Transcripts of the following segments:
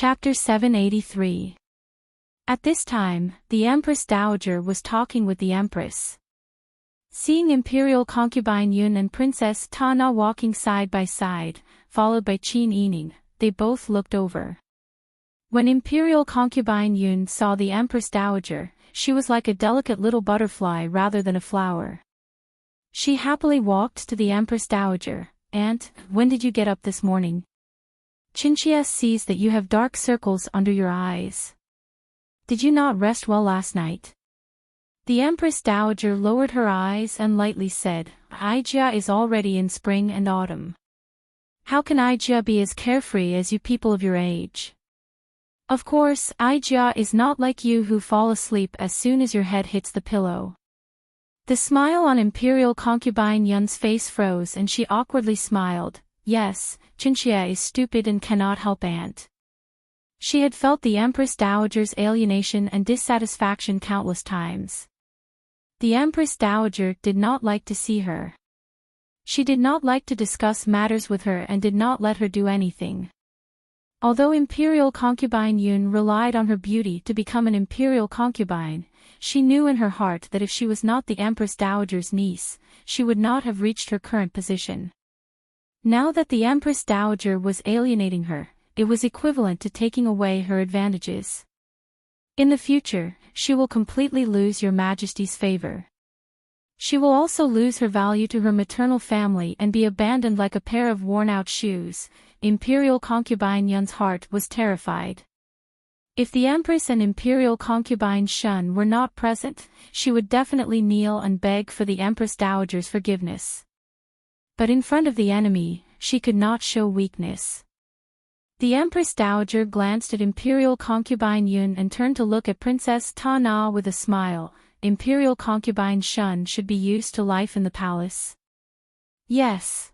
Chapter 783. At this time, the Empress Dowager was talking with the Empress. Seeing Imperial Concubine Yun and Princess Ta Na walking side by side, followed by Qin Yining, they both looked over. When Imperial Concubine Yun saw the Empress Dowager, she was like a delicate little butterfly rather than a flower. She happily walked to the Empress Dowager. "Aunt, when did you get up this morning? Qinxia sees that you have dark circles under your eyes. Did you not rest well last night?" The Empress Dowager lowered her eyes and lightly said, "Aijia is already in spring and autumn. How can Aijia be as carefree as you people of your age? Of course, Aijia is not like you who fall asleep as soon as your head hits the pillow." The smile on Imperial Concubine Yun's face froze and she awkwardly smiled. "Yes, Qinxia is stupid and cannot help aunt." She had felt the Empress Dowager's alienation and dissatisfaction countless times. The Empress Dowager did not like to see her. She did not like to discuss matters with her and did not let her do anything. Although Imperial Concubine Yun relied on her beauty to become an Imperial Concubine, she knew in her heart that if she was not the Empress Dowager's niece, she would not have reached her current position. Now that the Empress Dowager was alienating her, it was equivalent to taking away her advantages. In the future, she will completely lose your Majesty's favor. She will also lose her value to her maternal family and be abandoned like a pair of worn-out shoes. Imperial Concubine Yun's heart was terrified. If the Empress and Imperial Concubine Shun were not present, she would definitely kneel and beg for the Empress Dowager's forgiveness. But in front of the enemy, she could not show weakness. The Empress Dowager glanced at Imperial Concubine Yun and turned to look at Princess Ta Na with a smile. Imperial Concubine Shun should be used to life in the palace. Yes.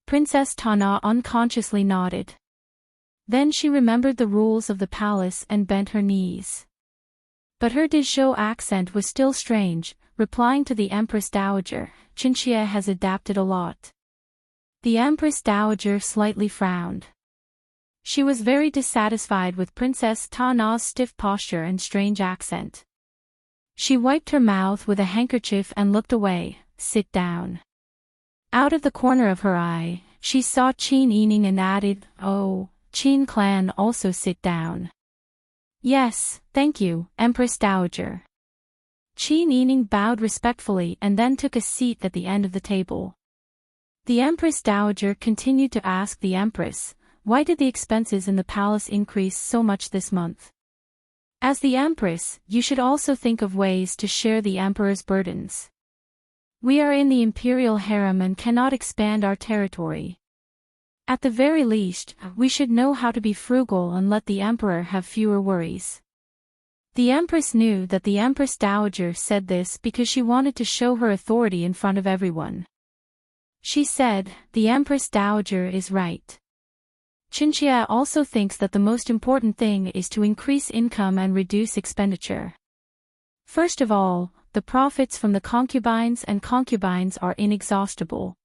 Princess Ta Na unconsciously nodded. Then she remembered the rules of the palace and bent her knees. But her Dizhou accent was still strange, replying to the Empress Dowager, "Qinxia has adapted a lot." The Empress Dowager slightly frowned. She was very dissatisfied with Princess Ta Na's stiff posture and strange accent. She wiped her mouth with a handkerchief and looked away. "Sit down." Out of the corner of her eye, she saw Qin Yining and added, "Oh, Qin clan also sit down." "Yes, thank you, Empress Dowager." Qin Yining bowed respectfully and then took a seat at the end of the table. The Empress Dowager continued to ask the Empress, "Why did the expenses in the palace increase so much this month? As the Empress, you should also think of ways to share the Emperor's burdens. We are in the Imperial harem and cannot expand our territory. At the very least, we should know how to be frugal and let the Emperor have fewer worries." The Empress knew that the Empress Dowager said this because she wanted to show her authority in front of everyone. She said, "The Empress Dowager is right. Qinxia also thinks that the most important thing is to increase income and reduce expenditure. First of all, the profits from the concubines and concubines are inexhaustible."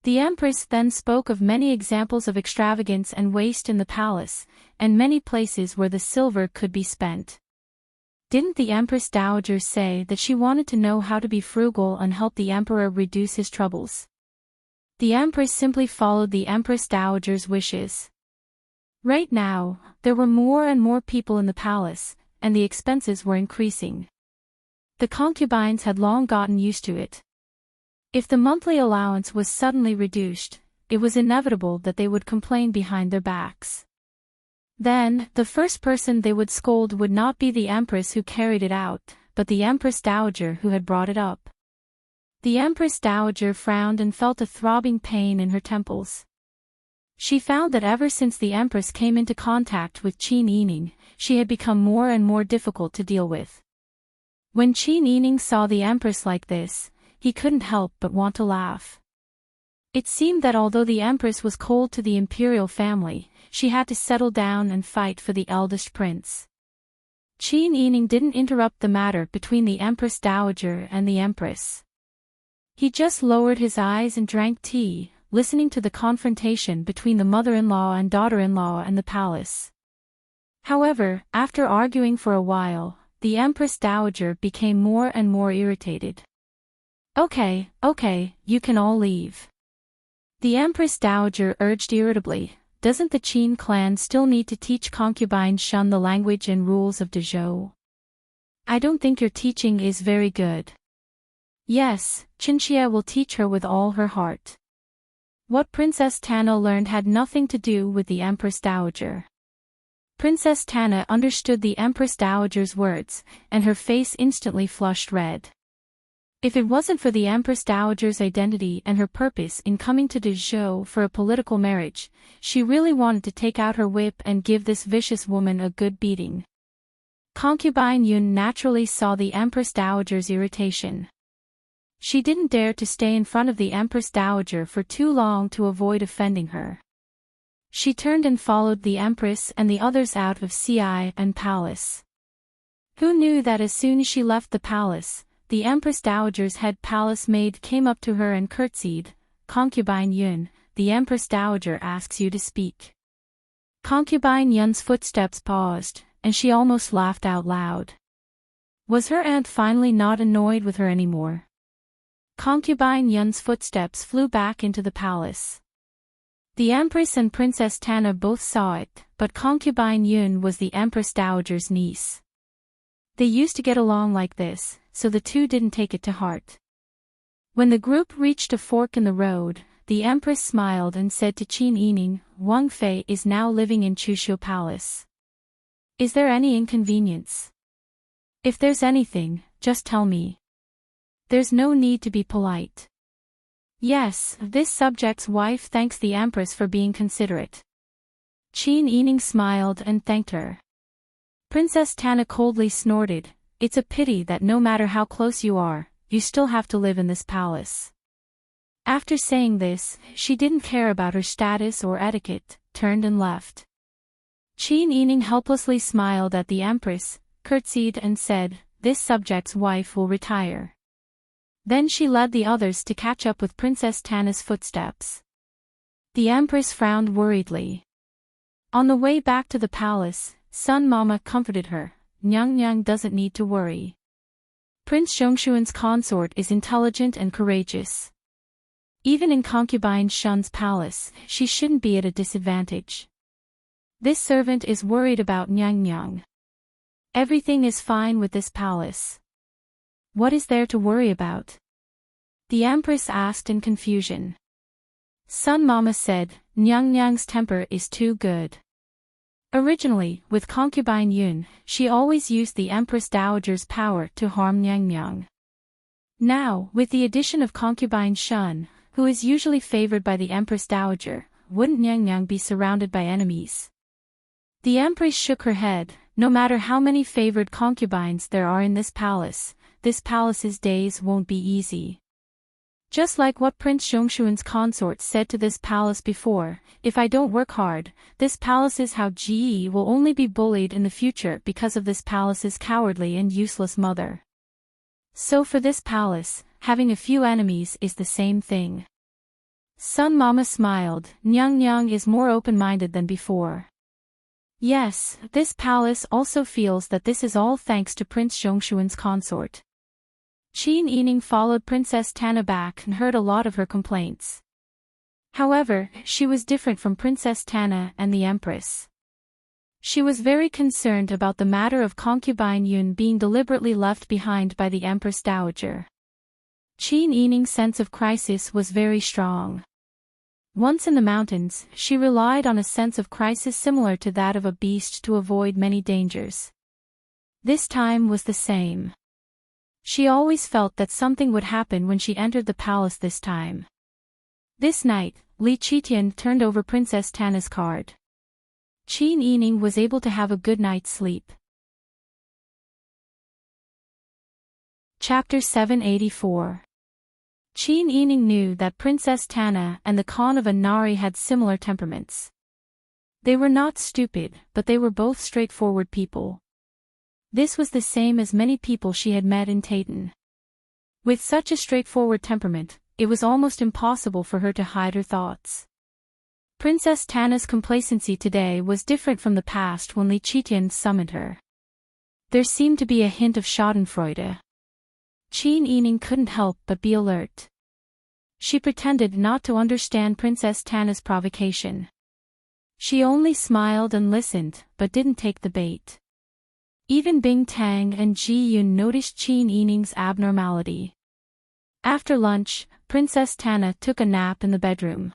The Empress then spoke of many examples of extravagance and waste in the palace, and many places where the silver could be spent. Didn't the Empress Dowager say that she wanted to know how to be frugal and help the Emperor reduce his troubles? The Empress simply followed the Empress Dowager's wishes. Right now, there were more and more people in the palace, and the expenses were increasing. The concubines had long gotten used to it. If the monthly allowance was suddenly reduced, it was inevitable that they would complain behind their backs. Then, the first person they would scold would not be the Empress who carried it out, but the Empress Dowager who had brought it up. The Empress Dowager frowned and felt a throbbing pain in her temples. She found that ever since the Empress came into contact with Qin Yining, she had become more and more difficult to deal with. When Qin Yining saw the Empress like this, he couldn't help but want to laugh. It seemed that although the Empress was cold to the imperial family, she had to settle down and fight for the eldest prince. Qin Yining didn't interrupt the matter between the Empress Dowager and the Empress. He just lowered his eyes and drank tea, listening to the confrontation between the mother-in-law and daughter-in-law in the palace. However, after arguing for a while, the Empress Dowager became more and more irritated. Okay, you can all leave. The Empress Dowager urged irritably, doesn't the Qin clan still need to teach concubine Shun the language and rules of Dezhou? I don't think your teaching is very good. Yes, Qinxia will teach her with all her heart. What Princess Tana learned had nothing to do with the Empress Dowager. Princess Tana understood the Empress Dowager's words, and her face instantly flushed red. If it wasn't for the Empress Dowager's identity and her purpose in coming to Dezhou for a political marriage, she really wanted to take out her whip and give this vicious woman a good beating. Concubine Yun naturally saw the Empress Dowager's irritation. She didn't dare to stay in front of the Empress Dowager for too long to avoid offending her. She turned and followed the Empress and the others out of Ci and palace. Who knew that as soon as she left the palace, the Empress Dowager's head palace maid came up to her and curtsied, Concubine Yun, the Empress Dowager asks you to speak. Concubine Yun's footsteps paused, and she almost laughed out loud. Was her aunt finally not annoyed with her anymore? Concubine Yun's footsteps flew back into the palace. The Empress and Princess Tana both saw it, but Concubine Yun was the Empress Dowager's niece. They used to get along like this, so the two didn't take it to heart. When the group reached a fork in the road, the Empress smiled and said to Qin Yining, Wang Fei is now living in Chushu Palace. Is there any inconvenience? If there's anything, just tell me. There's no need to be polite. Yes, this subject's wife thanks the Empress for being considerate. Qin Yining smiled and thanked her. Princess Tana coldly snorted, it's a pity that no matter how close you are, you still have to live in this palace. After saying this, she didn't care about her status or etiquette, turned and left. Qin Yining helplessly smiled at the Empress, curtsied and said, this subject's wife will retire. Then she led the others to catch up with Princess Tana's footsteps. The Empress frowned worriedly. On the way back to the palace, Sun Mama comforted her, Nyang doesn't need to worry. Prince Zhongshuan's consort is intelligent and courageous. Even in concubine Shun's palace, she shouldn't be at a disadvantage. This servant is worried about Nyang. Everything is fine with this palace. What is there to worry about? The Empress asked in confusion. Sun Mama said, Nyang's temper is too good. Originally, with concubine Yun, she always used the Empress Dowager's power to harm Nyang. Now, with the addition of concubine Shun, who is usually favored by the Empress Dowager, wouldn't Nyang be surrounded by enemies? The Empress shook her head, no matter how many favored concubines there are in this palace's days won't be easy. Just like what Prince Zhongshuan's consort said to this palace before, if I don't work hard, this palace's Hao-Ji will only be bullied in the future because of this palace's cowardly and useless mother. So for this palace, having a few enemies is the same thing. Sun Mama smiled, Nyang is more open-minded than before. Yes, this palace also feels that this is all thanks to Prince Zhongshuan's consort. Qin Yining followed Princess Tana back and heard a lot of her complaints. However, she was different from Princess Tana and the Empress. She was very concerned about the matter of concubine Yun being deliberately left behind by the Empress Dowager. Qin Yining's sense of crisis was very strong. Once in the mountains, she relied on a sense of crisis similar to that of a beast to avoid many dangers. This time was the same. She always felt that something would happen when she entered the palace this time. This night, Li Qitian turned over Princess Tana's card. Qin Yining was able to have a good night's sleep. Chapter 784. Qin Yining knew that Princess Tana and the Khan of Anari had similar temperaments. They were not stupid, but they were both straightforward people. This was the same as many people she had met in Taitan. With such a straightforward temperament, it was almost impossible for her to hide her thoughts. Princess Tana's complacency today was different from the past when Li Qitian summoned her. There seemed to be a hint of schadenfreude. Qin Yining couldn't help but be alert. She pretended not to understand Princess Tana's provocation. She only smiled and listened, but didn't take the bait. Even Bing Tang and Ji Yun noticed Qin Yining's abnormality. After lunch, Princess Tana took a nap in the bedroom.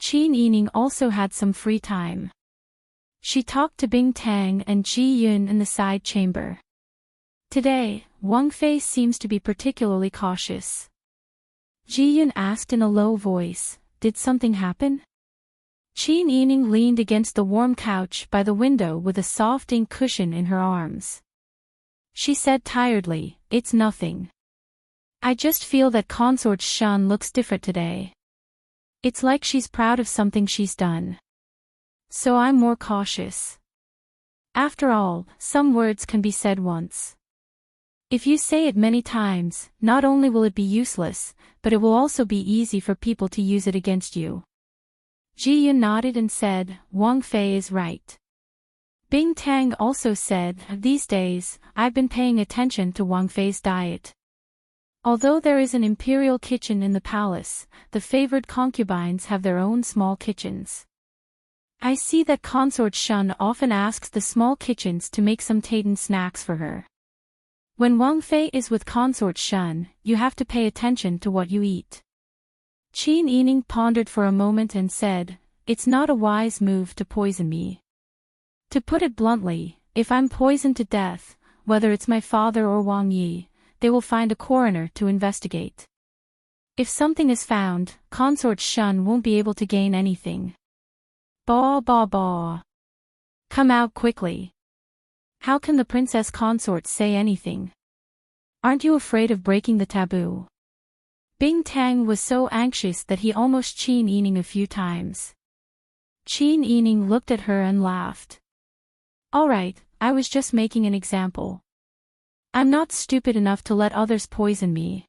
Qin Yining also had some free time. She talked to Bing Tang and Ji Yun in the side chamber. Today, Wang Fei seems to be particularly cautious. Ji Yun asked in a low voice, "Did something happen?" Qin Yining leaned against the warm couch by the window with a soft ink cushion in her arms. She said tiredly, "It's nothing. I just feel that Consort Shun looks different today. It's like she's proud of something she's done. So I'm more cautious. After all, some words can be said once. If you say it many times, not only will it be useless, but it will also be easy for people to use it against you." Ji Yun nodded and said, "Wang Fei is right." Bing Tang also said, "These days, I've been paying attention to Wang Fei's diet. Although there is an imperial kitchen in the palace, the favored concubines have their own small kitchens. I see that Consort Shun often asks the small kitchens to make some Taiden snacks for her. When Wang Fei is with Consort Shun, you have to pay attention to what you eat." Qin Yining pondered for a moment and said, "It's not a wise move to poison me. To put it bluntly, if I'm poisoned to death, whether it's my father or Wang Yi, they will find a coroner to investigate. If something is found, Consort Shun won't be able to gain anything. Baw baw baw. Come out quickly. How can the princess consort say anything? Aren't you afraid of breaking the taboo?" Bing Tang was so anxious that he almost Qin Yining a few times. Qin Yining looked at her and laughed. "All right, I was just making an example. I'm not stupid enough to let others poison me."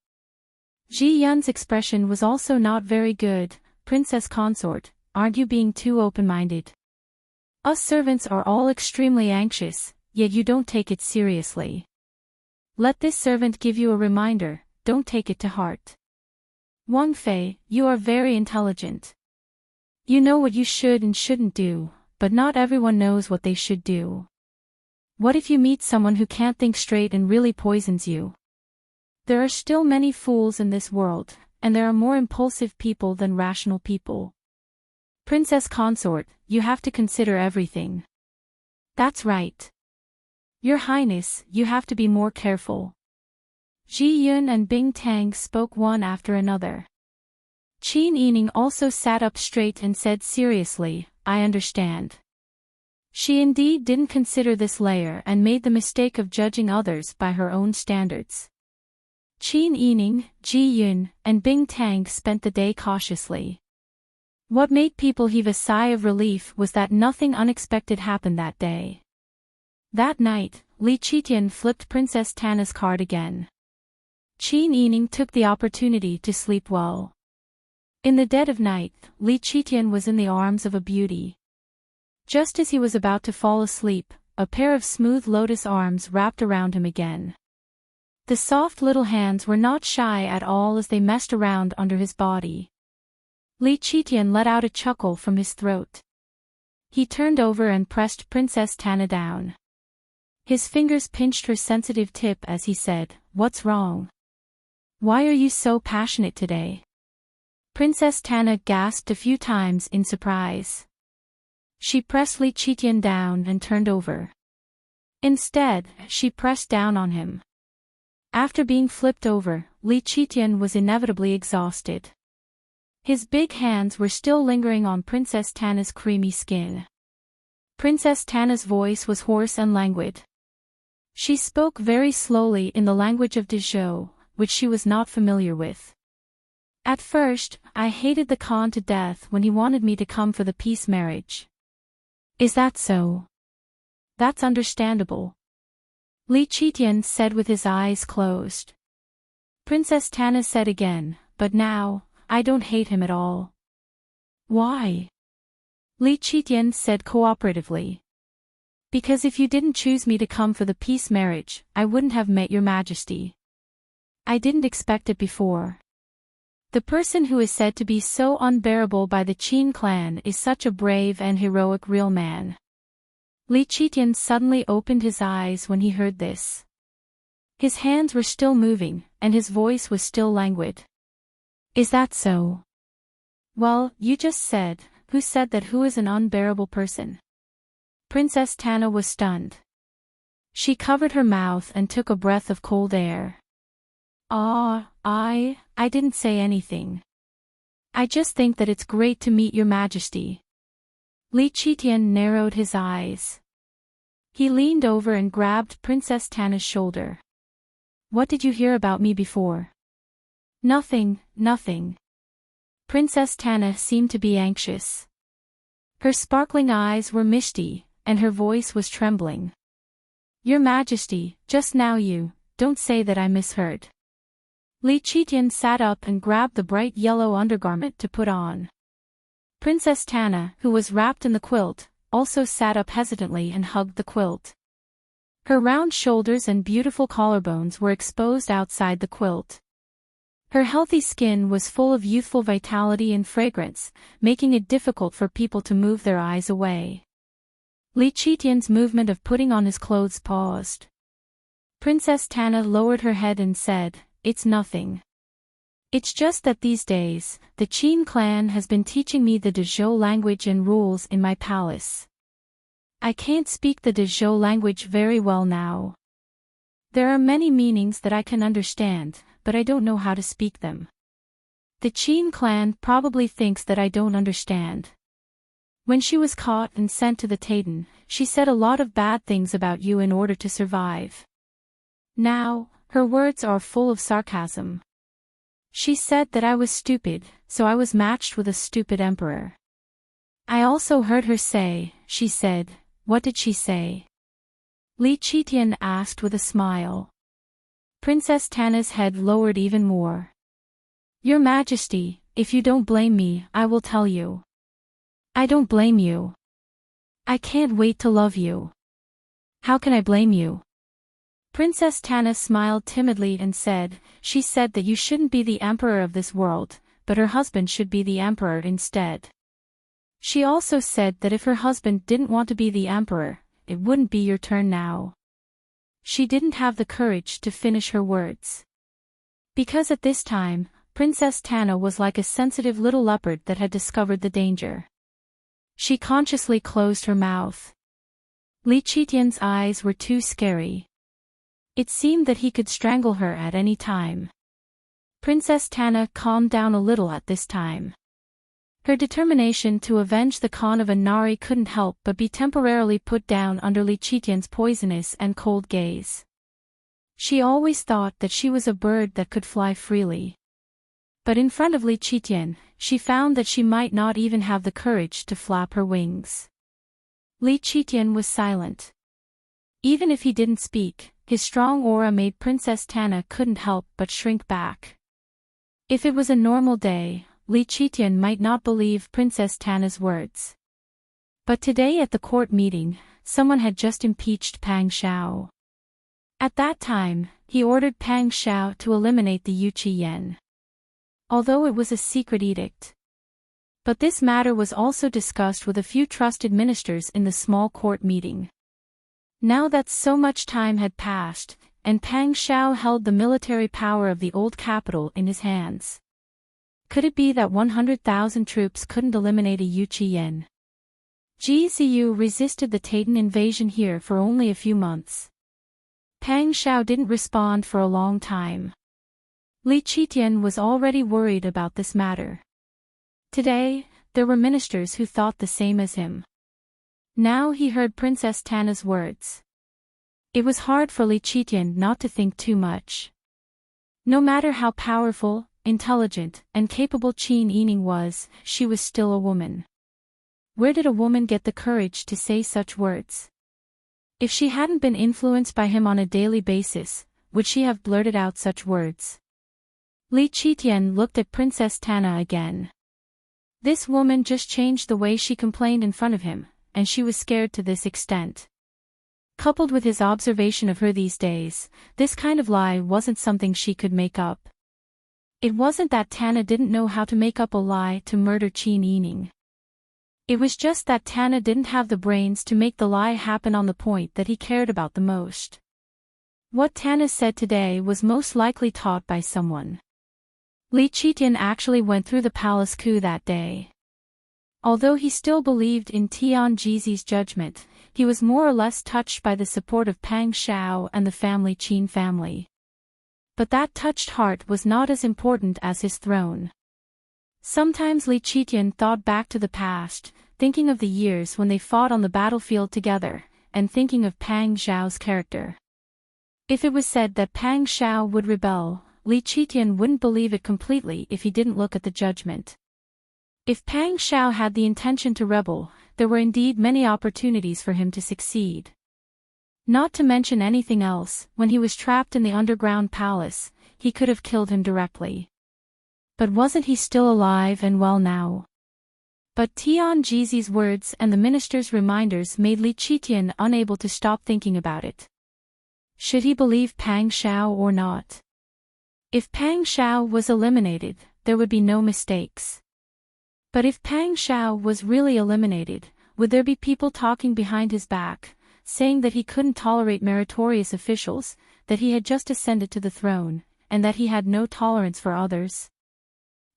Ji Yun's expression was also not very good. "Princess consort, aren't you being too open-minded? Us servants are all extremely anxious, yet you don't take it seriously. Let this servant give you a reminder, don't take it to heart. Wang Fei, you are very intelligent. You know what you should and shouldn't do, but not everyone knows what they should do. What if you meet someone who can't think straight and really poisons you? There are still many fools in this world, and there are more impulsive people than rational people. Princess consort, you have to consider everything." "That's right. Your Highness, you have to be more careful." Ji Yun and Bing Tang spoke one after another. Qin Yining also sat up straight and said seriously, "I understand." She indeed didn't consider this layer and made the mistake of judging others by her own standards. Qin Yining, Ji Yun, and Bing Tang spent the day cautiously. What made people heave a sigh of relief was that nothing unexpected happened that day. That night, Li Qitian flipped Princess Tana's card again. Qin Yining took the opportunity to sleep well. In the dead of night, Li Qitian was in the arms of a beauty. Just as he was about to fall asleep, a pair of smooth lotus arms wrapped around him again. The soft little hands were not shy at all as they messed around under his body. Li Qitian let out a chuckle from his throat. He turned over and pressed Princess Tana down. His fingers pinched her sensitive tip as he said, "What's wrong? Why are you so passionate today?" Princess Tana gasped a few times in surprise. She pressed Li Qitian down and turned over. Instead, she pressed down on him. After being flipped over, Li Qitian was inevitably exhausted. His big hands were still lingering on Princess Tana's creamy skin. Princess Tana's voice was hoarse and languid. She spoke very slowly in the language of Dezhou, which she was not familiar with. "At first, I hated the Khan to death when he wanted me to come for the peace marriage." "Is that so?" "That's understandable," Li Qitian said with his eyes closed. Princess Tana said again, "But now, I don't hate him at all." "Why?" Li Qitian said cooperatively. Because if you didn't choose me to come for the peace marriage, I wouldn't have met your majesty. I didn't expect it before. The person who is said to be so unbearable by the Qin clan is such a brave and heroic real man. Li Qitian suddenly opened his eyes when he heard this. His hands were still moving, and his voice was still languid. Is that so? Well, you just said, who said that who is an unbearable person? Princess Tana was stunned. She covered her mouth and took a breath of cold air. I didn't say anything. I just think that it's great to meet your majesty. Li Qitian narrowed his eyes. He leaned over and grabbed Princess Tana's shoulder. What did you hear about me before? Nothing. Princess Tana seemed to be anxious. Her sparkling eyes were misty, and her voice was trembling. Your Majesty, just now don't say that I misheard. Li Qitian sat up and grabbed the bright yellow undergarment to put on. Princess Tana, who was wrapped in the quilt, also sat up hesitantly and hugged the quilt. Her round shoulders and beautiful collarbones were exposed outside the quilt. Her healthy skin was full of youthful vitality and fragrance, making it difficult for people to move their eyes away. Li Qitian's movement of putting on his clothes paused. Princess Tana lowered her head and said, It's nothing. It's just that these days, the Qin clan has been teaching me the Dezhou language and rules in my palace. I can't speak the Dezhou language very well now. There are many meanings that I can understand, but I don't know how to speak them. The Qin clan probably thinks that I don't understand. When she was caught and sent to the Taiden, she said a lot of bad things about you in order to survive. Now, her words are full of sarcasm. She said that I was stupid, so I was matched with a stupid emperor. I also heard her say, she said, what did she say? Li Qitian asked with a smile. Princess Tana's head lowered even more. Your Majesty, if you don't blame me, I will tell you. I don't blame you. I can't wait to love you. How can I blame you? Princess Tana smiled timidly and said, she said that you shouldn't be the emperor of this world, but her husband should be the emperor instead. She also said that if her husband didn't want to be the emperor, it wouldn't be your turn now. She didn't have the courage to finish her words. Because at this time, Princess Tana was like a sensitive little leopard that had discovered the danger. She consciously closed her mouth. Li Qitian's eyes were too scary. It seemed that he could strangle her at any time. Princess Tana calmed down a little at this time. Her determination to avenge the Khan of Anari couldn't help but be temporarily put down under Li Qitian's poisonous and cold gaze. She always thought that she was a bird that could fly freely. But in front of Li Qitian, she found that she might not even have the courage to flap her wings. Li Qitian was silent. Even if he didn't speak, his strong aura made Princess Tana couldn't help but shrink back. If it was a normal day, Li Qitian might not believe Princess Tana's words. But today at the court meeting, someone had just impeached Pang Xiao. At that time, he ordered Pang Xiao to eliminate the Yuqi Yen. Although it was a secret edict. But this matter was also discussed with a few trusted ministers in the small court meeting. Now that so much time had passed, and Pang Xiao held the military power of the old capital in his hands. Could it be that 100,000 troops couldn't eliminate a Yuqi Yen? Ji Ziyu resisted the Taiden invasion here for only a few months. Pang Xiao didn't respond for a long time. Li Qitian was already worried about this matter. Today, there were ministers who thought the same as him. Now he heard Princess Tana's words. It was hard for Li Qitian not to think too much. No matter how powerful, intelligent, and capable Qin Yining was, she was still a woman. Where did a woman get the courage to say such words? If she hadn't been influenced by him on a daily basis, would she have blurted out such words? Li Qitian looked at Princess Tana again. This woman just changed the way she complained in front of him, and she was scared to this extent. Coupled with his observation of her these days, this kind of lie wasn't something she could make up. It wasn't that Tana didn't know how to make up a lie to murder Qin Yining. It was just that Tana didn't have the brains to make the lie happen on the point that he cared about the most. What Tana said today was most likely taught by someone. Li Qitian actually went through the palace coup that day. Although he still believed in Tian Jizi's judgment, he was more or less touched by the support of Pang Shao and the Qin family. But that touched heart was not as important as his throne. Sometimes Li Qitian thought back to the past, thinking of the years when they fought on the battlefield together, and thinking of Pang Xiao's character. If it was said that Pang Xiao would rebel, Li Qitian wouldn't believe it completely if he didn't look at the judgment. If Pang Xiao had the intention to rebel, there were indeed many opportunities for him to succeed. Not to mention anything else, when he was trapped in the underground palace, he could have killed him directly. But wasn't he still alive and well now? But Tian Jizi's words and the minister's reminders made Li Qitian unable to stop thinking about it. Should he believe Pang Xiao or not? If Pang Xiao was eliminated, there would be no mistakes. But if Pang Xiao was really eliminated, would there be people talking behind his back, saying that he couldn't tolerate meritorious officials, that he had just ascended to the throne, and that he had no tolerance for others?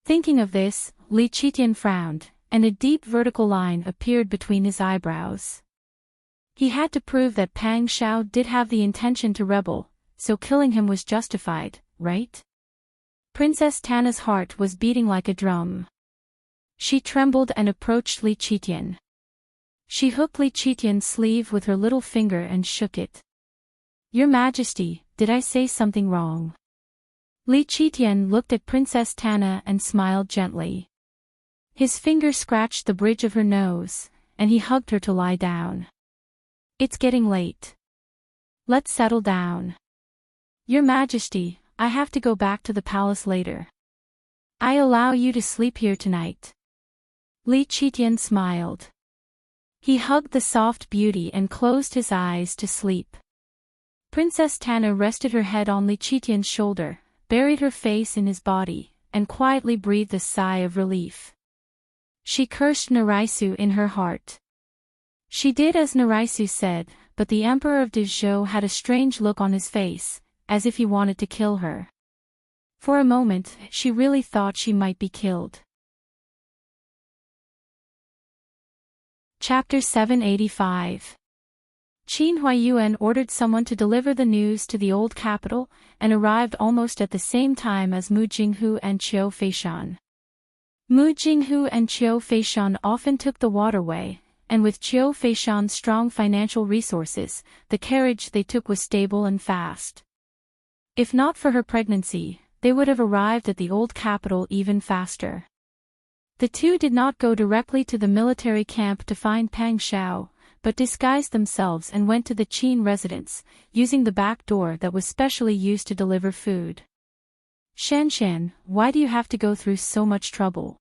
Thinking of this, Li Qitian frowned, and a deep vertical line appeared between his eyebrows. He had to prove that Pang Xiao did have the intention to rebel, so killing him was justified, right? Princess Tana's heart was beating like a drum. She trembled and approached Li Qitian. She hooked Li Qitian's sleeve with her little finger and shook it. "Your Majesty, did I say something wrong?" Li Qitian looked at Princess Tana and smiled gently. His finger scratched the bridge of her nose, and he hugged her to lie down. "It's getting late. Let's settle down. Your Majesty, I have to go back to the palace later. I allow you to sleep here tonight." Li Qitian smiled. He hugged the soft beauty and closed his eyes to sleep. Princess Tana rested her head on Li Qitian's shoulder, buried her face in his body, and quietly breathed a sigh of relief. She cursed Naraisu in her heart. She did as Naraisu said, but the Emperor of Dezhou had a strange look on his face, as if he wanted to kill her. For a moment, she really thought she might be killed. Chapter 785. Qin Huaiyuan ordered someone to deliver the news to the old capital, and arrived almost at the same time as Mu Jinghu and Qiu Feishan. Mu Jinghu and Qiu Feishan often took the waterway, and with Qiu Feishan's strong financial resources, the carriage they took was stable and fast. If not for her pregnancy, they would have arrived at the old capital even faster. The two did not go directly to the military camp to find Pang Xiao, but disguised themselves and went to the Qin residence, using the back door that was specially used to deliver food. "Shanshan, why do you have to go through so much trouble?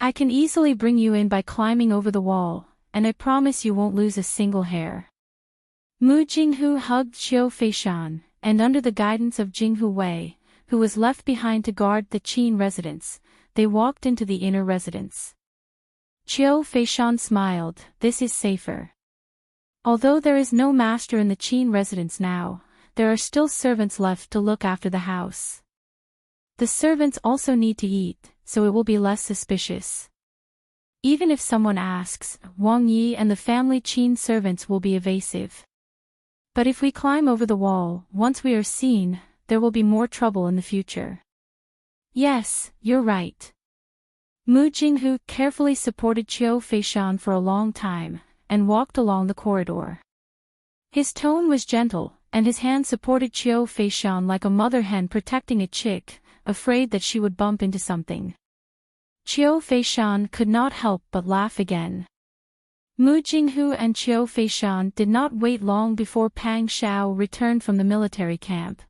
I can easily bring you in by climbing over the wall, and I promise you won't lose a single hair." Mu Jinghu hugged Qiu Feishan, and under the guidance of Jinghu Wei, who was left behind to guard the Qin residence, they walked into the inner residence. Qiu Feishan smiled, "This is safer. Although there is no master in the Qin residence now, there are still servants left to look after the house. The servants also need to eat, so it will be less suspicious. Even if someone asks, Wang Yi and the family Qin servants will be evasive. But if we climb over the wall, once we are seen, there will be more trouble in the future." "Yes, you're right." Mu Jinghu carefully supported Qiu Feishan for a long time, and walked along the corridor. His tone was gentle, and his hand supported Qiu Feishan like a mother hen protecting a chick, afraid that she would bump into something. Qiu Feishan could not help but laugh again. Mu Jinghu and Qiu Feishan did not wait long before Pang Xiao returned from the military camp.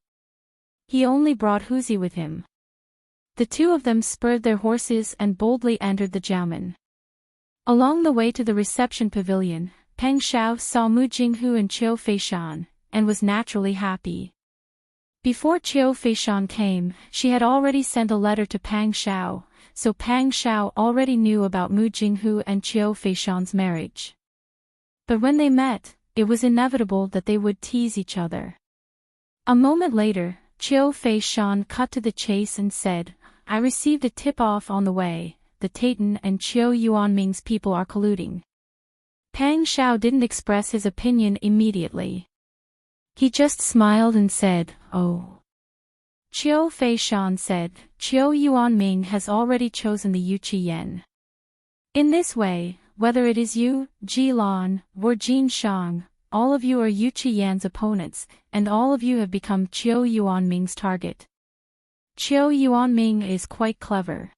He only brought Huzi with him. The two of them spurred their horses and boldly entered the jiamen. Along the way to the reception pavilion, Peng Xiao saw Mu Jinghu and Qiu Feishan, and was naturally happy. Before Qiu Feishan came, she had already sent a letter to Peng Xiao, so Peng Xiao already knew about Mu Jinghu and Qiu Feishan's marriage. But when they met, it was inevitable that they would tease each other. A moment later, Qiu Feishan cut to the chase and said, "I received a tip-off on the way. The Taitan and Qiu Yuanming's people are colluding." Peng Xiao didn't express his opinion immediately. He just smiled and said, "Oh." Qiu Feishan said, "Qiu Yuanming has already chosen the Yuqi Yan. In this way, whether it is you, Ji Lan, or Jin Shang, all of you are Yuqi Yan's opponents, and all of you have become Qiu Yuanming's target. Qiu Yuanming is quite clever.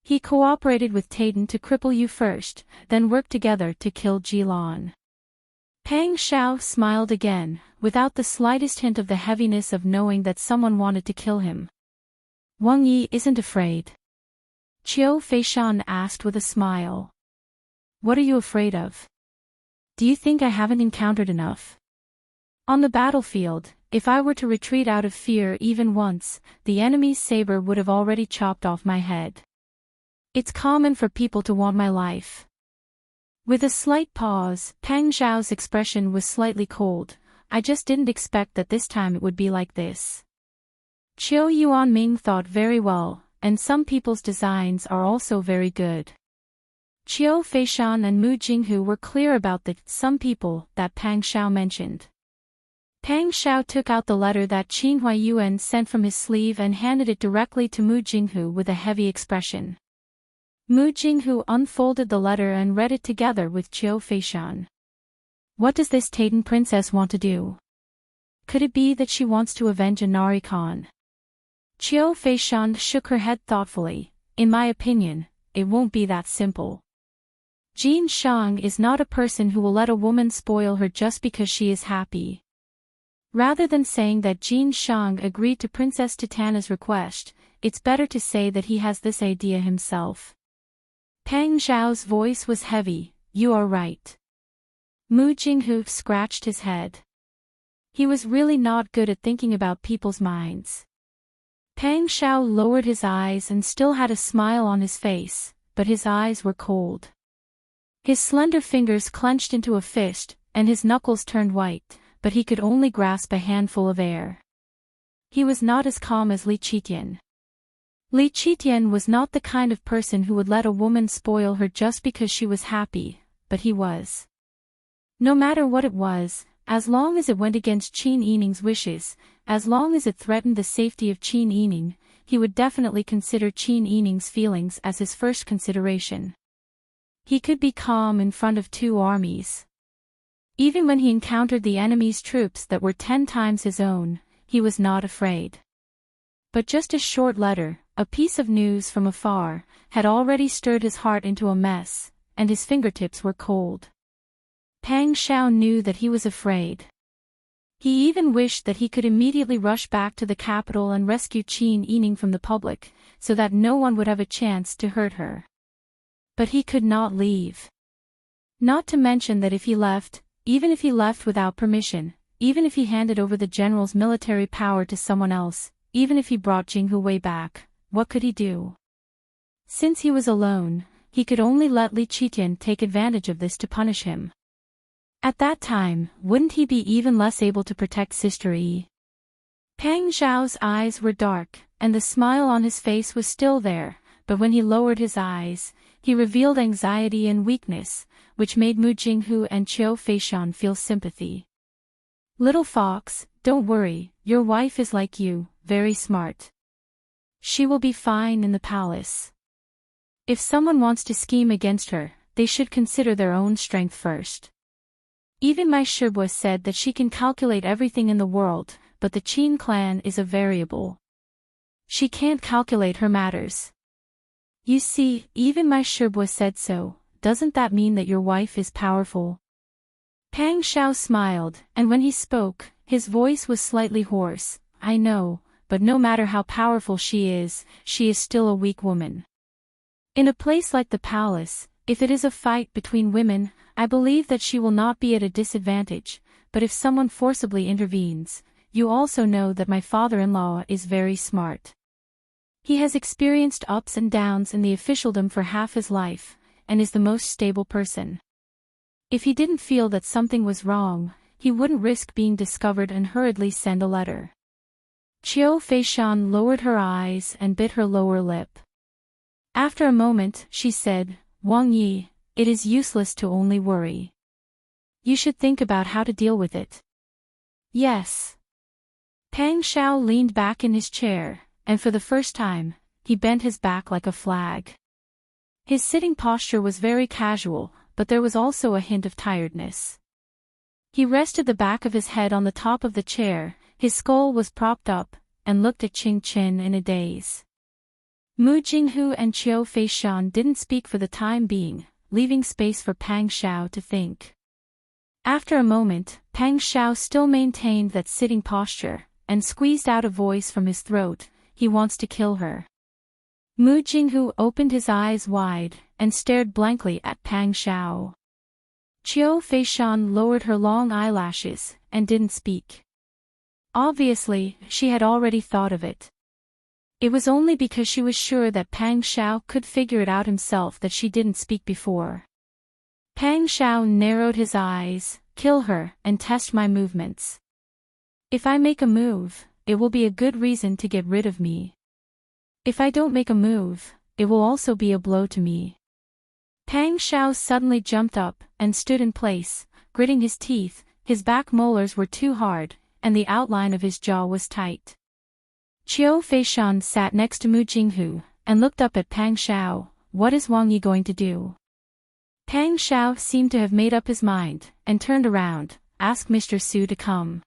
He cooperated with Taitan to cripple you first, then worked together to kill Ji Lan." Peng Xiao smiled again, without the slightest hint of the heaviness of knowing that someone wanted to kill him. "Wang Yi isn't afraid?" Qiu Feishan asked with a smile. "What are you afraid of? Do you think I haven't encountered enough? On the battlefield, if I were to retreat out of fear even once, the enemy's saber would have already chopped off my head. It's common for people to want my life." With a slight pause, Peng Xiao's expression was slightly cold. "I just didn't expect that this time it would be like this." Qiu Yuanming thought very well, and some people's designs are also very good. Qiu Feishan and Mu Jinghu were clear about the "some people" that Peng Xiao mentioned. Peng Xiao took out the letter that Qin Huaiyuan sent from his sleeve and handed it directly to Mu Jinghu with a heavy expression. Mu Jinghu unfolded the letter and read it together with Qiu Feishan. "What does this Taitan princess want to do? Could it be that she wants to avenge Anari Khan?" Qiu Feishan shook her head thoughtfully. "In my opinion, it won't be that simple. Jin Shang is not a person who will let a woman spoil her just because she is happy." Rather than saying that Jin Shang agreed to Princess Titana's request, it's better to say that he has this idea himself. Peng Xiao's voice was heavy. "You are right." Mu Jinghu scratched his head. He was really not good at thinking about people's minds. Peng Xiao lowered his eyes and still had a smile on his face, but his eyes were cold. His slender fingers clenched into a fist, and his knuckles turned white, but he could only grasp a handful of air. He was not as calm as Li Qitian. Li Qitian was not the kind of person who would let a woman spoil her just because she was happy, but he was. No matter what it was, as long as it went against Qin Yining's wishes, as long as it threatened the safety of Qin Yining, he would definitely consider Qin Yining's feelings as his first consideration. He could be calm in front of two armies. Even when he encountered the enemy's troops that were 10 times his own, he was not afraid. But just a short letter, a piece of news from afar, had already stirred his heart into a mess, and his fingertips were cold. Peng Xiao knew that he was afraid. He even wished that he could immediately rush back to the capital and rescue Qin Yining from the public, so that no one would have a chance to hurt her. But he could not leave. Not to mention that if he left, even if he left without permission, even if he handed over the general's military power to someone else, even if he brought Jinghu Wei back, what could he do? Since he was alone, he could only let Li Qitian take advantage of this to punish him. At that time, wouldn't he be even less able to protect Sister Yi? Peng Xiao's eyes were dark, and the smile on his face was still there, but when he lowered his eyes, he revealed anxiety and weakness, which made Mu Jinghu and Qiu Feishan feel sympathy. "Little fox, don't worry, your wife is like you, very smart. She will be fine in the palace. If someone wants to scheme against her, they should consider their own strength first. Even my Shibwa said that she can calculate everything in the world, but the Qin clan is a variable. She can't calculate her matters. You see, even my Shibwa said so. Doesn't that mean that your wife is powerful?" Peng Xiao smiled, and when he spoke, his voice was slightly hoarse. "I know, but no matter how powerful she is still a weak woman. In a place like the palace, if it is a fight between women, I believe that she will not be at a disadvantage, but if someone forcibly intervenes, you also know that my father-in-law is very smart. He has experienced ups and downs in the officialdom for half his life, and is the most stable person. If he didn't feel that something was wrong, he wouldn't risk being discovered and hurriedly send a letter. Qiu Feishan lowered her eyes and bit her lower lip. After a moment, she said, Wang Yi, it is useless to only worry. You should think about how to deal with it. Yes. Pang Xiao leaned back in his chair, and for the first time, he bent his back like a flag. His sitting posture was very casual, but there was also a hint of tiredness. He rested the back of his head on the top of the chair, his skull was propped up, and looked at Qing Qin in a daze. Mu Jinghu and Qiu Feishan didn't speak for the time being, leaving space for Pang Xiao to think. After a moment, Pang Xiao still maintained that sitting posture, and squeezed out a voice from his throat, he wants to kill her. Mu Jinghu opened his eyes wide, and stared blankly at Pang Xiao. Qiu Feishan lowered her long eyelashes, and didn't speak. Obviously, she had already thought of it. It was only because she was sure that Pang Xiao could figure it out himself that she didn't speak before. Pang Xiao narrowed his eyes, kill her, and test my movements. If I make a move, it will be a good reason to get rid of me. If I don't make a move, it will also be a blow to me. Pang Xiao suddenly jumped up, and stood in place, gritting his teeth, his back molars were too hard, and the outline of his jaw was tight. Qiu Feishan sat next to Mu Jinghu, and looked up at Pang Xiao, what is Wang Yi going to do? Pang Xiao seemed to have made up his mind, and turned around, asked Mr. Su to come.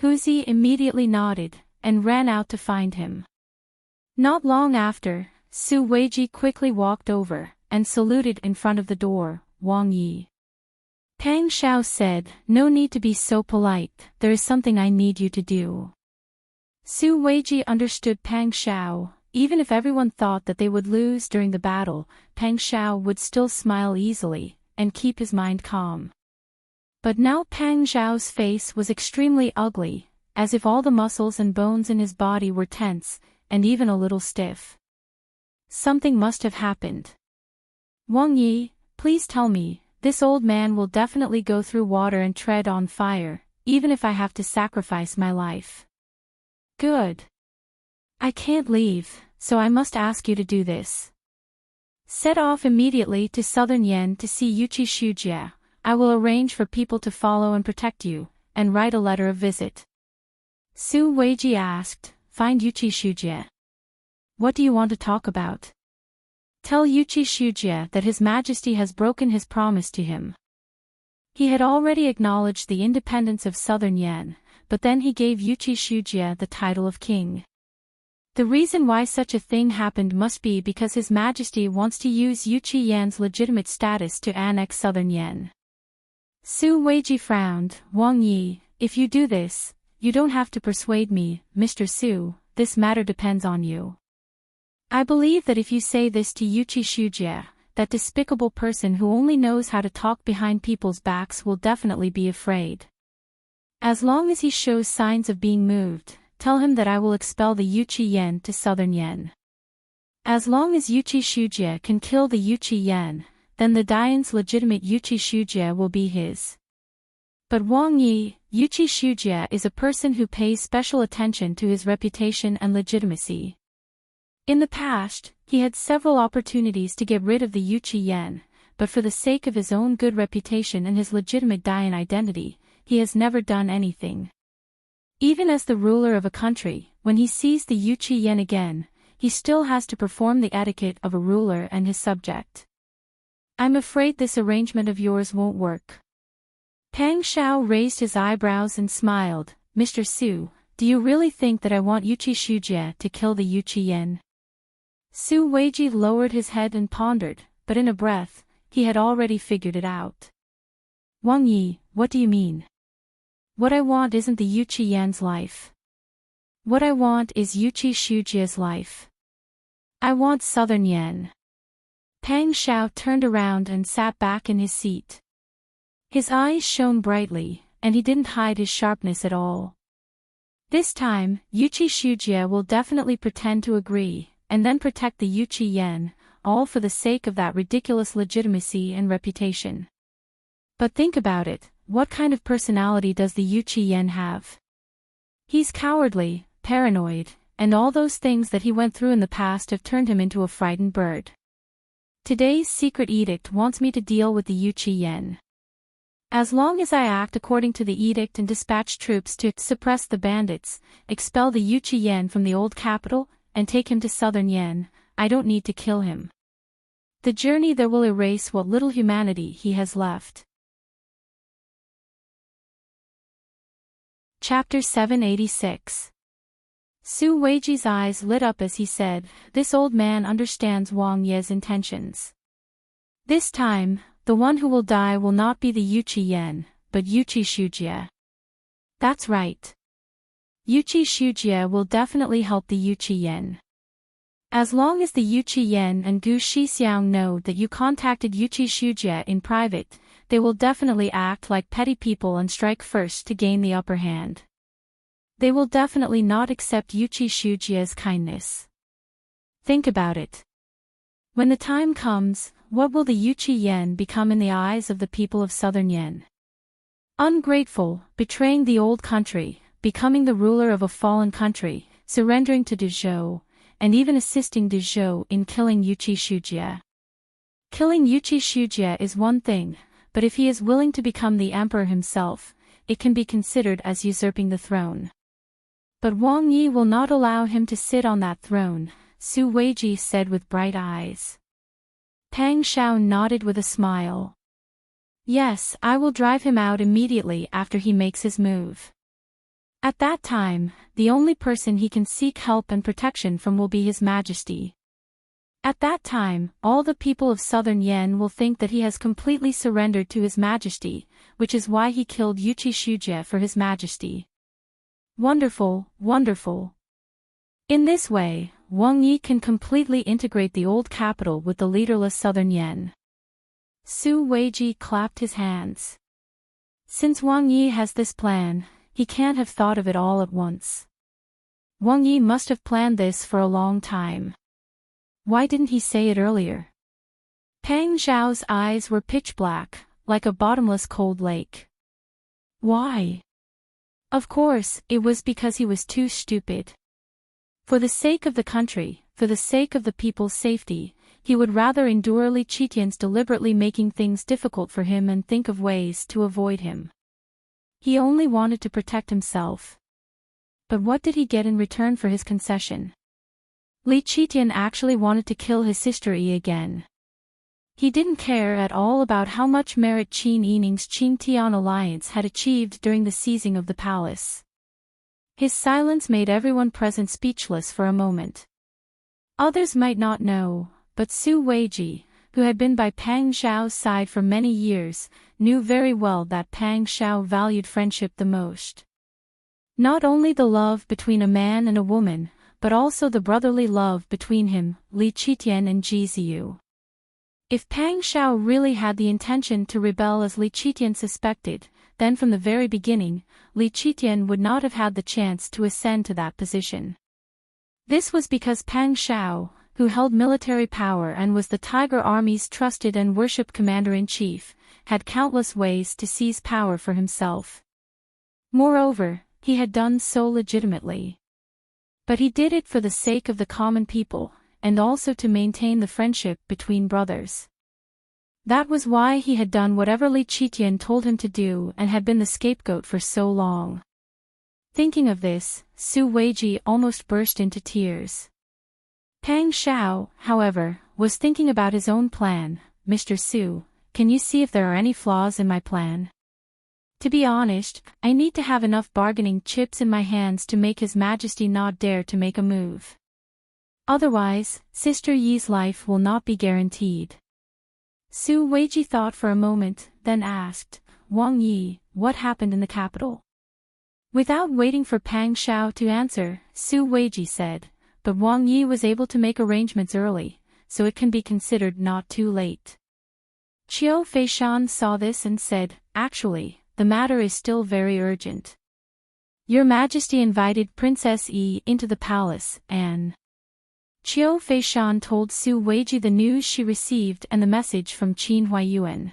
Huzi immediately nodded, and ran out to find him. Not long after, Su Weiji quickly walked over, and saluted in front of the door, Wang Yi. Pang Xiao said, no need to be so polite, there is something I need you to do. Su Weiji understood Pang Xiao, even if everyone thought that they would lose during the battle, Pang Xiao would still smile easily, and keep his mind calm. But now Pang Xiao's face was extremely ugly, as if all the muscles and bones in his body were tense, and even a little stiff. Something must have happened. Wang Yi, please tell me, this old man will definitely go through water and tread on fire, even if I have to sacrifice my life. Good. I can't leave, so I must ask you to do this. Set off immediately to Southern Yen to see Yuqi Shujie. I will arrange for people to follow and protect you, and write a letter of visit. Su Weiji asked, find Yuqi Shujie. What do you want to talk about? Tell Yuqi Shujie that His Majesty has broken his promise to him. He had already acknowledged the independence of Southern Yen, but then he gave Yuqi Shujie the title of king. The reason why such a thing happened must be because His Majesty wants to use Yuqi Yan's legitimate status to annex Southern Yen. Su Weiji frowned, Wang Yi, if you do this, you don't have to persuade me, Mr. Su, this matter depends on you. I believe that if you say this to Yuqi Shujie, that despicable person who only knows how to talk behind people's backs will definitely be afraid. As long as he shows signs of being moved, tell him that I will expel the Yuqi Yen to Southern Yen. As long as Yuqi Shujie can kill the Yuqi Yen, then the Dian's legitimate Yuqi Shujie will be his. But Wang Yi, Yuqi Shujie is a person who pays special attention to his reputation and legitimacy. In the past, he had several opportunities to get rid of the Yuqi Yen, but for the sake of his own good reputation and his legitimate Dian identity, he has never done anything. Even as the ruler of a country, when he sees the Yuqi Yen again, he still has to perform the etiquette of a ruler and his subject. I'm afraid this arrangement of yours won't work. Pang Xiao raised his eyebrows and smiled, Mr. Su, do you really think that I want Yuqi Shujie to kill the Yuqi Yen? Su Weiji lowered his head and pondered, but in a breath, he had already figured it out. Wang Yi, what do you mean? What I want isn't the Yuqi Yan's life. What I want is Yuchi Shujia's life. I want Southern Yen. Pang Shao turned around and sat back in his seat. His eyes shone brightly, and he didn't hide his sharpness at all. This time, Yuchi Shujia will definitely pretend to agree, and then protect the Yuchi Yen, all for the sake of that ridiculous legitimacy and reputation. But think about it, what kind of personality does the Yuchi Yen have? He's cowardly, paranoid, and all those things that he went through in the past have turned him into a frightened bird. Today's secret edict wants me to deal with the Yuchi Yen. As long as I act according to the edict and dispatch troops to suppress the bandits, expel the Yuchi Yen from the old capital, and take him to Southern Yen, I don't need to kill him. The journey there will erase what little humanity he has left. Chapter 786. Su Weiji's eyes lit up as he said, "This old man understands Wang Ye's intentions. This time, the one who will die will not be the Yuchi Yen, but Yuchi Shujia." That's right. Yuchi Shujia will definitely help the Yuchi Yen. As long as the Yuchi Yen and Gu Shixiang know that you contacted Yuchi Shujia in private, they will definitely act like petty people and strike first to gain the upper hand. They will definitely not accept Yuchi Shujia's kindness. Think about it. When the time comes, what will the Yuchi Yen become in the eyes of the people of Southern Yen? Ungrateful, betraying the old country, becoming the ruler of a fallen country, surrendering to Dezhou, and even assisting Dezhou in killing Yuchi Shujia. Killing Yuchi Shujia is one thing, but if he is willing to become the emperor himself, it can be considered as usurping the throne. But Wang Yi will not allow him to sit on that throne, Su Weiji said with bright eyes. Pang Shao nodded with a smile. Yes, I will drive him out immediately after he makes his move. At that time, the only person he can seek help and protection from will be His Majesty. At that time, all the people of Southern Yen will think that he has completely surrendered to His Majesty, which is why he killed Yuchi Shujia for His Majesty. Wonderful, wonderful. In this way, Wang Yi can completely integrate the old capital with the leaderless Southern Yen. Su Weiji clapped his hands. Since Wang Yi has this plan, he can't have thought of it all at once. Wang Yi must have planned this for a long time. Why didn't he say it earlier? Pang Zhao's eyes were pitch black, like a bottomless cold lake. Why? Of course, it was because he was too stupid. For the sake of the country, for the sake of the people's safety, he would rather endure Li Qitian's deliberately making things difficult for him and think of ways to avoid him. He only wanted to protect himself. But what did he get in return for his concession? Li Qitian actually wanted to kill his sister Yi again. He didn't care at all about how much merit Qin Yining's Qingtian alliance had achieved during the seizing of the palace. His silence made everyone present speechless for a moment. Others might not know, but Su Weiji, who had been by Pang Zhao's side for many years, knew very well that Pang Zhao valued friendship the most. Not only the love between a man and a woman, but also the brotherly love between him, Li Qitian and Ji Ziyu. If Pang Zhao really had the intention to rebel as Li Qitian suspected, then from the very beginning, Li Qitian would not have had the chance to ascend to that position. This was because Pang Zhao, who held military power and was the Tiger Army's trusted and worshipped commander-in-chief, had countless ways to seize power for himself. Moreover, he had done so legitimately. But he did it for the sake of the common people, and also to maintain the friendship between brothers. That was why he had done whatever Li Qitian told him to do and had been the scapegoat for so long. Thinking of this, Su Weiji almost burst into tears. Pang Zhao, however, was thinking about his own plan. Mr. Su, can you see if there are any flaws in my plan? To be honest, I need to have enough bargaining chips in my hands to make His Majesty not dare to make a move. Otherwise, Sister Yi's life will not be guaranteed. Su Weiji thought for a moment, then asked, Wang Yi, what happened in the capital? Without waiting for Pang Xiao to answer, Su Weiji said, but Wang Yi was able to make arrangements early, so it can be considered not too late. Qiu Feishan saw this and said, actually, the matter is still very urgent. Your Majesty invited Princess Yi into the palace, and Qiu Feishan told Su Weiji the news she received and the message from Qin Huayuan.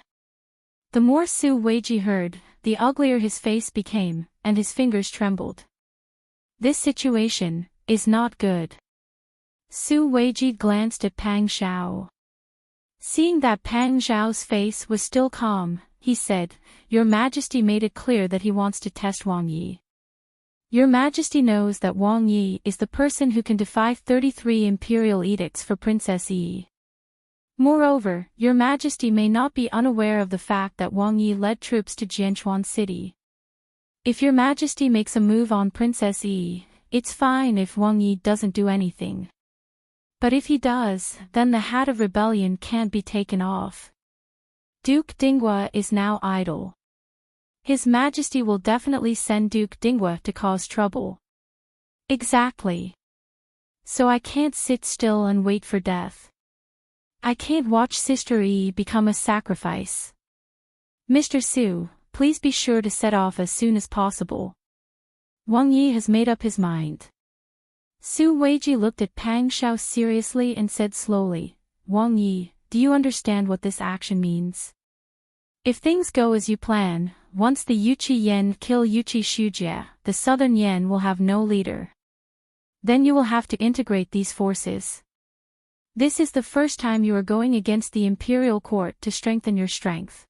The more Su Weiji heard, the uglier his face became, and his fingers trembled. This situation is not good. Su Weiji glanced at Pang Xiao. Seeing that Pang Xiao's face was still calm, he said, Your Majesty made it clear that he wants to test Wang Yi. Your Majesty knows that Wang Yi is the person who can defy 33 imperial edicts for Princess Yi. Moreover, Your Majesty may not be unaware of the fact that Wang Yi led troops to Jianchuan City. If Your Majesty makes a move on Princess Yi, it's fine if Wang Yi doesn't do anything. But if he does, then the hat of rebellion can't be taken off. Duke Dinghua is now idle. His Majesty will definitely send Duke Dinghua to cause trouble. Exactly. So I can't sit still and wait for death. I can't watch Sister Yi become a sacrifice. Mr. Su, please be sure to set off as soon as possible. Wang Yi has made up his mind. Su Weiji looked at Pang Xiao seriously and said slowly, Wang Yi, do you understand what this action means? If things go as you plan, once the Yuqi Yan kill Yuqi Shujia, the southern Yan will have no leader. Then you will have to integrate these forces. This is the first time you are going against the imperial court to strengthen your strength.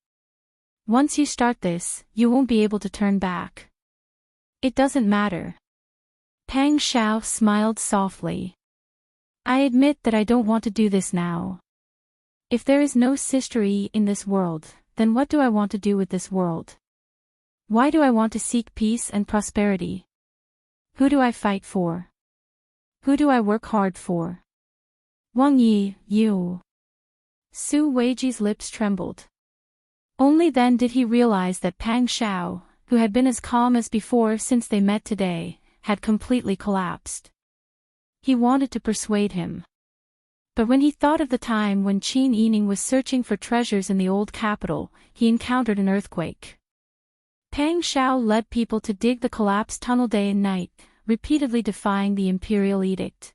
Once you start this, you won't be able to turn back. It doesn't matter. Pang Xiao smiled softly. I admit that I don't want to do this now. If there is no Sister Yi in this world, then what do I want to do with this world? Why do I want to seek peace and prosperity? Who do I fight for? Who do I work hard for? Wang Yi, you. Su Weiji's lips trembled. Only then did he realize that Pang Xiao, who had been as calm as before since they met today, had completely collapsed. He wanted to persuade him. But when he thought of the time when Qin Yining was searching for treasures in the old capital, he encountered an earthquake. Pang Xiao led people to dig the collapsed tunnel day and night, repeatedly defying the imperial edict.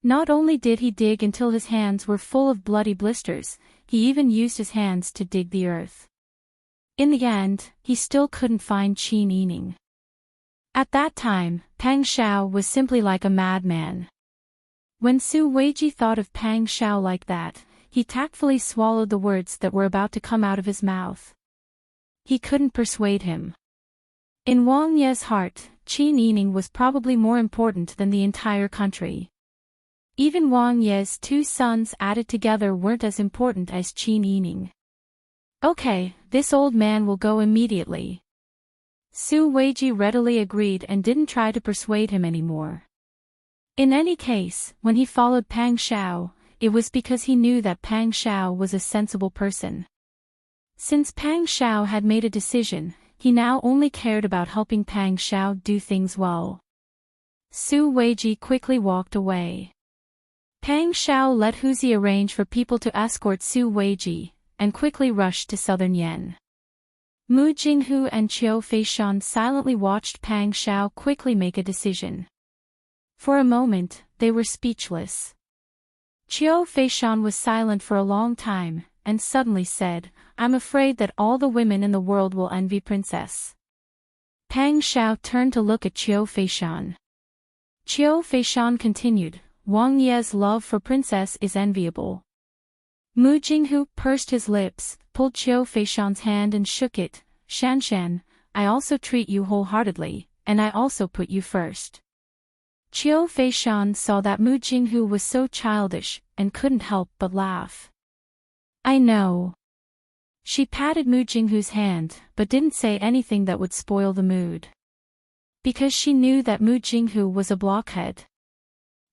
Not only did he dig until his hands were full of bloody blisters, he even used his hands to dig the earth. In the end, he still couldn't find Qin Yining. At that time, Pang Xiao was simply like a madman. When Su Weiji thought of Pang Xiao like that, he tactfully swallowed the words that were about to come out of his mouth. He couldn't persuade him. In Wang Ye's heart, Qin Yining was probably more important than the entire country. Even Wang Ye's two sons added together weren't as important as Qin Yining. Okay, this old man will go immediately. Su Weiji readily agreed and didn't try to persuade him anymore. In any case, when he followed Pang Xiao, it was because he knew that Pang Xiao was a sensible person. Since Pang Xiao had made a decision, he now only cared about helping Pang Xiao do things well. Su Weiji quickly walked away. Pang Xiao let Huzi arrange for people to escort Su Weiji, and quickly rushed to southern Yan. Mu Jinghu and Qiu Feishan silently watched Pang Xiao quickly make a decision. For a moment, they were speechless. Qiu Feishan was silent for a long time, and suddenly said, I'm afraid that all the women in the world will envy Princess. Pang Xiao turned to look at Qiu Feishan. Qiu Feishan continued, Wang Ye's love for Princess is enviable. Mu Jinghu pursed his lips, pulled Qiu Feishan's hand and shook it. Shanshan, I also treat you wholeheartedly, and I also put you first. Qiu Feishan saw that Mu Jinghu was so childish, and couldn't help but laugh. I know. She patted Mu Jinghu's hand, but didn't say anything that would spoil the mood. Because she knew that Mu Jinghu was a blockhead.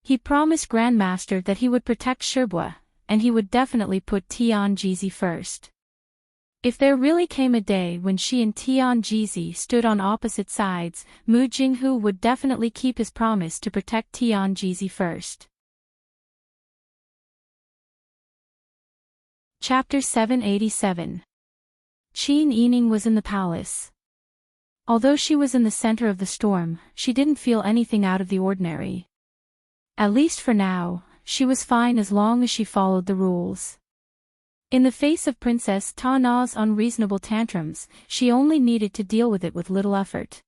He promised Grandmaster that he would protect Shibua, and he would definitely put Tian Jizi first. If there really came a day when she and Tian Jizi stood on opposite sides, Mu Jinghu would definitely keep his promise to protect Tian Jizi first. Chapter 787. Qin Yining was in the palace. Although she was in the center of the storm, she didn't feel anything out of the ordinary. At least for now, she was fine as long as she followed the rules. In the face of Princess Ta Na's unreasonable tantrums, she only needed to deal with it with little effort.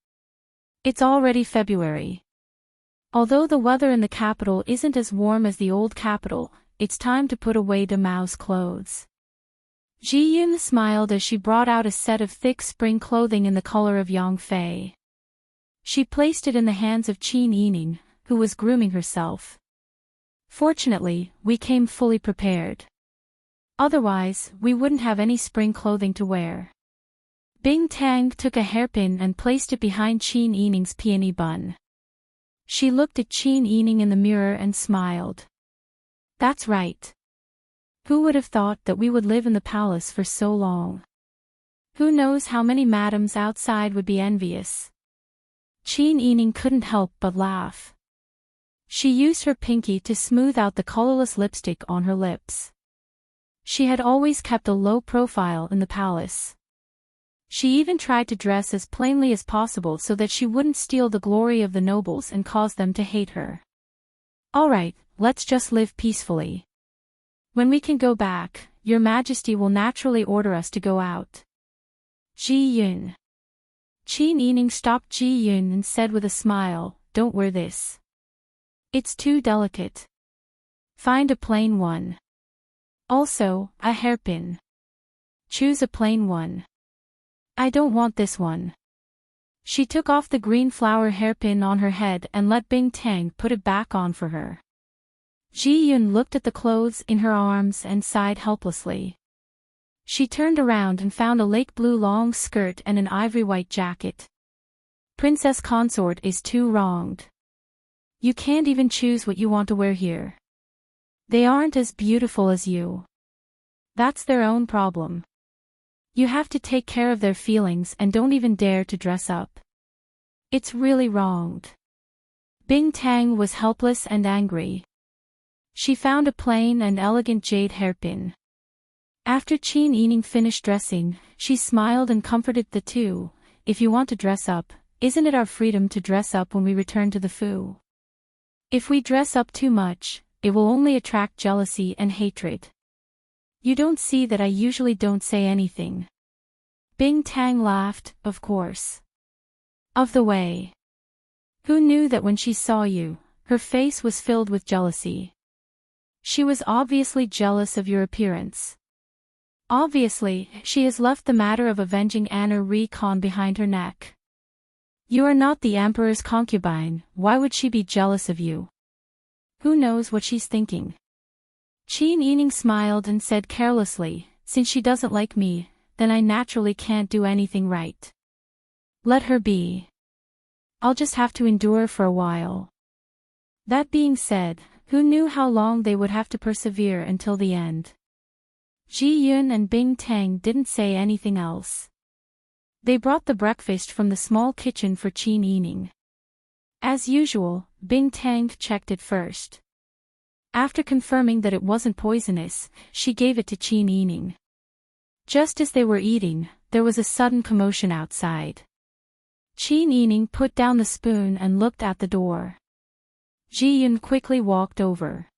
It's already February. Although the weather in the capital isn't as warm as the old capital, it's time to put away De Mao's clothes. Ji Yun smiled as she brought out a set of thick spring clothing in the color of Yangfei. She placed it in the hands of Qin Yining, who was grooming herself. Fortunately, we came fully prepared. Otherwise, we wouldn't have any spring clothing to wear. Bing Tang took a hairpin and placed it behind Qin Yining's peony bun. She looked at Qin Yining in the mirror and smiled. That's right. Who would have thought that we would live in the palace for so long? Who knows how many madams outside would be envious? Qin Yining couldn't help but laugh. She used her pinky to smooth out the colorless lipstick on her lips. She had always kept a low profile in the palace. She even tried to dress as plainly as possible so that she wouldn't steal the glory of the nobles and cause them to hate her. Alright, let's just live peacefully. When we can go back, Your Majesty will naturally order us to go out. Ji Yun. Qin Yining stopped Ji Yun and said with a smile, "Don't wear this. It's too delicate. Find a plain one. Also, a hairpin. Choose a plain one." "I don't want this one." She took off the green flower hairpin on her head and let Bing Tang put it back on for her. Ji Yun looked at the clothes in her arms and sighed helplessly. She turned around and found a lake blue long skirt and an ivory white jacket. Princess Consort is too wronged. You can't even choose what you want to wear here. They aren't as beautiful as you. That's their own problem. You have to take care of their feelings and don't even dare to dress up. It's really wronged. Bing Tang was helpless and angry. She found a plain and elegant jade hairpin. After Qin Yining finished dressing, she smiled and comforted the two. "If you want to dress up, isn't it our freedom to dress up when we return to the Fu? If we dress up too much, it will only attract jealousy and hatred. You don't see that I usually don't say anything." Bing Tang laughed, "Of course. Of the way. Who knew that when she saw you, her face was filled with jealousy? She was obviously jealous of your appearance. Obviously, she has left the matter of avenging Anna Ri Khan behind her neck. You are not the emperor's concubine, why would she be jealous of you? Who knows what she's thinking?" Qin Yining smiled and said carelessly, "Since she doesn't like me, then I naturally can't do anything right. Let her be. I'll just have to endure for a while." That being said, who knew how long they would have to persevere until the end? Ji Yun and Bing Tang didn't say anything else. They brought the breakfast from the small kitchen for Qin Yining. As usual, Bing Tang checked it first. After confirming that it wasn't poisonous, she gave it to Qin Yining. Just as they were eating, there was a sudden commotion outside. Qin Yining put down the spoon and looked at the door. Ji Yun quickly walked over.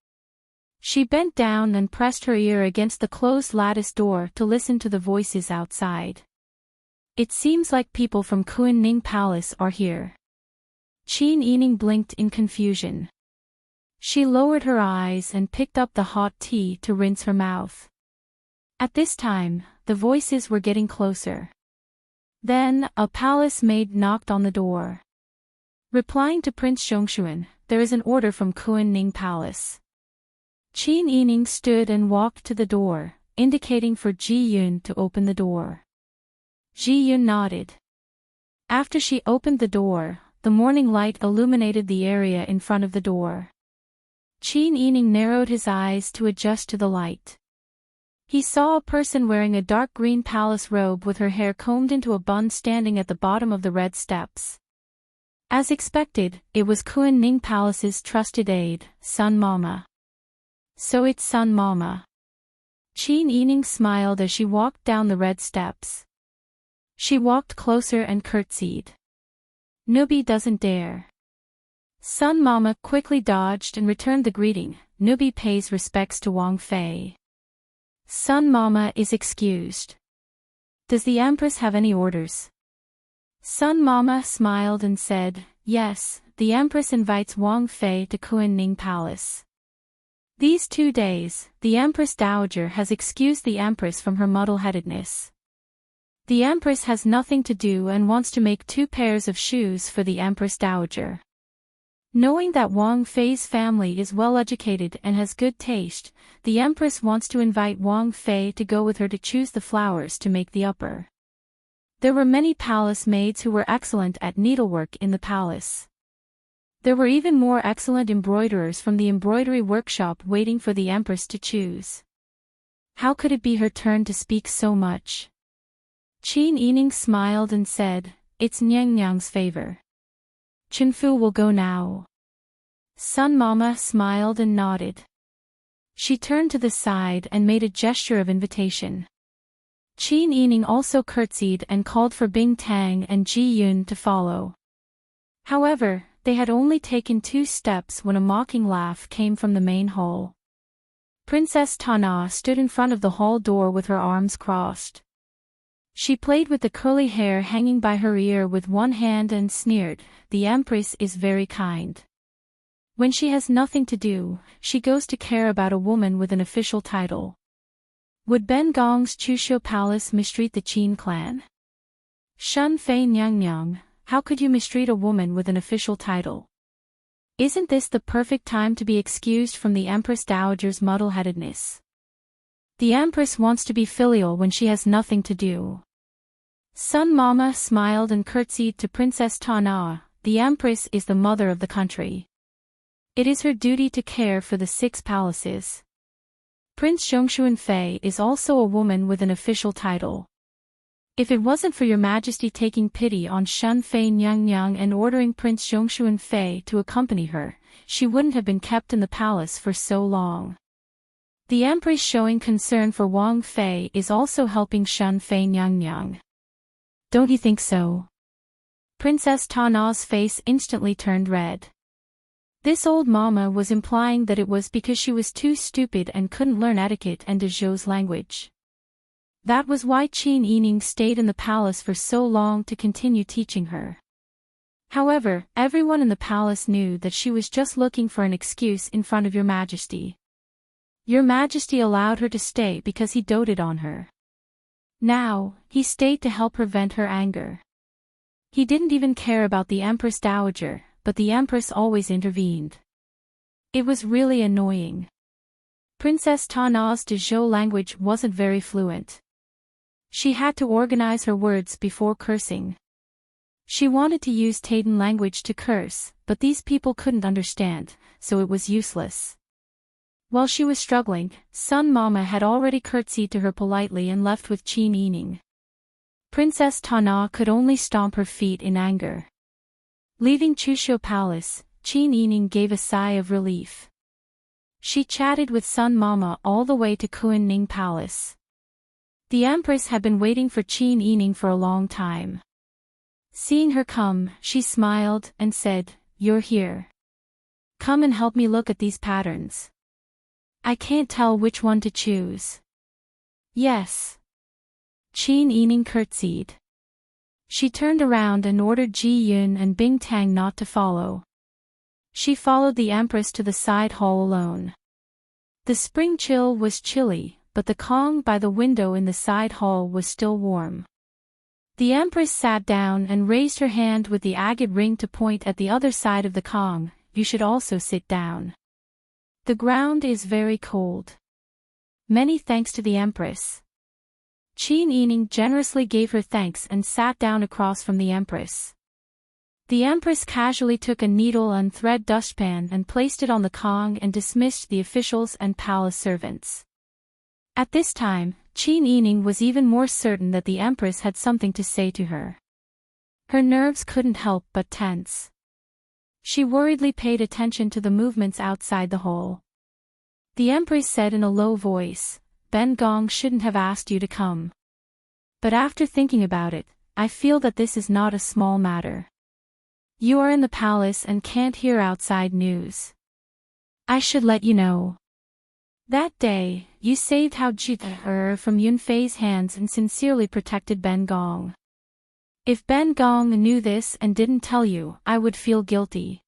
She bent down and pressed her ear against the closed lattice door to listen to the voices outside. "It seems like people from Kunning Palace are here." Qin Yining blinked in confusion. She lowered her eyes and picked up the hot tea to rinse her mouth. At this time, the voices were getting closer. Then, a palace maid knocked on the door. Replying to Prince Zhongshuan, "There is an order from Kunning Palace." Qin Yining stood and walked to the door, indicating for Ji Yun to open the door. Ji Yun nodded. After she opened the door, the morning light illuminated the area in front of the door. Qin Yining narrowed his eyes to adjust to the light. He saw a person wearing a dark green palace robe with her hair combed into a bun standing at the bottom of the red steps. As expected, it was Kuan Ning Palace's trusted aide, Sun Mama. So it's Sun Mama. Qin Yining smiled as she walked down the red steps. She walked closer and curtsied. Newbie doesn't dare. Sun Mama quickly dodged and returned the greeting. Newbie pays respects to Wang Fei. Sun Mama is excused. Does the Empress have any orders? Sun Mama smiled and said, yes, the Empress invites Wang Fei to Kuan Ning Palace. These 2 days, the Empress Dowager has excused the Empress from her muddle-headedness. The Empress has nothing to do and wants to make 2 pairs of shoes for the Empress Dowager. Knowing that Wang Fei's family is well-educated and has good taste, the Empress wants to invite Wang Fei to go with her to choose the flowers to make the upper. There were many palace maids who were excellent at needlework in the palace. There were even more excellent embroiderers from the embroidery workshop waiting for the Empress to choose. How could it be her turn to speak so much? Qin Yining smiled and said, it's Nyang Nyang's favor. Chenfu will go now. Sun Mama smiled and nodded. She turned to the side and made a gesture of invitation. Qin Yining also curtsied and called for Bing Tang and Ji Yun to follow. However, they had only taken 2 steps when a mocking laugh came from the main hall. Princess Tana stood in front of the hall door with her arms crossed. She played with the curly hair hanging by her ear with one hand and sneered, the Empress is very kind. When she has nothing to do, she goes to care about a woman with an official title. Would Ben Gong's Chuxiu Palace mistreat the Qin clan? Shun Fei Nyang Nyang, how could you mistreat a woman with an official title? Isn't this the perfect time to be excused from the Empress Dowager's muddle-headedness? The Empress wants to be filial when she has nothing to do. Sun Mama smiled and curtsied to Princess Tana, the Empress is the mother of the country. It is her duty to care for the 6 palaces. Prince Zhongshuan Fei is also a woman with an official title. If it wasn't for your Majesty taking pity on Shun Fei Nyang Nyang and ordering Prince Zhongshuan Fei to accompany her, she wouldn't have been kept in the palace for so long. The Empress showing concern for Wang Fei is also helping Shun Fei Nyang Nyang. Don't you think so? Princess Tana's face instantly turned red. This old mama was implying that it was because she was too stupid and couldn't learn etiquette and de Zhou's language. That was why Qin Yining stayed in the palace for so long to continue teaching her. However, everyone in the palace knew that she was just looking for an excuse in front of Your Majesty. Your Majesty allowed her to stay because he doted on her. Now, he stayed to help her vent her anger. He didn't even care about the Empress Dowager, but the Empress always intervened. It was really annoying. Princess Tana's de Zhou language wasn't very fluent. She had to organize her words before cursing. She wanted to use Taidan language to curse, but these people couldn't understand, so it was useless. While she was struggling, Sun Mama had already curtsied to her politely and left with Qin Yining. Princess Tana could only stomp her feet in anger. Leaving Chuxiu Palace, Qin Yining gave a sigh of relief. She chatted with Sun Mama all the way to Kuan Ning Palace. The Empress had been waiting for Qin Yining for a long time. Seeing her come, she smiled and said, "You're here. Come and help me look at these patterns. I can't tell which one to choose." "Yes." Qin Yining curtsied. She turned around and ordered Ji Yun and Bing Tang not to follow. She followed the Empress to the side hall alone. The spring chill was chilly, but the Kong by the window in the side hall was still warm. The Empress sat down and raised her hand with the agate ring to point at the other side of the Kong. "You should also sit down. The ground is very cold." "Many thanks to the Empress." Qin Yining generously gave her thanks and sat down across from the Empress. The Empress casually took a needle and thread dustpan and placed it on the Kong and dismissed the officials and palace servants. At this time, Qin Yining was even more certain that the Empress had something to say to her. Her nerves couldn't help but tense. She worriedly paid attention to the movements outside the hall. The Empress said in a low voice, "Ben Gong shouldn't have asked you to come. But after thinking about it, I feel that this is not a small matter. You are in the palace and can't hear outside news. I should let you know. That day, you saved Hao Jita from Yunfei's hands and sincerely protected Ben Gong. If Ben Gong knew this and didn't tell you, I would feel guilty."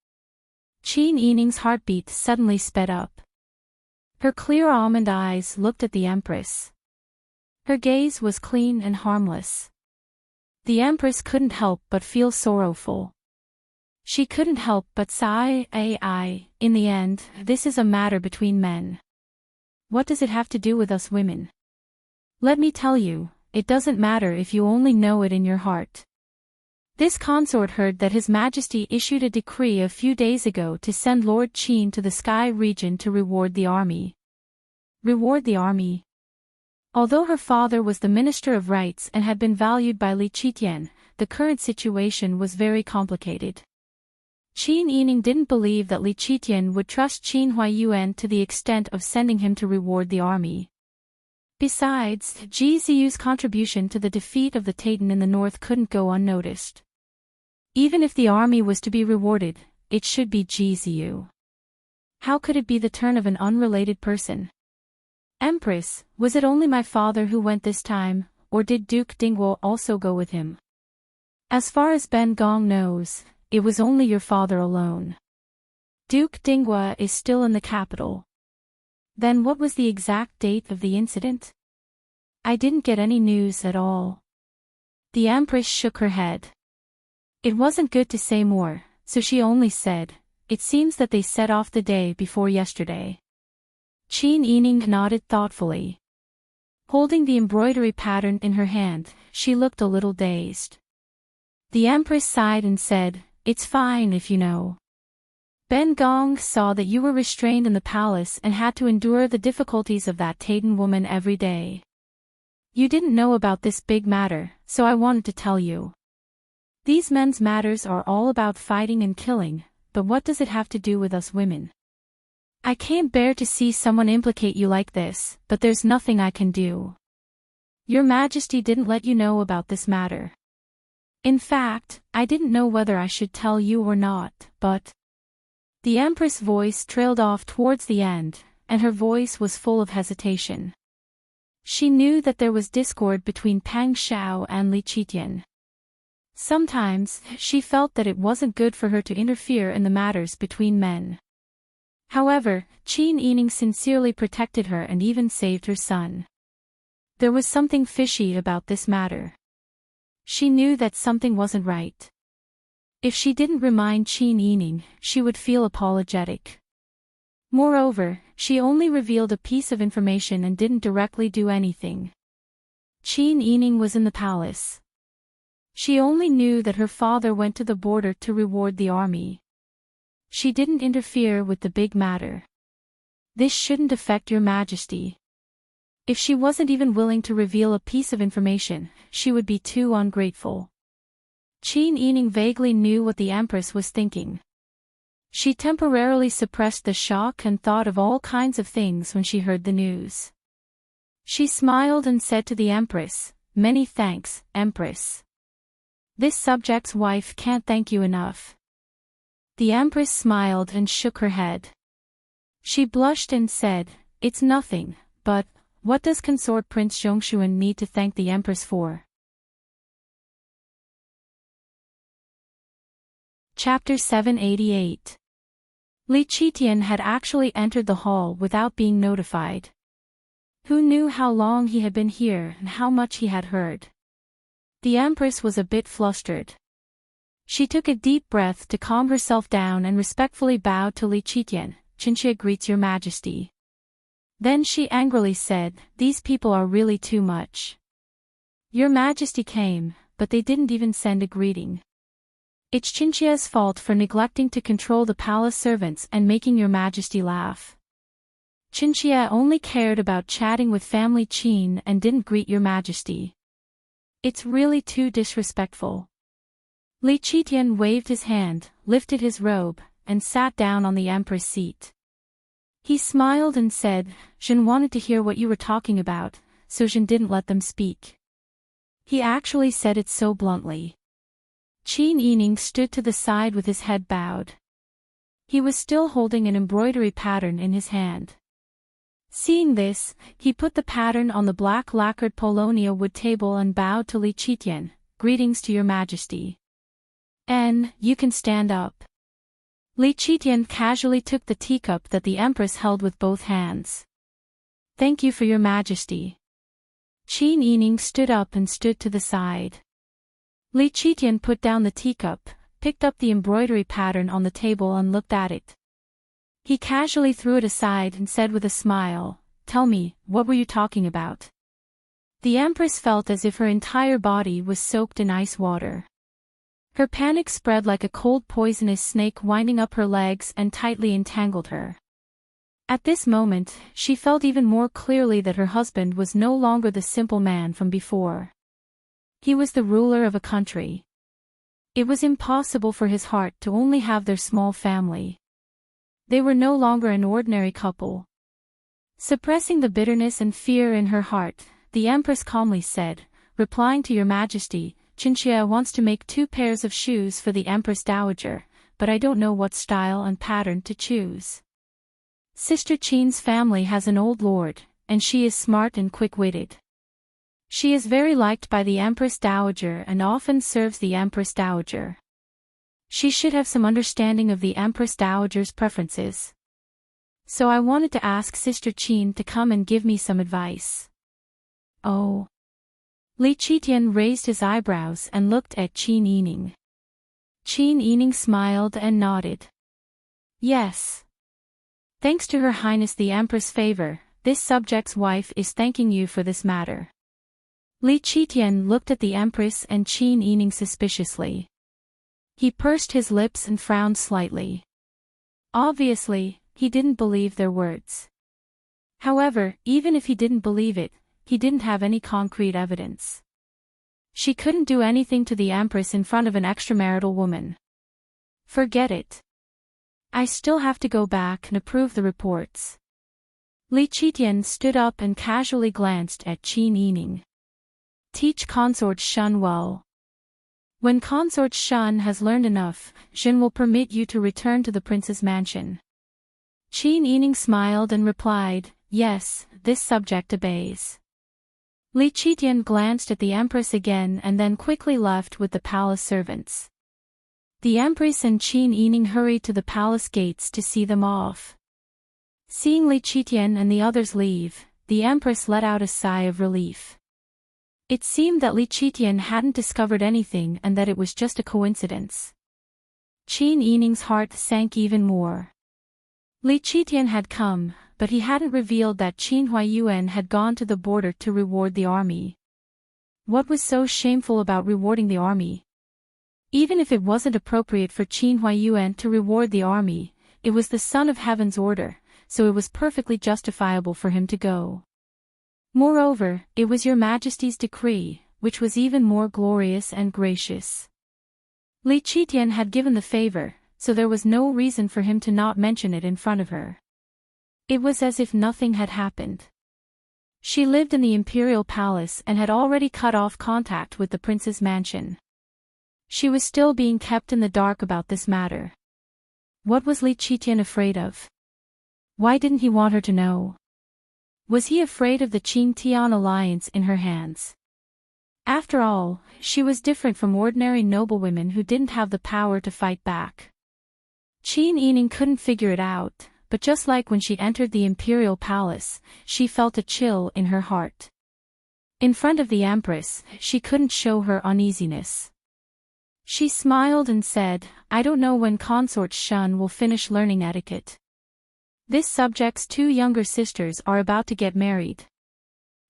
Qin Yining's heartbeat suddenly sped up. Her clear almond eyes looked at the Empress. Her gaze was clean and harmless. The Empress couldn't help but feel sorrowful. She couldn't help but sigh. In the end, this is a matter between men. What does it have to do with us women? Let me tell you, it doesn't matter if you only know it in your heart. This consort heard that His Majesty issued a decree a few days ago to send Lord Qin to the Sky region to reward the army. Reward the army? Although her father was the Minister of Rights and had been valued by Li Qitian, the current situation was very complicated. Qin Yining didn't believe that Li Qitian would trust Qin Huaiyuan to the extent of sending him to reward the army. Besides, Ji Ziyu's contribution to the defeat of the Taitan in the north couldn't go unnoticed. Even if the army was to be rewarded, it should be Ji Ziyu. How could it be the turn of an unrelated person? Empress, was it only my father who went this time, or did Duke Dingguo also go with him? As far as Ben Gong knows, it was only your father alone. Duke Dingguo is still in the capital. Then what was the exact date of the incident? I didn't get any news at all. The Empress shook her head. It wasn't good to say more, so she only said, "It seems that they set off the day before yesterday." Qin Yining nodded thoughtfully. Holding the embroidery pattern in her hand, she looked a little dazed. The Empress sighed and said, "It's fine if you know. Ben Gong saw that you were restrained in the palace and had to endure the difficulties of that Taitan woman every day. You didn't know about this big matter, so I wanted to tell you. These men's matters are all about fighting and killing, but what does it have to do with us women? I can't bear to see someone implicate you like this, but there's nothing I can do. Your Majesty didn't let you know about this matter. In fact, I didn't know whether I should tell you or not, but..." The Empress' voice trailed off towards the end, and her voice was full of hesitation. She knew that there was discord between Pang Xiao and Li Qitian. Sometimes, she felt that it wasn't good for her to interfere in the matters between men. However, Qin Yining sincerely protected her and even saved her son. There was something fishy about this matter. She knew that something wasn't right. If she didn't remind Qin Yining, she would feel apologetic. Moreover, she only revealed a piece of information and didn't directly do anything. Qin Yining was in the palace. She only knew that her father went to the border to reward the army. She didn't interfere with the big matter. This shouldn't affect your Majesty. If she wasn't even willing to reveal a piece of information, she would be too ungrateful. Qin Yining vaguely knew what the Empress was thinking. She temporarily suppressed the shock and thought of all kinds of things when she heard the news. She smiled and said to the Empress, "Many thanks, Empress. This subject's wife can't thank you enough." The Empress smiled and shook her head. She blushed and said, "It's nothing, but what does Consort Prince Zhongshuan need to thank the Empress for?" Chapter 788. Li Qitian had actually entered the hall without being notified. Who knew how long he had been here and how much he had heard? The Empress was a bit flustered. She took a deep breath to calm herself down and respectfully bowed to Li Qitian. "Qinxia greets your Majesty." Then she angrily said, "These people are really too much. Your Majesty came, but they didn't even send a greeting. It's Qinxia's fault for neglecting to control the palace servants and making your Majesty laugh." Qinxia only cared about chatting with family Qin and didn't greet your majesty. It's really too disrespectful. Li Qitian waved his hand, lifted his robe, and sat down on the empress seat. He smiled and said, Zhen wanted to hear what you were talking about, so Zhen didn't let them speak. He actually said it so bluntly. Qin Yining stood to the side with his head bowed. He was still holding an embroidery pattern in his hand. Seeing this, he put the pattern on the black lacquered Polonia wood table and bowed to Li Qitian. Greetings to your majesty. You can stand up. Li Qitian casually took the teacup that the empress held with both hands. Thank you for your majesty. Qin Yining stood up and stood to the side. Li Qitian put down the teacup, picked up the embroidery pattern on the table and looked at it. He casually threw it aside and said with a smile, Tell me, what were you talking about? The empress felt as if her entire body was soaked in ice water. Her panic spread like a cold poisonous snake winding up her legs and tightly entangled her. At this moment, she felt even more clearly that her husband was no longer the simple man from before. He was the ruler of a country. It was impossible for his heart to only have their small family. They were no longer an ordinary couple. Suppressing the bitterness and fear in her heart, the empress calmly said, replying to your majesty, Qinxia wants to make 2 pairs of shoes for the empress dowager, but I don't know what style and pattern to choose. Sister Qin's family has an old lord, and she is smart and quick-witted. She is very liked by the empress dowager and often serves the empress dowager. She should have some understanding of the empress dowager's preferences. So I wanted to ask Sister Qin to come and give me some advice. Oh. Li Qitian raised his eyebrows and looked at Qin Yining. Qin Yining smiled and nodded. Yes. Thanks to Her Highness the Empress' favor, this subject's wife is thanking you for this matter. Li Qitian looked at the empress and Qin Yining suspiciously. He pursed his lips and frowned slightly. Obviously, he didn't believe their words. However, even if he didn't believe it, he didn't have any concrete evidence. She couldn't do anything to the empress in front of an extramarital woman. Forget it. I still have to go back and approve the reports. Li Qitian stood up and casually glanced at Qin Yining. Teach Consort Shun well. When Consort Shun has learned enough, Zhen will permit you to return to the prince's mansion. Qin Yining smiled and replied, Yes, this subject obeys. Li Qitian glanced at the empress again and then quickly left with the palace servants. The empress and Qin Yining hurried to the palace gates to see them off. Seeing Li Qitian and the others leave, the empress let out a sigh of relief. It seemed that Li Qitian hadn't discovered anything and that it was just a coincidence. Qin Yining's heart sank even more. Li Qitian had come, but he hadn't revealed that Qin Huayuan had gone to the border to reward the army. What was so shameful about rewarding the army? Even if it wasn't appropriate for Qin Huayuan to reward the army, it was the Son of Heaven's order, so it was perfectly justifiable for him to go. Moreover, it was your majesty's decree, which was even more glorious and gracious. Li Qitian had given the favor, so there was no reason for him to not mention it in front of her. It was as if nothing had happened. She lived in the imperial palace and had already cut off contact with the prince's mansion. She was still being kept in the dark about this matter. What was Li Qitian afraid of? Why didn't he want her to know? Was he afraid of the Qing-Tian alliance in her hands? After all, she was different from ordinary noblewomen who didn't have the power to fight back. Qin Yining couldn't figure it out, but just like when she entered the imperial palace, she felt a chill in her heart. In front of the empress, she couldn't show her uneasiness. She smiled and said, I don't know when Consort Shun will finish learning etiquette. This subject's 2 younger sisters are about to get married.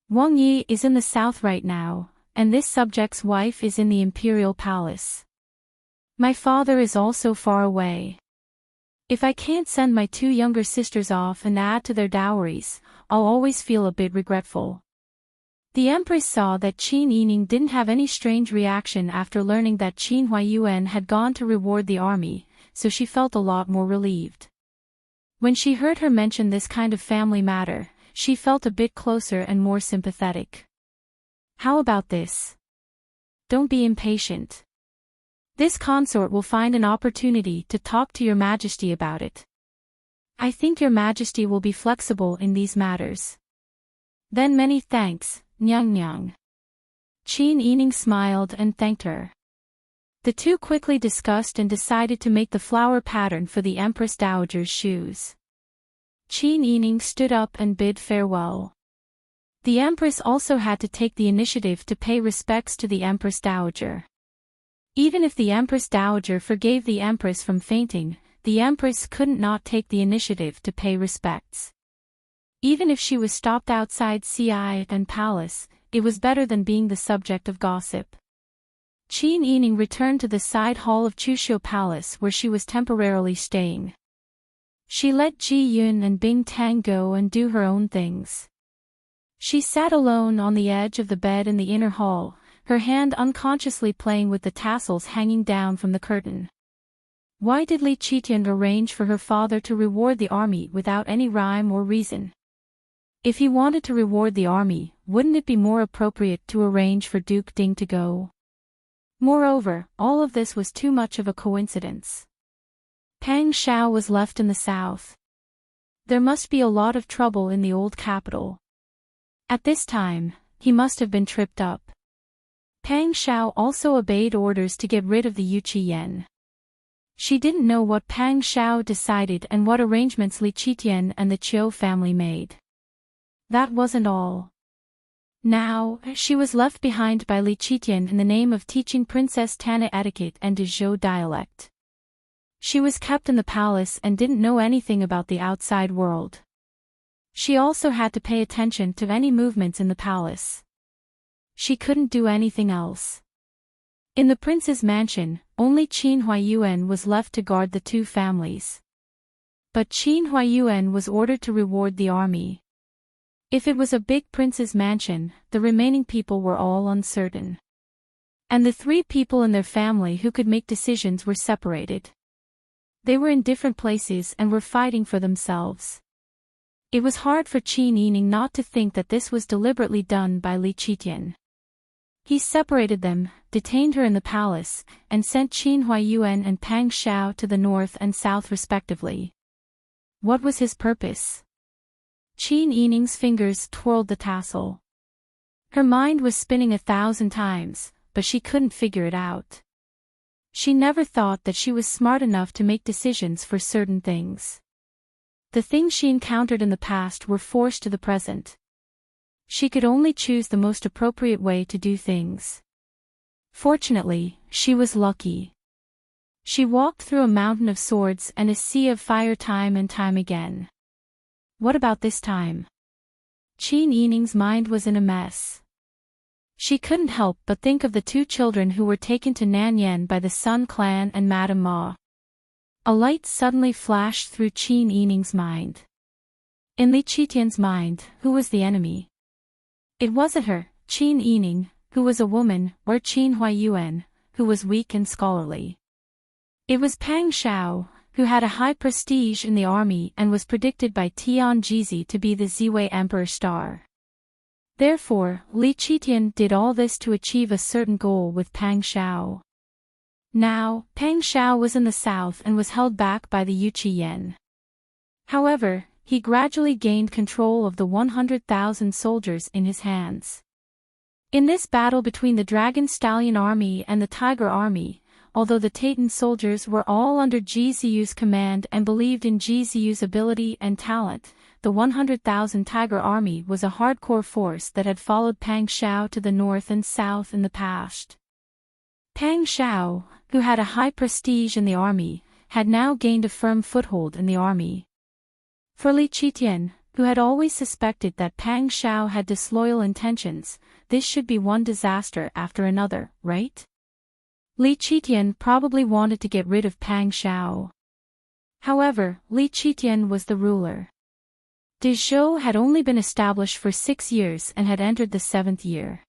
Wang Yi is in the south right now, and this subject's wife is in the imperial palace. My father is also far away. If I can't send my 2 younger sisters off and add to their dowries, I'll always feel a bit regretful. The Empress saw that Qin Yining didn't have any strange reaction after learning that Qin Huayuan had gone to reward the army, so she felt a lot more relieved. When she heard her mention this kind of family matter, she felt a bit closer and more sympathetic. How about this? Don't be impatient. This consort will find an opportunity to talk to your Majesty about it. I think your Majesty will be flexible in these matters. Then many thanks, Nyang Nyang. Qin Yining smiled and thanked her. The two quickly discussed and decided to make the flower pattern for the Empress Dowager's shoes. Qin Yining stood up and bid farewell. The Empress also had to take the initiative to pay respects to the Empress Dowager. Even if the Empress Dowager forgave the Empress from fainting, the Empress couldn't not take the initiative to pay respects. Even if she was stopped outside Ci and Palace, it was better than being the subject of gossip. Qin Yining returned to the side hall of Chuxiu Palace where she was temporarily staying. She let Ji Yun and Bing Tang go and do her own things. She sat alone on the edge of the bed in the inner hall, her hand unconsciously playing with the tassels hanging down from the curtain. Why did Li Qitian arrange for her father to reward the army without any rhyme or reason? If he wanted to reward the army, wouldn't it be more appropriate to arrange for Duke Ding to go? Moreover, all of this was too much of a coincidence. Pang Shao was left in the south. There must be a lot of trouble in the old capital. At this time, he must have been tripped up. Pang Shao also obeyed orders to get rid of the Yuchi Yen. She didn't know what Pang Shao decided and what arrangements Li Qitian and the Chiu family made. That wasn't all. Now, she was left behind by Li Qitian in the name of teaching Princess Tana etiquette and the Zhou dialect. She was kept in the palace and didn't know anything about the outside world. She also had to pay attention to any movements in the palace. She couldn't do anything else. In the prince's mansion, only Qin Huayuan was left to guard the two families. But Qin Huayuan was ordered to reward the army. If it was a big prince's mansion, the remaining people were all uncertain. And the 3 people in their family who could make decisions were separated. They were in different places and were fighting for themselves. It was hard for Qin Yining not to think that this was deliberately done by Li Qitian. He separated them, detained her in the palace, and sent Qin Huayuan and Pang Shao to the north and south respectively. What was his purpose? Qin Yining's fingers twirled the tassel. Her mind was spinning 1,000 times, but she couldn't figure it out. She never thought that she was smart enough to make decisions for certain things. The things she encountered in the past were forced to the present. She could only choose the most appropriate way to do things. Fortunately, she was lucky. She walked through a mountain of swords and a sea of fire time and time again. What about this time? Qin Yining's mind was in a mess. She couldn't help but think of the 2 children who were taken to Nanyan by the Sun Clan and Madame Ma. A light suddenly flashed through Qin Yining's mind. In Li Qitian's mind, who was the enemy? It wasn't her, Qin Yining, who was a woman, or Qin Huayuan, who was weak and scholarly. It was Pang Shao, who had a high prestige in the army and was predicted by Tian Jizi to be the Ziwei Emperor's star. Therefore, Li Qitian did all this to achieve a certain goal with Pang Shao. Now, Pang Shao was in the south and was held back by the Yuchi Yen. However, he gradually gained control of the 100,000 soldiers in his hands. In this battle between the Dragon Stallion Army and the Tiger Army, although the Taitan soldiers were all under Ji Ziyu's command and believed in Ji Ziyu's ability and talent, the 100,000 Tiger Army was a hardcore force that had followed Pang Shao to the north and south in the past. Pang Shao, who had a high prestige in the army, had now gained a firm foothold in the army. For Li Qitian, who had always suspected that Pang Shao had disloyal intentions, this should be one disaster after another, right? Li Qitian probably wanted to get rid of Pang Shao. However, Li Qitian was the ruler. Dezhou had only been established for 6 years and had entered the 7th year.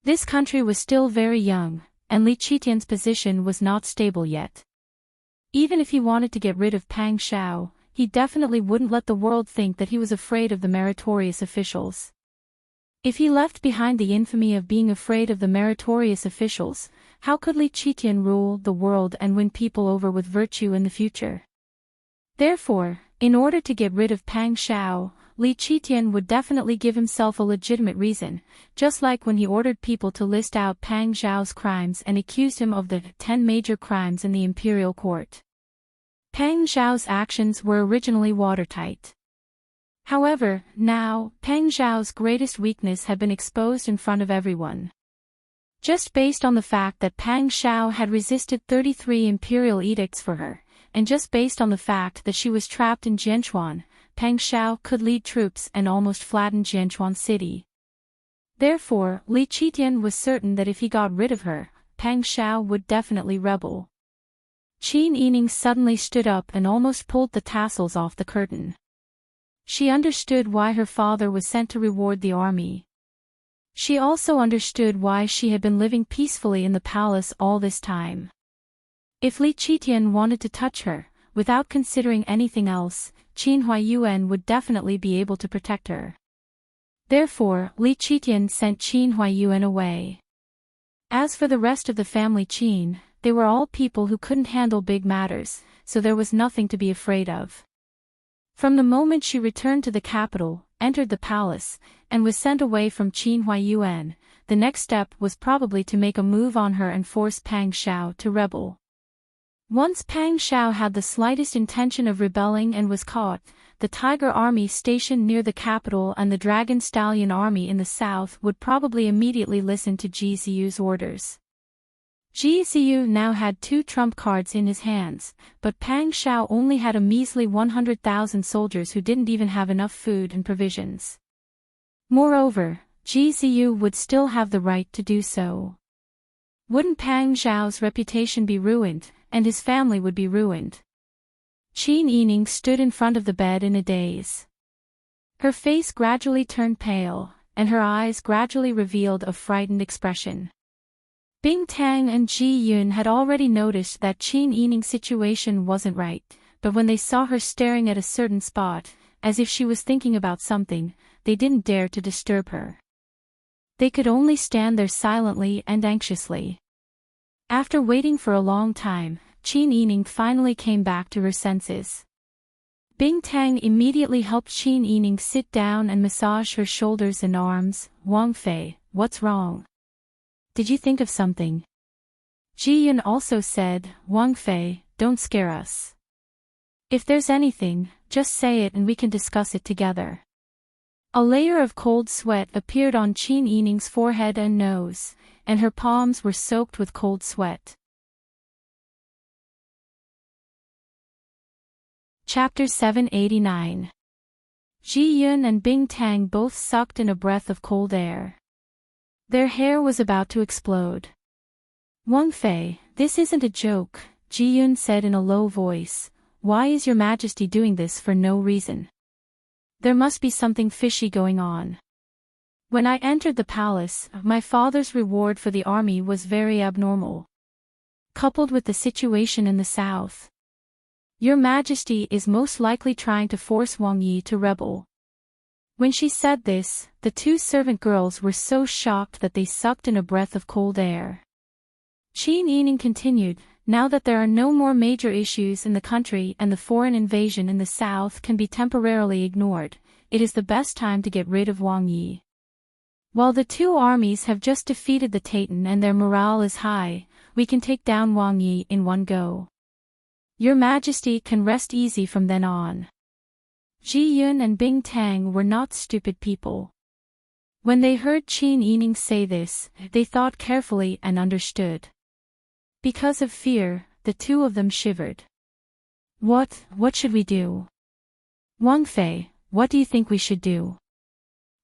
This country was still very young, and Li Qitian's position was not stable yet. Even if he wanted to get rid of Pang Shao, he definitely wouldn't let the world think that he was afraid of the meritorious officials. If he left behind the infamy of being afraid of the meritorious officials, how could Li Qitian rule the world and win people over with virtue in the future? Therefore, in order to get rid of Pang Shao, Li Qitian would definitely give himself a legitimate reason, just like when he ordered people to list out Pang Zhao's crimes and accused him of the 10 major crimes in the imperial court. Pang Zhao's actions were originally watertight. However, now, Pang Zhao's greatest weakness had been exposed in front of everyone. Just based on the fact that Pang Shao had resisted 33 imperial edicts for her, and just based on the fact that she was trapped in Jianchuan, Pang Shao could lead troops and almost flatten Jianchuan city. Therefore, Li Qitian was certain that if he got rid of her, Pang Shao would definitely rebel. Qin Yining suddenly stood up and almost pulled the tassels off the curtain. She understood why her father was sent to reward the army. She also understood why she had been living peacefully in the palace all this time. If Li Qitian wanted to touch her, without considering anything else, Qin Huaiyuan would definitely be able to protect her. Therefore, Li Qitian sent Qin Huaiyuan away. As for the rest of the family Qin, they were all people who couldn't handle big matters, so there was nothing to be afraid of. From the moment she returned to the capital, entered the palace, and was sent away from Qin Huaiyuan, the next step was probably to make a move on her and force Pang Shao to rebel. Once Pang Shao had the slightest intention of rebelling and was caught, the Tiger Army stationed near the capital and the Dragon Stallion Army in the south would probably immediately listen to Ji Ziyu's orders. Ji Ziyu now had 2 trump cards in his hands, but Pang Shao only had a measly 100,000 soldiers who didn't even have enough food and provisions. Moreover, Ji Ziyu would still have the right to do so. Wouldn't Pang Zhao's reputation be ruined, and his family would be ruined? Qin Yining stood in front of the bed in a daze. Her face gradually turned pale, and her eyes gradually revealed a frightened expression. Bing Tang and Ji Yun had already noticed that Qin Yining's situation wasn't right, but when they saw her staring at a certain spot, as if she was thinking about something, they didn't dare to disturb her. They could only stand there silently and anxiously. After waiting for a long time, Qin Yining finally came back to her senses. Bing Tang immediately helped Qin Yining sit down and massage her shoulders and arms. "Wang Fei, what's wrong? Did you think of something?" Ji Yun also said, "Wang Fei, don't scare us. If there's anything, just say it and we can discuss it together." A layer of cold sweat appeared on Qin Yining's forehead and nose, and her palms were soaked with cold sweat. Chapter 789. Ji Yun and Bing Tang both sucked in a breath of cold air. Their hair was about to explode. "Wang Fei, this isn't a joke," Ji Yun said in a low voice. "Why is your Majesty doing this for no reason? There must be something fishy going on. When I entered the palace, my father's reward for the army was very abnormal. Coupled with the situation in the south. Your Majesty is most likely trying to force Wang Yi to rebel." When she said this, the 2 servant girls were so shocked that they sucked in a breath of cold air. Qin Yining continued, "Now that there are no more major issues in the country and the foreign invasion in the south can be temporarily ignored, it is the best time to get rid of Wang Yi. While the 2 armies have just defeated the Taitan and their morale is high, we can take down Wang Yi in one go. Your Majesty can rest easy from then on." Ji Yun and Bing Tang were not stupid people. When they heard Qin Yining say this, they thought carefully and understood. Because of fear, the 2 of them shivered. What should we do? Wang Fei, what do you think we should do?"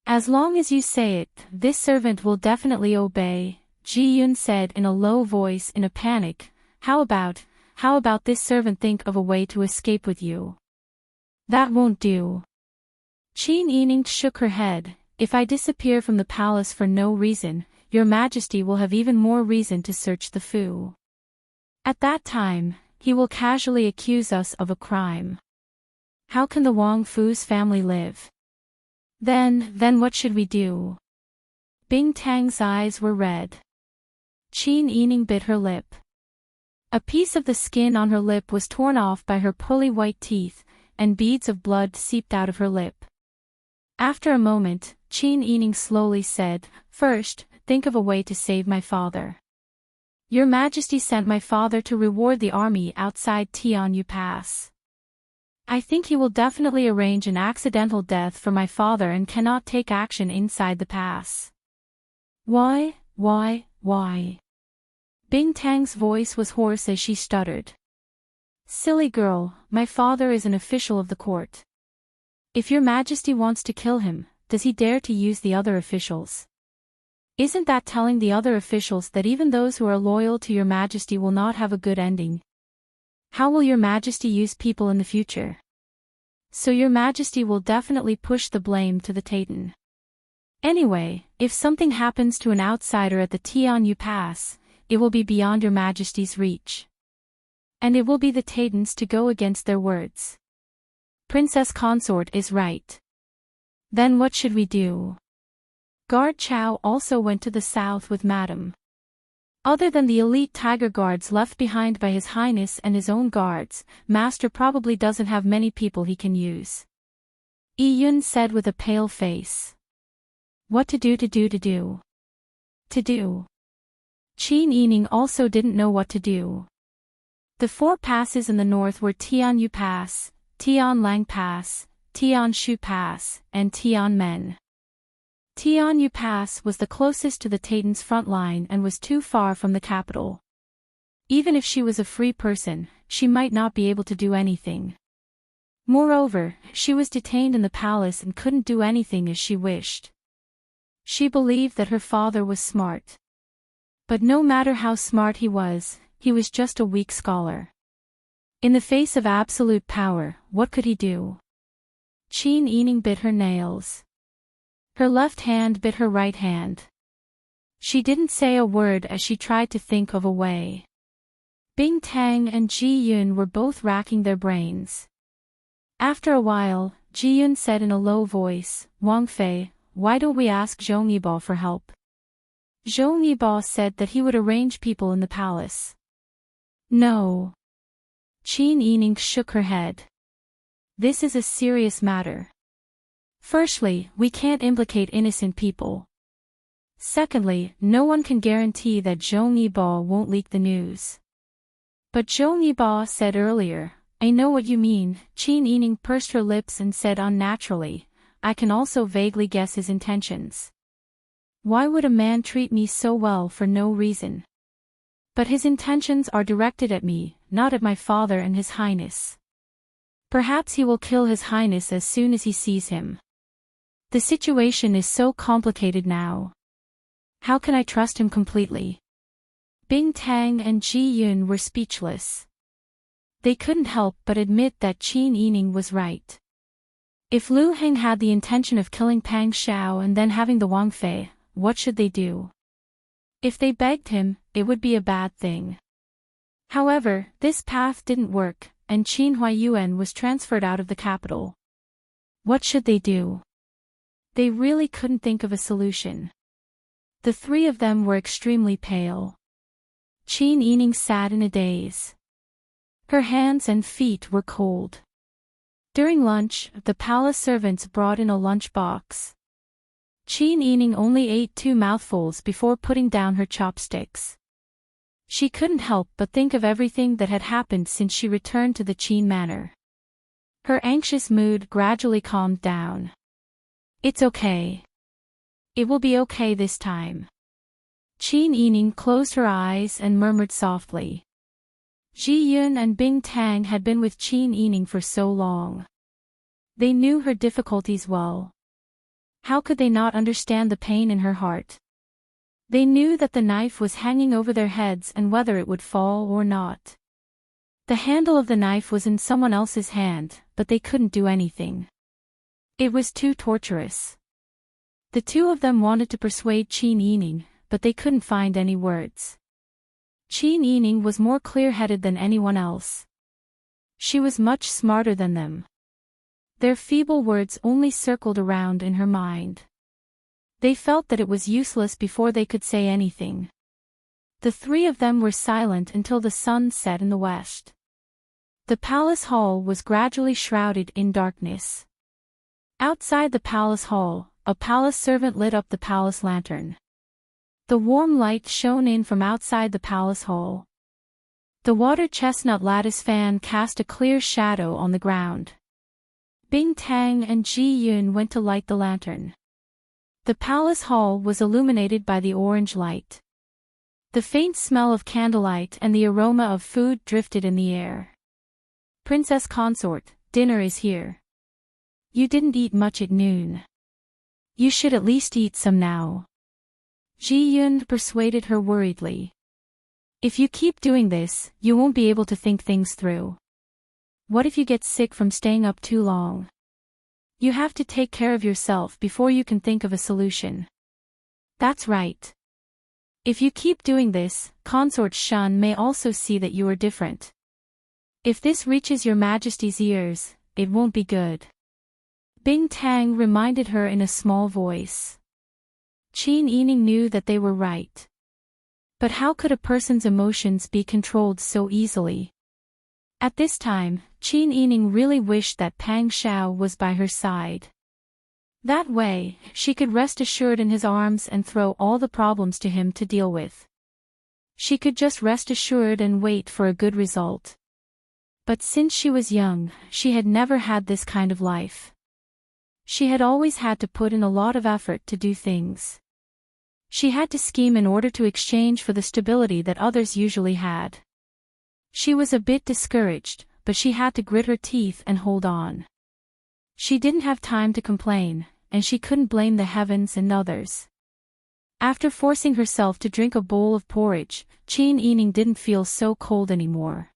"As long as you say it, this servant will definitely obey," Ji Yun said in a low voice in a panic. "How about, how about this servant think of a way to escape with you? That won't do. Qin Yining shook her head. If I disappear from the palace for no reason, your majesty will have even more reason to search the Fu. At that time, he will casually accuse us of a crime. How can the Wang Fu's family live? Then what should we do? Bing Tang's eyes were red. Qin Yining bit her lip. A piece of the skin on her lip was torn off by her pearly white teeth, and beads of blood seeped out of her lip. After a moment, Qin Yining slowly said, "First, think of a way to save my father. Your Majesty sent my father to reward the army outside Tianyu Pass. I think he will definitely arrange an accidental death for my father and cannot take action inside the pass." Why? Bing Tang's voice was hoarse as she stuttered. "Silly girl, my father is an official of the court. If your Majesty wants to kill him, does he dare to use the other officials? Isn't that telling the other officials that even those who are loyal to your Majesty will not have a good ending? How will your Majesty use people in the future? So your Majesty will definitely push the blame to the Titan. Anyway, if something happens to an outsider at the Tianyu Pass, it will be beyond your Majesty's reach. And it will be the Titans to go against their words. Princess Consort is right. Then what should we do?" Guard Chow also went to the south with Madame. Other than the elite tiger guards left behind by His Highness and his own guards, Master probably doesn't have many people he can use. Yi Yun said with a pale face. What to do? Qin Yining also didn't know what to do. The four passes in the north were Tianyu Pass, Tianlang Pass, Tianshu Pass, and Tianmen. Tianyu Pass was the closest to the Titan's front line and was too far from the capital. Even if she was a free person, she might not be able to do anything. Moreover, she was detained in the palace and couldn't do anything as she wished. She believed that her father was smart. But no matter how smart he was just a weak scholar. In the face of absolute power, what could he do? Qin Yining bit her nails. Her left hand bit her right hand. She didn't say a word as she tried to think of a way. Bing Tang and Ji Yun were both racking their brains. After a while, Ji Yun said in a low voice, "Wang Fei, why don't we ask Zhong Yibo for help?" Zhong Yibo said that he would arrange people in the palace. No. Qin Yining shook her head. This is a serious matter. Firstly, we can't implicate innocent people. Secondly, no one can guarantee that Zhong Yibo won't leak the news. But Zhong Yibo said earlier, "I know what you mean." Qin Yining pursed her lips and said unnaturally, "I can also vaguely guess his intentions. Why would a man treat me so well for no reason? But his intentions are directed at me, not at my father and His Highness. Perhaps he will kill His Highness as soon as he sees him. The situation is so complicated now. How can I trust him completely?" Bing Tang and Ji Yun were speechless. They couldn't help but admit that Qin Yining was right. If Lu Heng had the intention of killing Pang Xiao and then having the Wang Fei, what should they do? If they begged him, it would be a bad thing. However, this path didn't work, and Qin Huaiyuan was transferred out of the capital. What should they do? They really couldn't think of a solution. The three of them were extremely pale. Qin Yining sat in a daze. Her hands and feet were cold. During lunch, the palace servants brought in a lunch box. Qin Yining only ate 2 mouthfuls before putting down her chopsticks. She couldn't help but think of everything that had happened since she returned to the Qin manor. Her anxious mood gradually calmed down. It's okay. It will be okay this time. Qin Yining closed her eyes and murmured softly. Ji Yun and Bing Tang had been with Qin Yining for so long. They knew her difficulties well. How could they not understand the pain in her heart? They knew that the knife was hanging over their heads and whether it would fall or not. The handle of the knife was in someone else's hand, but they couldn't do anything. It was too torturous. The two of them wanted to persuade Qin Yining, but they couldn't find any words. Qin Yining was more clear-headed than anyone else. She was much smarter than them. Their feeble words only circled around in her mind. They felt that it was useless before they could say anything. The three of them were silent until the sun set in the west. The palace hall was gradually shrouded in darkness. Outside the palace hall, a palace servant lit up the palace lantern. The warm light shone in from outside the palace hall. The water chestnut lattice fan cast a clear shadow on the ground. Bing Tang and Ji Yun went to light the lantern. The palace hall was illuminated by the orange light. The faint smell of candlelight and the aroma of food drifted in the air. Princess Consort, dinner is here. You didn't eat much at noon. You should at least eat some now. Ji Yun persuaded her worriedly. If you keep doing this, you won't be able to think things through. What if you get sick from staying up too long? You have to take care of yourself before you can think of a solution. That's right. If you keep doing this, Consort Shun may also see that you are different. If this reaches your Majesty's ears, it won't be good. Bing Tang reminded her in a small voice. Qin Yining knew that they were right. But how could a person's emotions be controlled so easily? At this time, Qin Yining really wished that Pang Xiao was by her side. That way, she could rest assured in his arms and throw all the problems to him to deal with. She could just rest assured and wait for a good result. But since she was young, she had never had this kind of life. She had always had to put in a lot of effort to do things. She had to scheme in order to exchange for the stability that others usually had. She was a bit discouraged, but she had to grit her teeth and hold on. She didn't have time to complain, and she couldn't blame the heavens and others. After forcing herself to drink a bowl of porridge, Qin Yining didn't feel so cold anymore.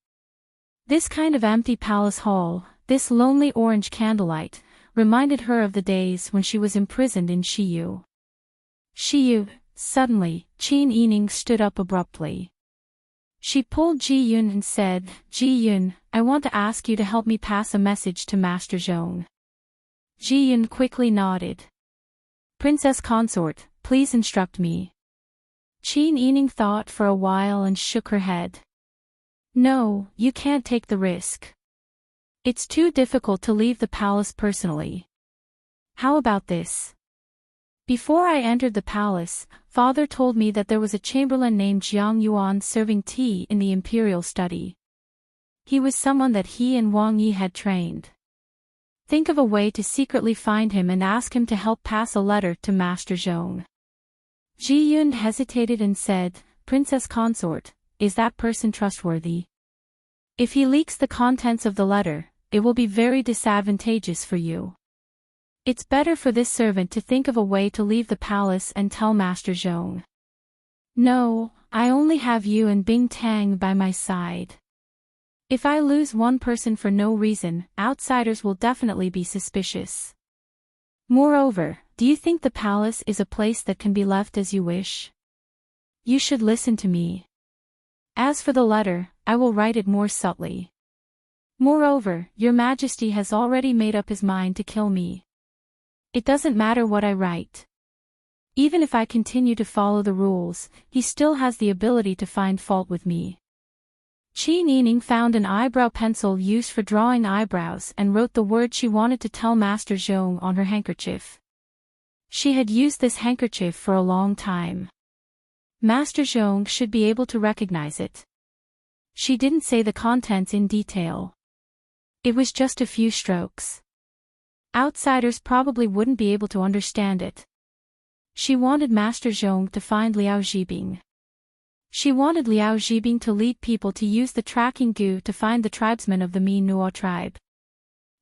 This kind of empty palace hall, this lonely orange candlelight, reminded her of the days when she was imprisoned in Shiyu. Shiyu. Suddenly, Qin Yining stood up abruptly. She pulled Ji Yun and said, Ji Yun, I want to ask you to help me pass a message to Master Zhong. Ji Yun quickly nodded. Princess Consort, please instruct me. Qin Yining thought for a while and shook her head. No, you can't take the risk. It's too difficult to leave the palace personally. How about this? Before I entered the palace, Father told me that there was a chamberlain named Jiang Yuan serving tea in the imperial study. He was someone that he and Wang Yi had trained. Think of a way to secretly find him and ask him to help pass a letter to Master Zhong. Ji Yun hesitated and said, Princess Consort, is that person trustworthy? If he leaks the contents of the letter, it will be very disadvantageous for you. It's better for this servant to think of a way to leave the palace and tell Master Zhong. No, I only have you and Bing Tang by my side. If I lose one person for no reason, outsiders will definitely be suspicious. Moreover, do you think the palace is a place that can be left as you wish? You should listen to me. As for the letter, I will write it more subtly. Moreover, your Majesty has already made up his mind to kill me. It doesn't matter what I write. Even if I continue to follow the rules, he still has the ability to find fault with me. Qin Yining found an eyebrow pencil used for drawing eyebrows and wrote the word she wanted to tell Master Zhong on her handkerchief. She had used this handkerchief for a long time. Master Zhong should be able to recognize it. She didn't say the contents in detail. It was just a few strokes. Outsiders probably wouldn't be able to understand it. She wanted Master Zhong to find Liao Zhibing. She wanted Liao Zhibing to lead people to use the tracking goo to find the tribesmen of the Mi Nuo tribe.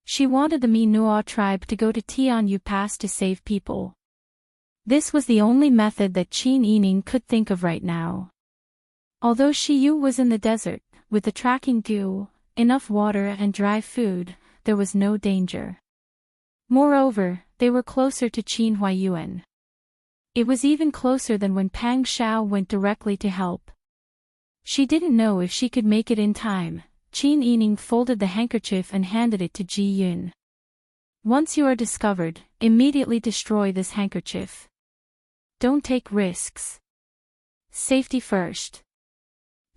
She wanted the Mi Nuo tribe to go to Tianyu Pass to save people. This was the only method that Qin Yining could think of right now. Although Shiyu was in the desert, with the tracking goo, enough water and dry food, there was no danger. Moreover, they were closer to Qin Huaiyuan. It was even closer than when Pang Xiao went directly to help. She didn't know if she could make it in time. Qin Yining folded the handkerchief and handed it to Ji Yun. Once you are discovered, immediately destroy this handkerchief. Don't take risks. Safety first.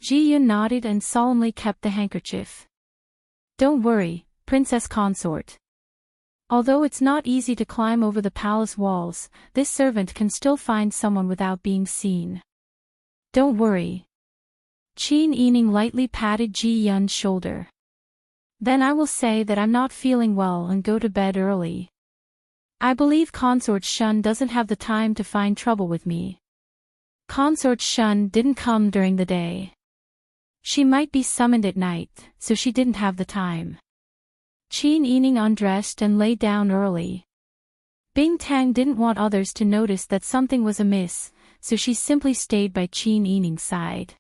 Ji Yun nodded and solemnly kept the handkerchief. Don't worry, Princess Consort. Although it's not easy to climb over the palace walls, this servant can still find someone without being seen. Don't worry. Qin Yining lightly patted Ji Yun's shoulder. Then I will say that I'm not feeling well and go to bed early. I believe Consort Shun doesn't have the time to find trouble with me. Consort Shun didn't come during the day. She might be summoned at night, so she didn't have the time. Qin Yining undressed and lay down early. Bing Tang didn't want others to notice that something was amiss, so she simply stayed by Qin Yining's side.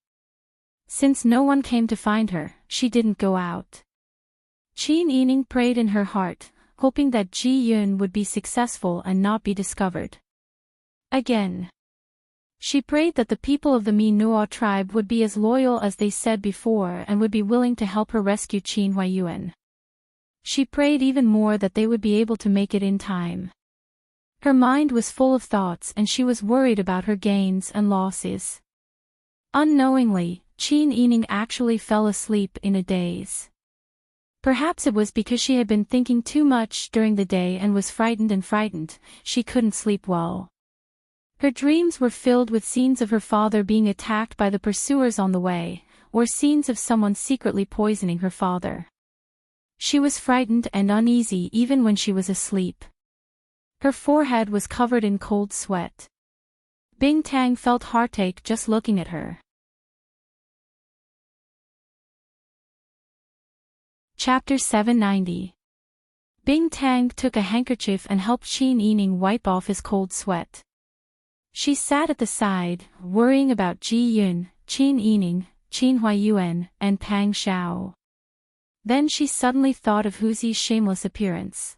Since no one came to find her, she didn't go out. Qin Yining prayed in her heart, hoping that Ji Yun would be successful and not be discovered. Again. She prayed that the people of the Minua tribe would be as loyal as they said before and would be willing to help her rescue Qin Huaiyuan. She prayed even more that they would be able to make it in time. Her mind was full of thoughts and she was worried about her gains and losses. Unknowingly, Qin Yining actually fell asleep in a daze. Perhaps it was because she had been thinking too much during the day and was frightened, she couldn't sleep well. Her dreams were filled with scenes of her father being attacked by the pursuers on the way, or scenes of someone secretly poisoning her father. She was frightened and uneasy even when she was asleep. Her forehead was covered in cold sweat. Bing Tang felt heartache just looking at her. Chapter 790. Bing Tang took a handkerchief and helped Qin Yining wipe off his cold sweat. She sat at the side, worrying about Ji Yun, Qin Yining, Qin Huaiyuan, and Pang Xiao. Then she suddenly thought of Huzi's shameless appearance.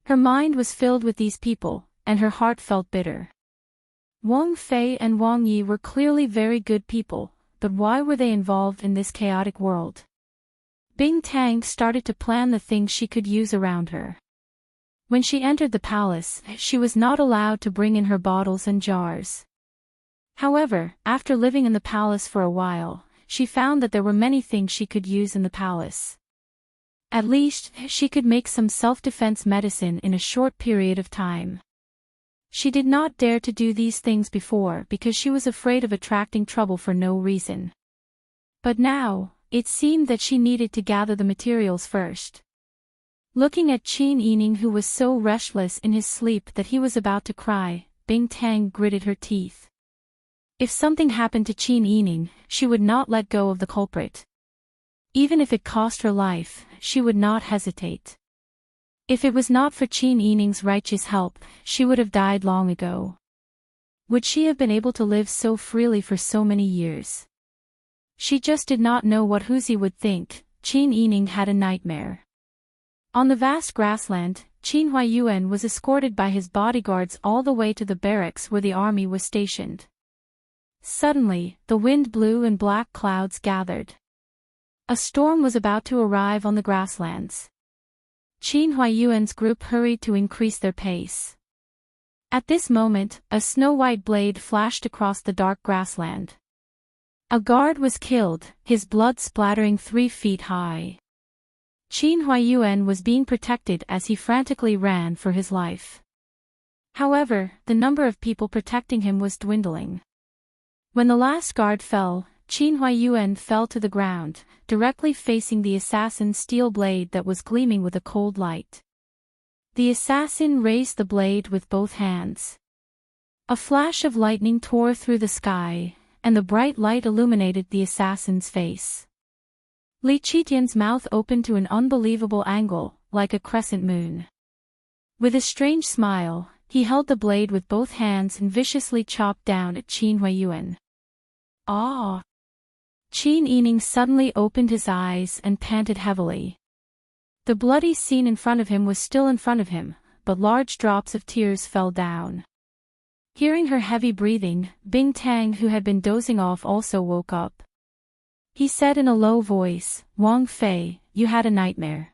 Her mind was filled with these people, and her heart felt bitter. Wang Fei and Wang Yi were clearly very good people, but why were they involved in this chaotic world? Bing Tang started to plan the things she could use around her. When she entered the palace, she was not allowed to bring in her bottles and jars. However, after living in the palace for a while, she found that there were many things she could use in the palace. At least, she could make some self-defense medicine in a short period of time. She did not dare to do these things before because she was afraid of attracting trouble for no reason. But now, it seemed that she needed to gather the materials first. Looking at Qin Yining, who was so restless in his sleep that he was about to cry, Bing Tang gritted her teeth. If something happened to Qin Yining, she would not let go of the culprit. Even if it cost her life, she would not hesitate. If it was not for Qin Yining's righteous help, she would have died long ago. Would she have been able to live so freely for so many years? She just did not know what Huzi would think. Qin Yining had a nightmare. On the vast grassland, Qin Huaiyuan was escorted by his bodyguards all the way to the barracks where the army was stationed. Suddenly, the wind blew and black clouds gathered. A storm was about to arrive on the grasslands. Qin Huaiyuan's group hurried to increase their pace. At this moment, a snow-white blade flashed across the dark grassland. A guard was killed, his blood splattering 3 feet high. Qin Huaiyuan was being protected as he frantically ran for his life. However, the number of people protecting him was dwindling. When the last guard fell, Qin Huaiyuan fell to the ground, directly facing the assassin's steel blade that was gleaming with a cold light. The assassin raised the blade with both hands. A flash of lightning tore through the sky, and the bright light illuminated the assassin's face. Li Qitian's mouth opened to an unbelievable angle, like a crescent moon. With a strange smile, he held the blade with both hands and viciously chopped down at Qin Huaiyuan. Ah! Qin Yining suddenly opened his eyes and panted heavily. The bloody scene in front of him was still in front of him, but large drops of tears fell down. Hearing her heavy breathing, Bing Tang, who had been dozing off, also woke up. He said in a low voice, "Wang Fei, you had a nightmare."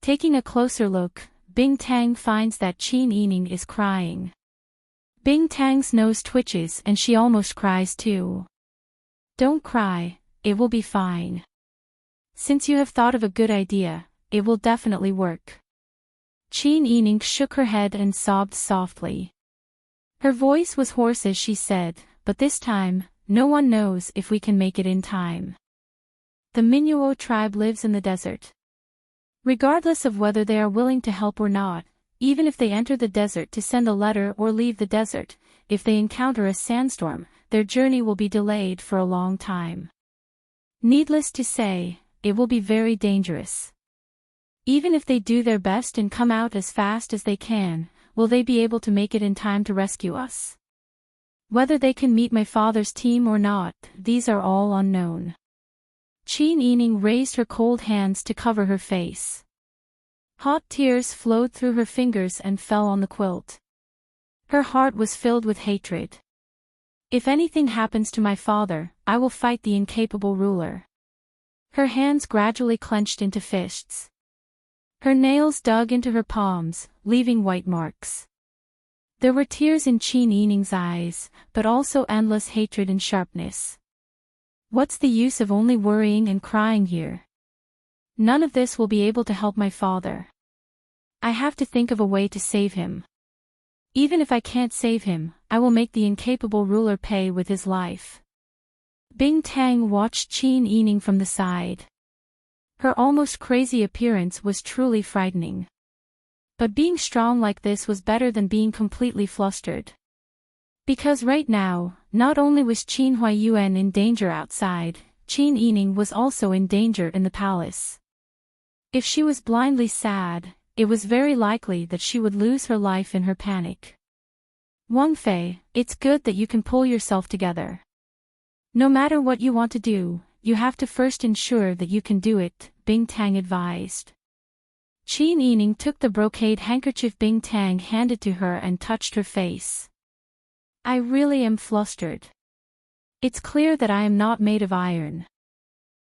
Taking a closer look, Bing Tang finds that Qin Yining is crying. Bing Tang's nose twitches and she almost cries too. "Don't cry, it will be fine. Since you have thought of a good idea, it will definitely work." Qin Yining shook her head and sobbed softly. Her voice was hoarse as she said, "But this time, no one knows if we can make it in time. The Minuo tribe lives in the desert. Regardless of whether they are willing to help or not, even if they enter the desert to send a letter or leave the desert, if they encounter a sandstorm, their journey will be delayed for a long time. Needless to say, it will be very dangerous. Even if they do their best and come out as fast as they can, will they be able to make it in time to rescue us? Whether they can meet my father's team or not, these are all unknown." Qin Yining raised her cold hands to cover her face. Hot tears flowed through her fingers and fell on the quilt. Her heart was filled with hatred. "If anything happens to my father, I will fight the incapable ruler." Her hands gradually clenched into fists. Her nails dug into her palms, leaving white marks. There were tears in Qin Yining's eyes, but also endless hatred and sharpness. "What's the use of only worrying and crying here? None of this will be able to help my father. I have to think of a way to save him. Even if I can't save him, I will make the incapable ruler pay with his life." Bing Tang watched Qin Yining from the side. Her almost crazy appearance was truly frightening. But being strong like this was better than being completely flustered. Because right now, not only was Qin Huayuan in danger outside, Qin Yining was also in danger in the palace. If she was blindly sad, it was very likely that she would lose her life in her panic. "Wang Fei, it's good that you can pull yourself together. No matter what you want to do, you have to first ensure that you can do it," Bing Tang advised. Qin Yining took the brocade handkerchief Bing Tang handed to her and touched her face. "I really am flustered. It's clear that I am not made of iron.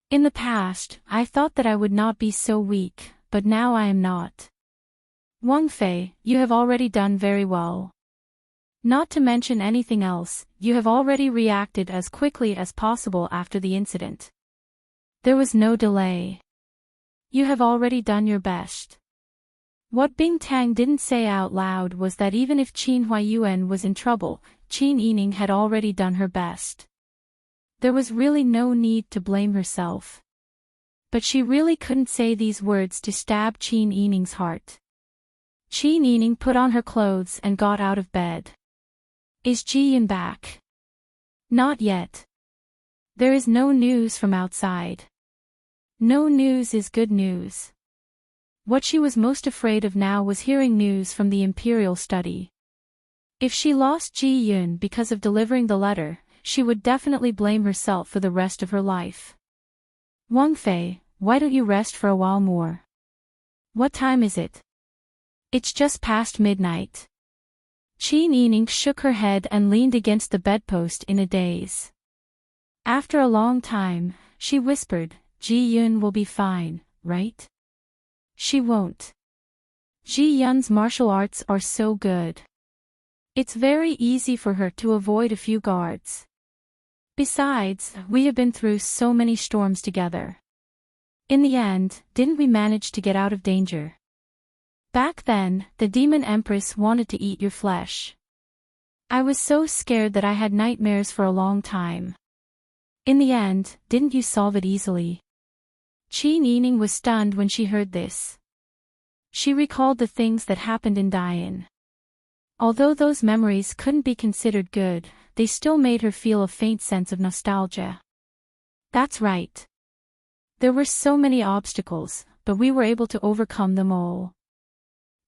In the past, I thought that I would not be so weak, but now I am not. Wang Fei, you have already done very well. Not to mention anything else, you have already reacted as quickly as possible after the incident. There was no delay. You have already done your best." What Bing Tang didn't say out loud was that even if Qin Huayuan was in trouble, Qin Yining had already done her best. There was really no need to blame herself. But she really couldn't say these words to stab Qin Yining's heart. Qin Yining put on her clothes and got out of bed. "Is Ji Yun back?" "Not yet. There is no news from outside." No news is good news. What she was most afraid of now was hearing news from the Imperial study. If she lost Ji Yun because of delivering the letter, she would definitely blame herself for the rest of her life. "Wang Fei, why don't you rest for a while more? What time is it?" "It's just past midnight." Qin Yining shook her head and leaned against the bedpost in a daze. After a long time, she whispered, "Ji Yun will be fine, right?" "She won't. Ji Yun's martial arts are so good. It's very easy for her to avoid a few guards. Besides, we have been through so many storms together. In the end, didn't we manage to get out of danger? Back then, the Demon Empress wanted to eat your flesh. I was so scared that I had nightmares for a long time. In the end, didn't you solve it easily?" Qin Yining was stunned when she heard this. She recalled the things that happened in Dian. Although those memories couldn't be considered good, they still made her feel a faint sense of nostalgia. "That's right. There were so many obstacles, but we were able to overcome them all.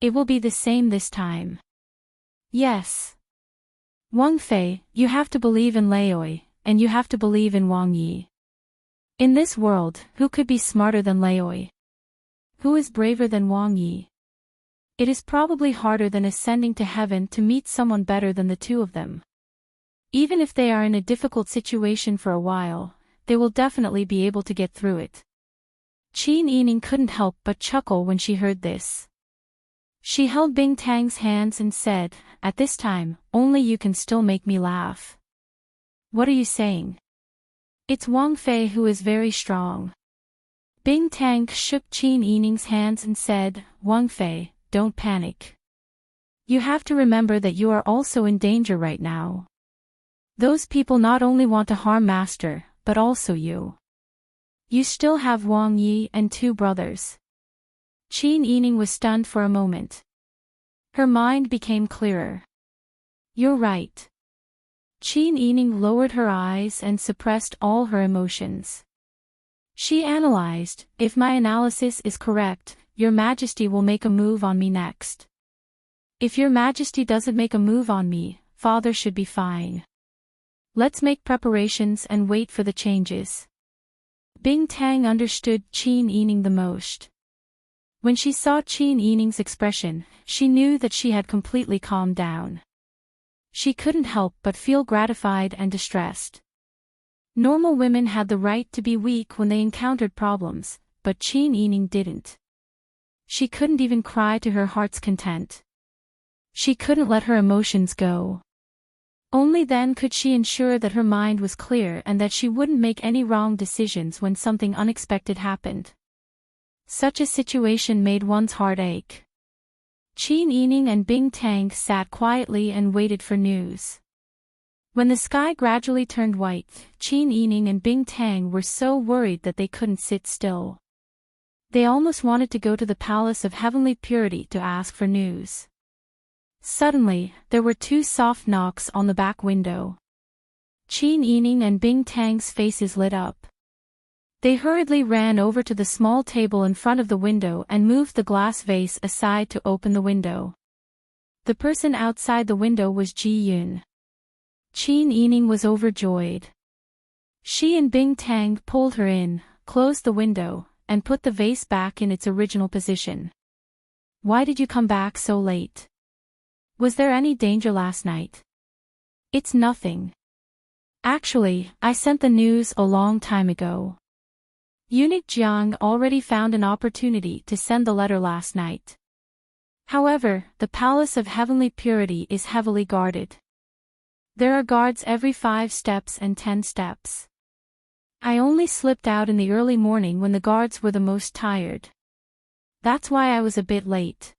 It will be the same this time." "Yes. Wang Fei, you have to believe in Laoi, and you have to believe in Wang Yi. In this world, who could be smarter than Laoi? Who is braver than Wang Yi? It is probably harder than ascending to heaven to meet someone better than the two of them. Even if they are in a difficult situation for a while, they will definitely be able to get through it. Qin Yining couldn't help but chuckle when she heard this. She held Bing Tang's hands and said, "At this time, only you can still make me laugh." "What are you saying?" "It's Wang Fei who is very strong." Bing Tang shook Qin Yining's hands and said, "Wang Fei, don't panic. You have to remember that you are also in danger right now. Those people not only want to harm Master, but also you. You still have Wang Yi and 2 brothers." Qin Yining was stunned for a moment. Her mind became clearer. "You're right." Qin Yining lowered her eyes and suppressed all her emotions. She analyzed, "If my analysis is correct, Your Majesty will make a move on me next. If Your Majesty doesn't make a move on me, Father should be fine. Let's make preparations and wait for the changes." Bing Tang understood Qin Yining the most. When she saw Qin Yining's expression, she knew that she had completely calmed down. She couldn't help but feel gratified and distressed. Normal women had the right to be weak when they encountered problems, but Qin Yining didn't. She couldn't even cry to her heart's content. She couldn't let her emotions go. Only then could she ensure that her mind was clear and that she wouldn't make any wrong decisions when something unexpected happened. Such a situation made one's heart ache. Qin Yining and Bing Tang sat quietly and waited for news. When the sky gradually turned white, Qin Yining and Bing Tang were so worried that they couldn't sit still. They almost wanted to go to the Palace of Heavenly Purity to ask for news. Suddenly, there were 2 soft knocks on the back window. Qin Yining and Bing Tang's faces lit up. They hurriedly ran over to the small table in front of the window and moved the glass vase aside to open the window. The person outside the window was Ji Yun. Qin Yining was overjoyed. She and Bing Tang pulled her in, closed the window, and put the vase back in its original position. "Why did you come back so late? Was there any danger last night?" "It's nothing. Actually, I sent the news a long time ago." Eunuch Jiang already found an opportunity to send the letter last night. However, the Palace of Heavenly Purity is heavily guarded. There are guards every 5 steps and 10 steps. I only slipped out in the early morning when the guards were the most tired. That's why I was a bit late.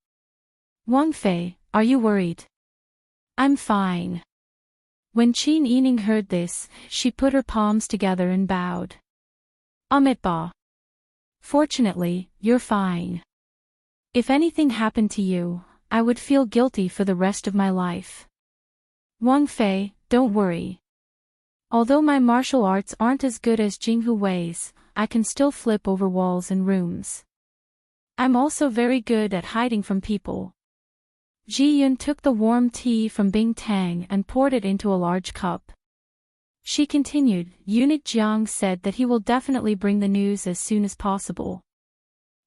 "Wang Fei, are you worried?" "I'm fine." When Qin Yining heard this, she put her palms together and bowed. "Amitabha. Fortunately, you're fine. If anything happened to you, I would feel guilty for the rest of my life. Wang Fei, don't worry. Although my martial arts aren't as good as Jinghu Wei's, I can still flip over walls and rooms. I'm also very good at hiding from people." Ji Yun took the warm tea from Bing Tang and poured it into a large cup. She continued, "Eunuch Jiang said that he will definitely bring the news as soon as possible.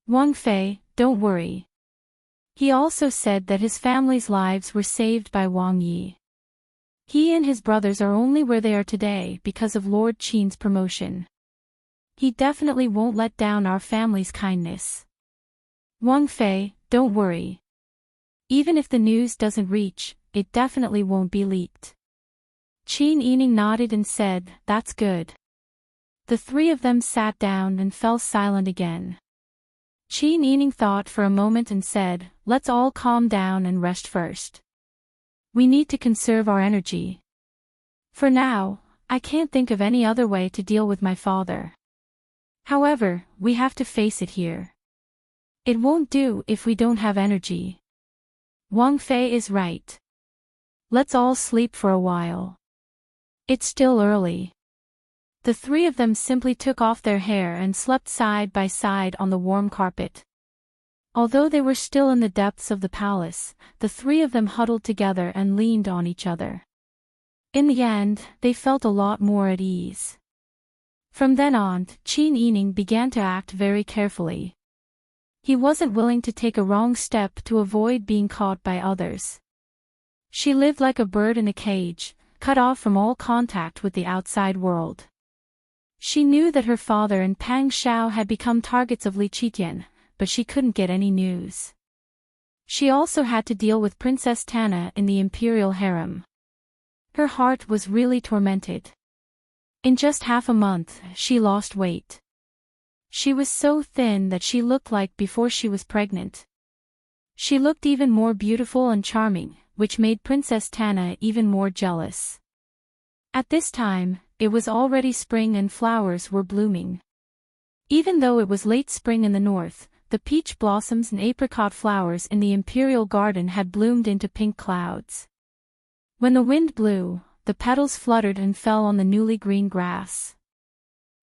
Wang Fei, don't worry. He also said that his family's lives were saved by Wang Yi. He and his brothers are only where they are today because of Lord Qin's promotion. He definitely won't let down our family's kindness. Wang Fei, don't worry. Even if the news doesn't reach, it definitely won't be leaked." Qin Yining nodded and said, "That's good." The 3 of them sat down and fell silent again. Qin Yining thought for a moment and said, "Let's all calm down and rest first. We need to conserve our energy. For now, I can't think of any other way to deal with my father. However, we have to face it here. It won't do if we don't have energy. Wang Fei is right. Let's all sleep for a while. It's still early." The 3 of them simply took off their hair and slept side by side on the warm carpet. Although they were still in the depths of the palace, the 3 of them huddled together and leaned on each other. In the end, they felt a lot more at ease. From then on, Qin Yining began to act very carefully. He wasn't willing to take a wrong step to avoid being caught by others. She lived like a bird in a cage, cut off from all contact with the outside world. She knew that her father and Pang Xiao had become targets of Li Qitian, but she couldn't get any news. She also had to deal with Princess Tana in the imperial harem. Her heart was really tormented. In just half a month, she lost weight. She was so thin that she looked like before she was pregnant. She looked even more beautiful and charming, which made Princess Tana even more jealous. At this time, it was already spring and flowers were blooming. Even though it was late spring in the north, the peach blossoms and apricot flowers in the imperial garden had bloomed into pink clouds. When the wind blew, the petals fluttered and fell on the newly green grass.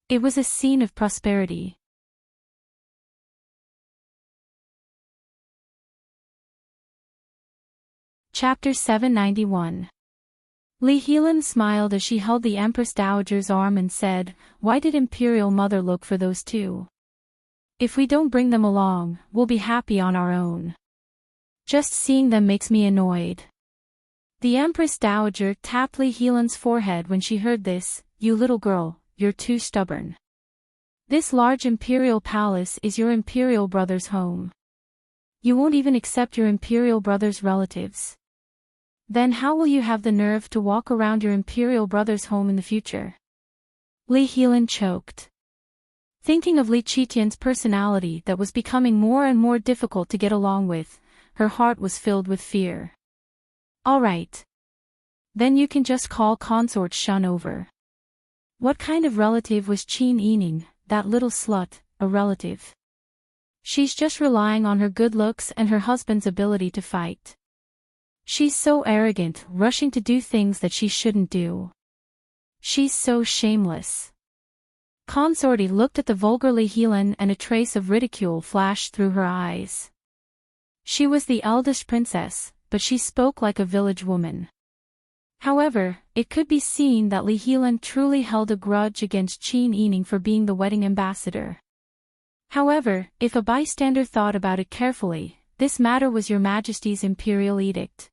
It was a scene of prosperity. Chapter 791. Li Helan smiled as she held the Empress Dowager's arm and said, "Why did Imperial Mother look for those two? If we don't bring them along, we'll be happy on our own. Just seeing them makes me annoyed." The Empress Dowager tapped Li Helan's forehead when she heard this. "You little girl, you're too stubborn. This large imperial palace is your imperial brother's home. You won't even accept your imperial brother's relatives. Then how will you have the nerve to walk around your imperial brother's home in the future?" Li Helan choked. Thinking of Li Qitian's personality that was becoming more and more difficult to get along with, her heart was filled with fear. "All right. Then you can just call Consort Shun over." What kind of relative was Qin Yining, that little slut, a relative? She's just relying on her good looks and her husband's ability to fight. She's so arrogant, rushing to do things that she shouldn't do. She's so shameless. Consorty looked at the vulgar Li Helan and a trace of ridicule flashed through her eyes. She was the eldest princess, but she spoke like a village woman. However, it could be seen that Li Helan truly held a grudge against Qin Yining for being the wedding ambassador. However, if a bystander thought about it carefully, this matter was Your Majesty's imperial edict.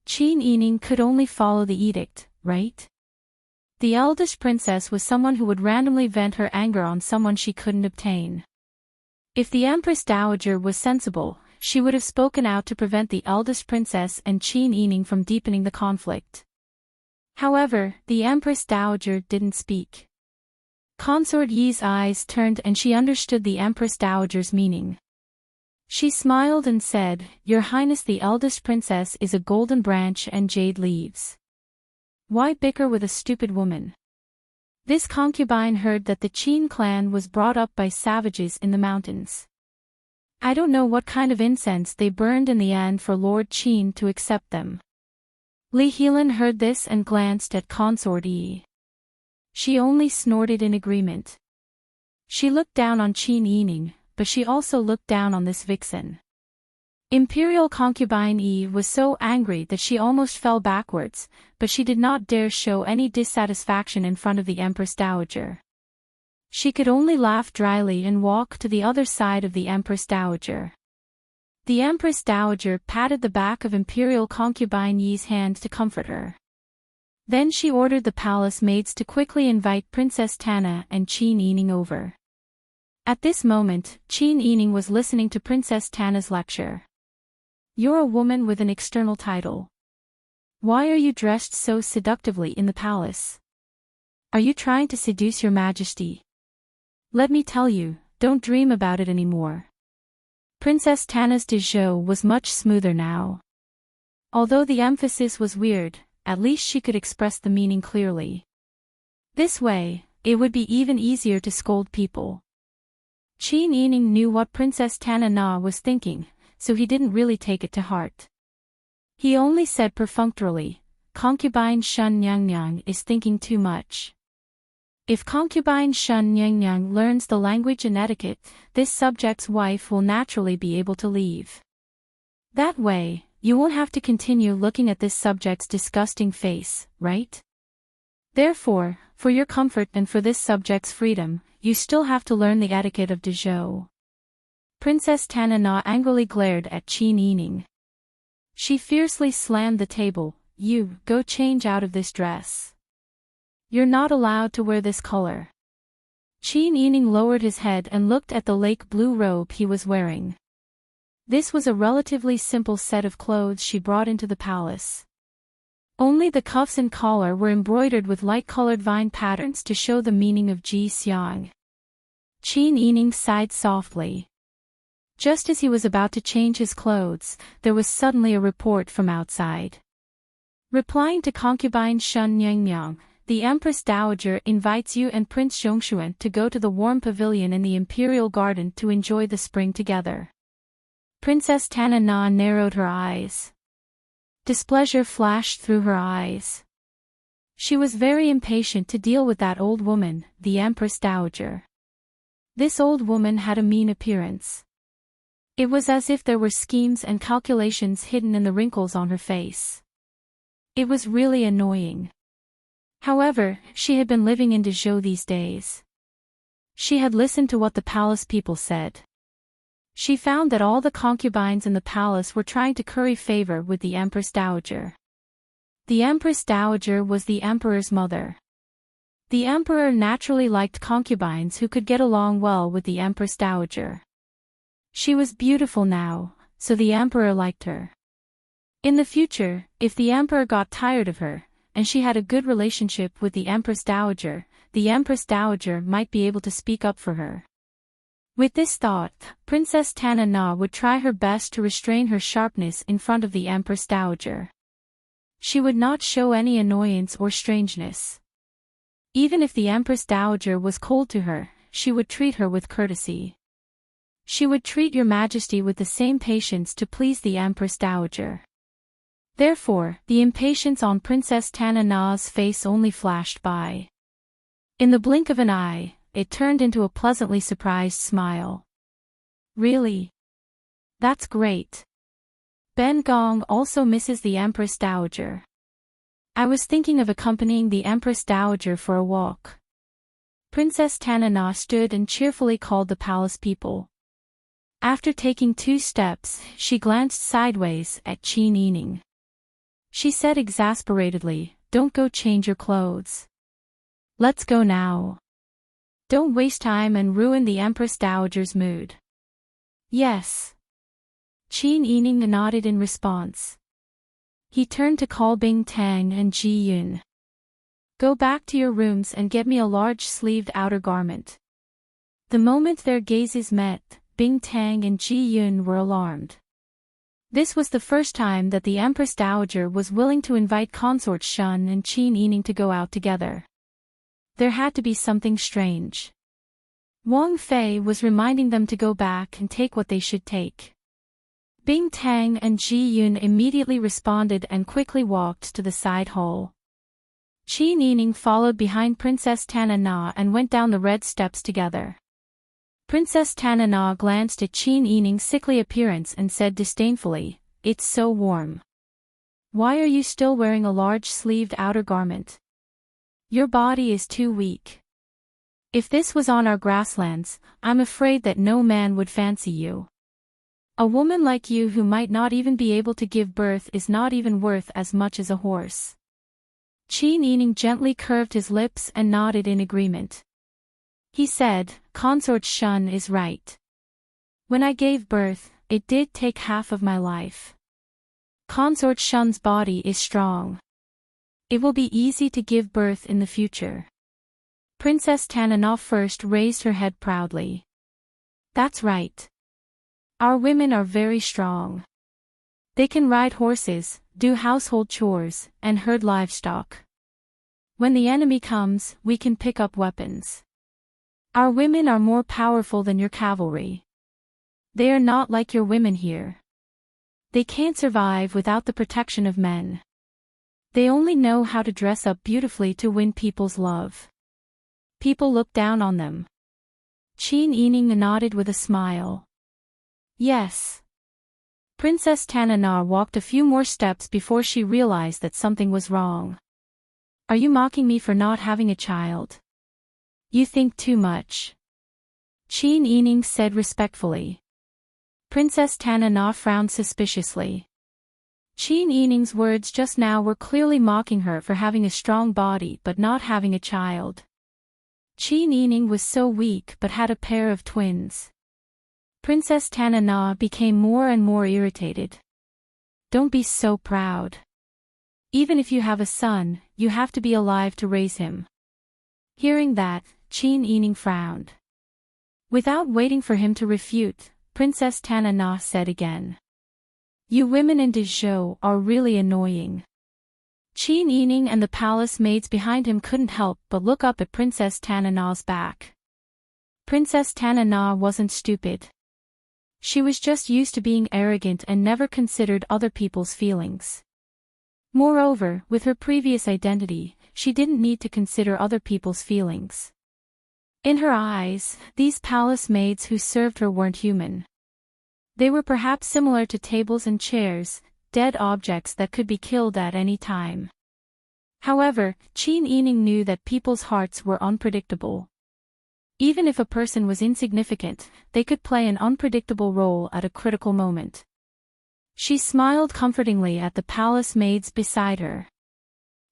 Qin Yining could only follow the edict, right? The eldest princess was someone who would randomly vent her anger on someone she couldn't obtain. If the Empress Dowager was sensible, she would have spoken out to prevent the eldest princess and Qin Yining from deepening the conflict. However, the Empress Dowager didn't speak. Consort Yi's eyes turned and she understood the Empress Dowager's meaning. She smiled and said, "Your Highness, the eldest princess is a golden branch and jade leaves. Why bicker with a stupid woman?" This concubine heard that the Qin clan was brought up by savages in the mountains. I don't know what kind of incense they burned in the end for Lord Qin to accept them. Li Helan heard this and glanced at Consort Yi. She only snorted in agreement. She looked down on Qin Yining, but she also looked down on this vixen. Imperial concubine Yi was so angry that she almost fell backwards, but she did not dare show any dissatisfaction in front of the Empress Dowager. She could only laugh dryly and walk to the other side of the Empress Dowager. The Empress Dowager patted the back of Imperial concubine Yi's hand to comfort her. Then she ordered the palace maids to quickly invite Princess Tana and Qin Yining over. At this moment, Qin Yining was listening to Princess Tana's lecture. "You're a woman with an external title. Why are you dressed so seductively in the palace? Are you trying to seduce Your Majesty? Let me tell you, don't dream about it anymore." Princess Tana's discours was much smoother now. Although the emphasis was weird, at least she could express the meaning clearly. This way, it would be even easier to scold people. Qin Yining knew what Princess Tana Na was thinking, so he didn't really take it to heart. He only said perfunctorily, "Concubine Shun Nyang is thinking too much. If concubine Shun Nyang learns the language and etiquette, this subject's wife will naturally be able to leave. That way, you won't have to continue looking at this subject's disgusting face, right?" Therefore, for your comfort and for this subject's freedom, you still have to learn the etiquette of Dezhou. Princess Tanana angrily glared at Qin Yining. She fiercely slammed the table. You, go change out of this dress. You're not allowed to wear this color. Qin Yining lowered his head and looked at the lake blue robe he was wearing. This was a relatively simple set of clothes she brought into the palace. Only the cuffs and collar were embroidered with light-colored vine patterns to show the meaning of Ji Xiang. Qin Yining sighed softly. Just as he was about to change his clothes, there was suddenly a report from outside. Replying to concubine Shun Nyangmyang, the Empress Dowager invites you and Prince Zhongshuan to go to the warm pavilion in the Imperial Garden to enjoy the spring together. Princess Tanana narrowed her eyes. Displeasure flashed through her eyes. She was very impatient to deal with that old woman, the Empress Dowager. This old woman had a mean appearance. It was as if there were schemes and calculations hidden in the wrinkles on her face. It was really annoying. However, she had been living in Dezhou these days. She had listened to what the palace people said. She found that all the concubines in the palace were trying to curry favor with the Empress Dowager. The Empress Dowager was the emperor's mother. The emperor naturally liked concubines who could get along well with the Empress Dowager. She was beautiful now, so the emperor liked her. In the future, if the emperor got tired of her, and she had a good relationship with the Empress Dowager might be able to speak up for her. With this thought, Princess Tanana would try her best to restrain her sharpness in front of the Empress Dowager. She would not show any annoyance or strangeness. Even if the Empress Dowager was cold to her, she would treat her with courtesy. She would treat Your Majesty with the same patience to please the Empress Dowager. Therefore, the impatience on Princess Tanana's face only flashed by. In the blink of an eye, it turned into a pleasantly surprised smile. Really? That's great. Ben Gong also misses the Empress Dowager. I was thinking of accompanying the Empress Dowager for a walk. Princess Tanana stood and cheerfully called the palace people. After taking 2 steps, she glanced sideways at Qin Yining. She said exasperatedly, "Don't go change your clothes. Let's go now. Don't waste time and ruin the Empress Dowager's mood." Yes. Qin Yining nodded in response. He turned to call Bing Tang and Ji Yun. Go back to your rooms and get me a large-sleeved outer garment. The moment their gazes met, Bing Tang and Ji Yun were alarmed. This was the first time that the Empress Dowager was willing to invite consort Shun and Qin Yining to go out together. There had to be something strange. Wang Fei was reminding them to go back and take what they should take. Bing Tang and Ji Yun immediately responded and quickly walked to the side hall. Qin Yining followed behind Princess Tanana and went down the red steps together. Princess Tanana glanced at Qin Yining's sickly appearance and said disdainfully, "It's so warm. Why are you still wearing a large-sleeved outer garment? Your body is too weak. If this was on our grasslands, I'm afraid that no man would fancy you. A woman like you who might not even be able to give birth is not even worth as much as a horse." Qin Yining gently curved his lips and nodded in agreement. He said, "Consort Shun is right. When I gave birth, it did take half of my life. Consort Shun's body is strong. It will be easy to give birth in the future." Princess Tanana first raised her head proudly. "That's right. Our women are very strong. They can ride horses, do household chores, and herd livestock. When the enemy comes, we can pick up weapons. Our women are more powerful than your cavalry. They are not like your women here. They can't survive without the protection of men. They only know how to dress up beautifully to win people's love. People look down on them." Qin Yining nodded with a smile. "Yes." Princess Tanana walked a few more steps before she realized that something was wrong. Are you mocking me for not having a child? You think too much. Qin Yining said respectfully. Princess Tana Na frowned suspiciously. Qin Yining's words just now were clearly mocking her for having a strong body but not having a child. Qin Yining was so weak but had a pair of twins. Princess Tana Na became more and more irritated. Don't be so proud. Even if you have a son, you have to be alive to raise him. Hearing that, Qin Yining frowned. Without waiting for him to refute, Princess Tana Na said again. You women in Dezhou are really annoying. Qin Yining and the palace maids behind him couldn't help but look up at Princess Tana Na's back. Princess Tana Na wasn't stupid. She was just used to being arrogant and never considered other people's feelings. Moreover, with her previous identity, she didn't need to consider other people's feelings. In her eyes, these palace maids who served her weren't human. They were perhaps similar to tables and chairs, dead objects that could be killed at any time. However, Qin Yining knew that people's hearts were unpredictable. Even if a person was insignificant, they could play an unpredictable role at a critical moment. She smiled comfortingly at the palace maids beside her.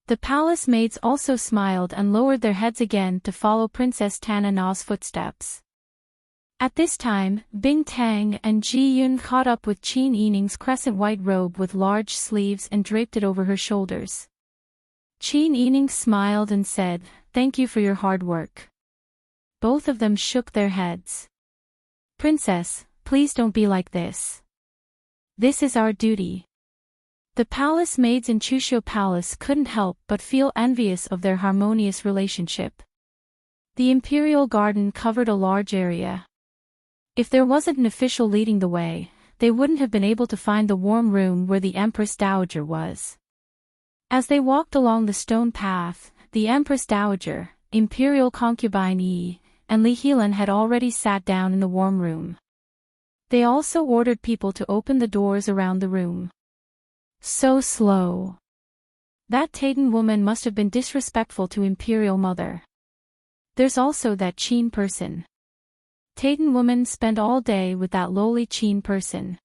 The palace maids also smiled and lowered their heads again to follow Princess Tana Na's footsteps. At this time, Bing Tang and Ji Yun caught up with Qin Yining's crescent white robe with large sleeves and draped it over her shoulders. Qin Yining smiled and said, "Thank you for your hard work." Both of them shook their heads. "Princess, please don't be like this. This is our duty." The palace maids in Chushu Palace couldn't help but feel envious of their harmonious relationship. The imperial garden covered a large area. If there wasn't an official leading the way, they wouldn't have been able to find the warm room where the Empress Dowager was. As they walked along the stone path, the Empress Dowager, imperial concubine Yi, and Li Helan had already sat down in the warm room. They also ordered people to open the doors around the room. So slow. That Taitan woman must have been disrespectful to Imperial Mother. There's also that Qin person. Taitan woman spent all day with that lowly Qin person.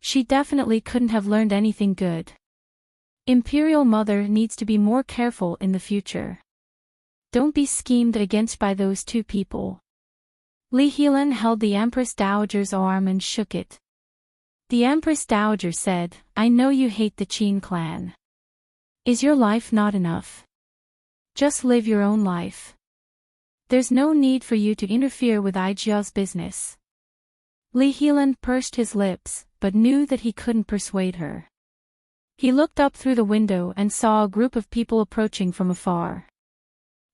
She definitely couldn't have learned anything good. Imperial Mother needs to be more careful in the future. Don't be schemed against by those two people. Li Helan held the Empress Dowager's arm and shook it. The Empress Dowager said, "I know you hate the Qin clan. Is your life not enough? Just live your own life. There's no need for you to interfere with Aijia's business." Li Helan pursed his lips, but knew that he couldn't persuade her. He looked up through the window and saw a group of people approaching from afar.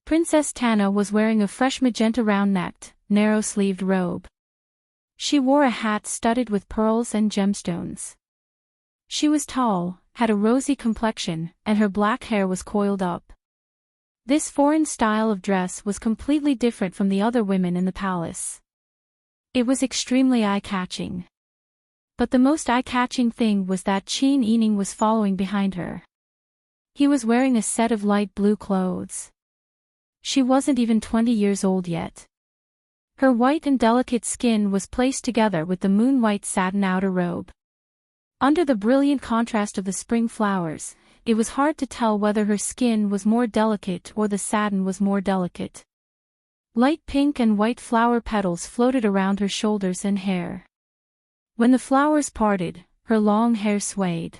Princess Tana was wearing a fresh magenta round-necked, narrow-sleeved robe. She wore a hat studded with pearls and gemstones. She was tall, had a rosy complexion, and her black hair was coiled up. This foreign style of dress was completely different from the other women in the palace. It was extremely eye-catching. But the most eye-catching thing was that Qin Yining was following behind her. He was wearing a set of light blue clothes. She wasn't even 20 years old yet. Her white and delicate skin was placed together with the moon-white satin outer robe. Under the brilliant contrast of the spring flowers, it was hard to tell whether her skin was more delicate or the satin was more delicate. Light pink and white flower petals floated around her shoulders and hair. When the flowers parted, her long hair swayed.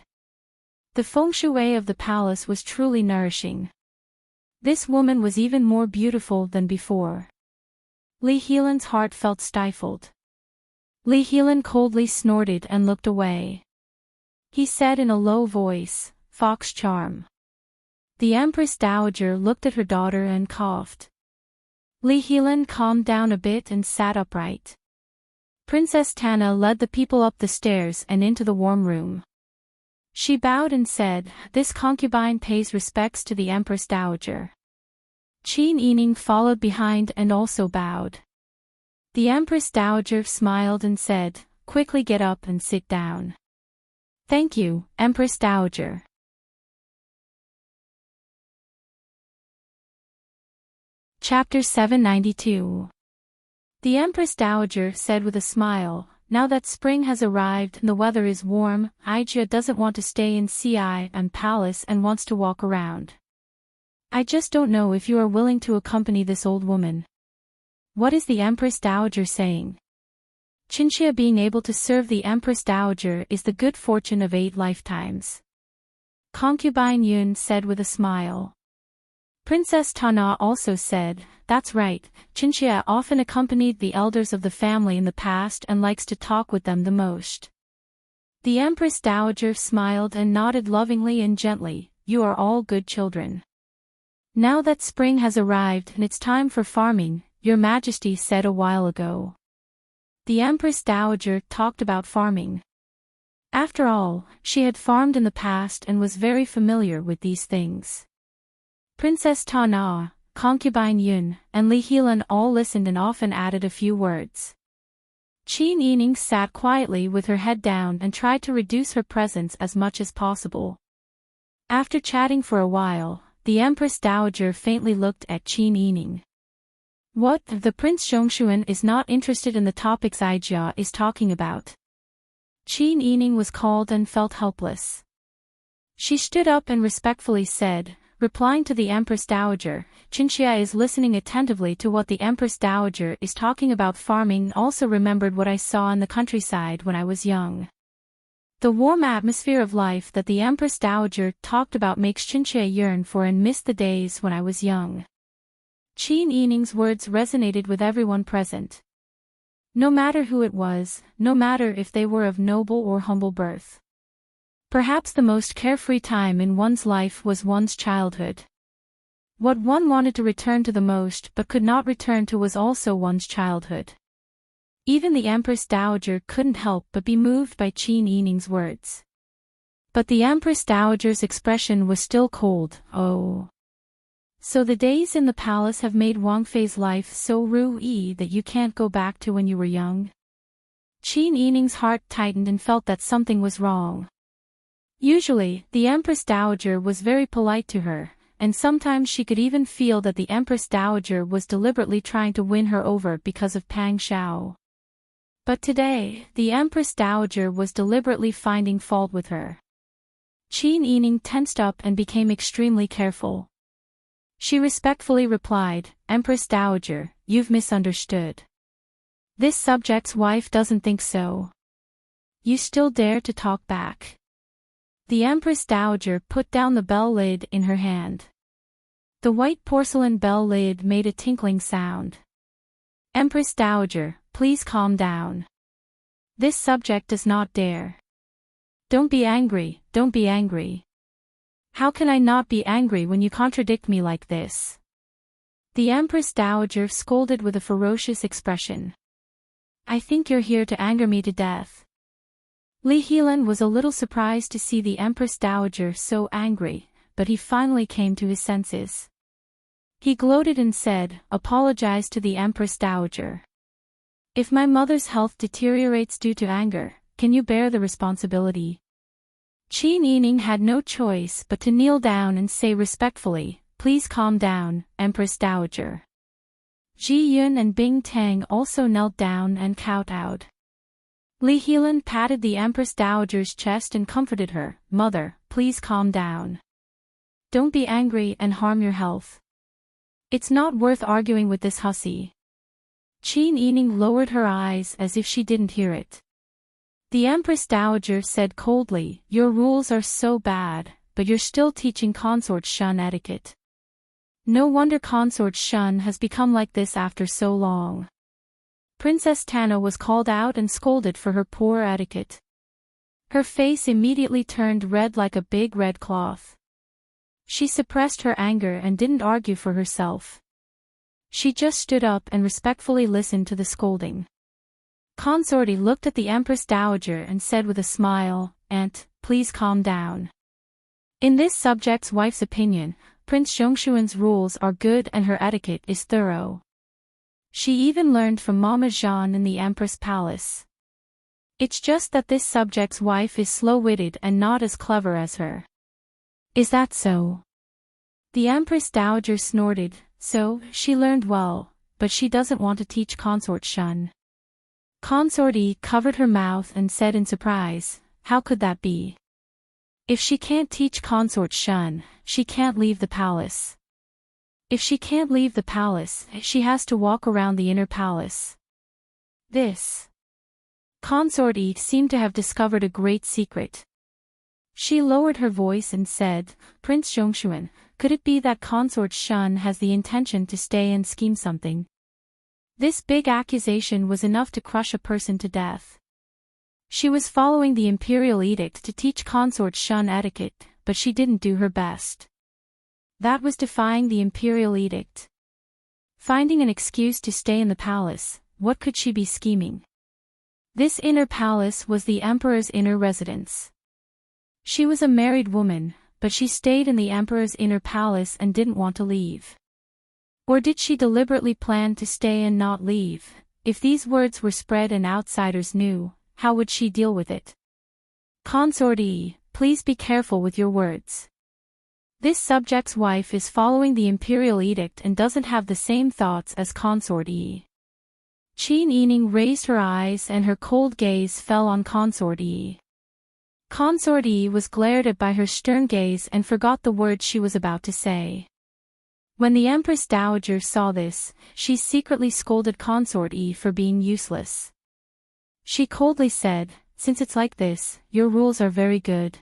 The feng shui of the palace was truly nourishing. This woman was even more beautiful than before. Li Helan's heart felt stifled. Li Helan coldly snorted and looked away. He said in a low voice, "Fox charm." The Empress Dowager looked at her daughter and coughed. Li Helan calmed down a bit and sat upright. Princess Tana led the people up the stairs and into the warm room. She bowed and said, "This concubine pays respects to the Empress Dowager." Qin Yining followed behind and also bowed. The Empress Dowager smiled and said, "Quickly get up and sit down." "Thank you, Empress Dowager." Chapter 792. The Empress Dowager said with a smile, "Now that spring has arrived and the weather is warm, Aijia doesn't want to stay in Ci'an Palace and wants to walk around. I just don't know if you are willing to accompany this old woman." What is the Empress Dowager saying? Qinxia being able to serve the Empress Dowager is the good fortune of 8 lifetimes. Concubine Yun said with a smile. Princess Tana also said, "That's right, Qinxia often accompanied the elders of the family in the past and likes to talk with them the most." The Empress Dowager smiled and nodded lovingly and gently, "You are all good children. Now that spring has arrived and it's time for farming, Your Majesty said a while ago." The Empress Dowager talked about farming. After all, she had farmed in the past and was very familiar with these things. Princess Tana, Concubine Yun, and Li Helan all listened and often added a few words. Qin Yining sat quietly with her head down and tried to reduce her presence as much as possible. After chatting for a while, the Empress Dowager faintly looked at Qin Yining. "What, the Prince Zhongshuan is not interested in the topics Aijia is talking about?" Qin Yining was called and felt helpless. She stood up and respectfully said, replying to the Empress Dowager, "Qinxia is listening attentively to what the Empress Dowager is talking about farming and also remembered what I saw in the countryside when I was young. The warm atmosphere of life that the Empress Dowager talked about makes Qinxia yearn for and miss the days when I was young." Qin Yining's words resonated with everyone present. No matter who it was, no matter if they were of noble or humble birth. Perhaps the most carefree time in one's life was one's childhood. What one wanted to return to the most but could not return to was also one's childhood. Even the Empress Dowager couldn't help but be moved by Qin Yining's words. But the Empress Dowager's expression was still cold. "Oh. So the days in the palace have made Wang Fei's life so rude that you can't go back to when you were young?" Qin Yining's heart tightened and felt that something was wrong. Usually, the Empress Dowager was very polite to her, and sometimes she could even feel that the Empress Dowager was deliberately trying to win her over because of Pang Xiao. But today, the Empress Dowager was deliberately finding fault with her. Qin Yining tensed up and became extremely careful. She respectfully replied, "Empress Dowager, you've misunderstood. This subject's wife doesn't think so. You still dare to talk back." The Empress Dowager put down the bell lid in her hand. The white porcelain bell lid made a tinkling sound. "Empress Dowager, please calm down. This subject does not dare. Don't be angry, don't be angry. How can I not be angry when you contradict me like this?" The Empress Dowager scolded with a ferocious expression. "I think you're here to anger me to death." Li Helan was a little surprised to see the Empress Dowager so angry, but he finally came to his senses. He gloated and said, "Apologize to the Empress Dowager. If my mother's health deteriorates due to anger, can you bear the responsibility?" Qin Yining had no choice but to kneel down and say respectfully, "Please calm down, Empress Dowager." Ji Yun and Bing Tang also knelt down and kowtowed. Li Helan patted the Empress Dowager's chest and comforted her, "Mother, please calm down. Don't be angry and harm your health. It's not worth arguing with this hussy." Qin Yining lowered her eyes as if she didn't hear it. The Empress Dowager said coldly, "Your rules are so bad, but you're still teaching Consort Shun etiquette. No wonder Consort Shun has become like this after so long." Princess Tana was called out and scolded for her poor etiquette. Her face immediately turned red like a big red cloth. She suppressed her anger and didn't argue for herself. She just stood up and respectfully listened to the scolding. Consorty looked at the Empress Dowager and said with a smile, "Aunt, please calm down. In this subject's wife's opinion, Prince Zhongshuan's rules are good and her etiquette is thorough. She even learned from Mama Jean in the Empress Palace. It's just that this subject's wife is slow-witted and not as clever as her." "Is that so?" The Empress Dowager snorted, So, she learned well, but she doesn't want to teach Consort Shun. Consort Yi covered her mouth and said in surprise, how could that be? If she can't teach Consort Shun, she can't leave the palace. If she can't leave the palace, she has to walk around the inner palace. This. Consort Yi seemed to have discovered a great secret. She lowered her voice and said, Prince Zhongshuan, could it be that Consort Shun has the intention to stay and scheme something? This big accusation was enough to crush a person to death. She was following the imperial edict to teach Consort Shun etiquette, but she didn't do her best. That was defying the imperial edict. Finding an excuse to stay in the palace, what could she be scheming? This inner palace was the emperor's inner residence. She was a married woman, but she stayed in the emperor's inner palace and didn't want to leave. Or did she deliberately plan to stay and not leave? If these words were spread and outsiders knew, how would she deal with it? Consort Yi, please be careful with your words. This subject's wife is following the imperial edict and doesn't have the same thoughts as Consort Yi. Qin Yining raised her eyes and her cold gaze fell on Consort Yi. Consort Yi was glared at by her stern gaze and forgot the words she was about to say. When the Empress Dowager saw this, she secretly scolded Consort Yi for being useless. She coldly said, since it's like this, your rules are very good.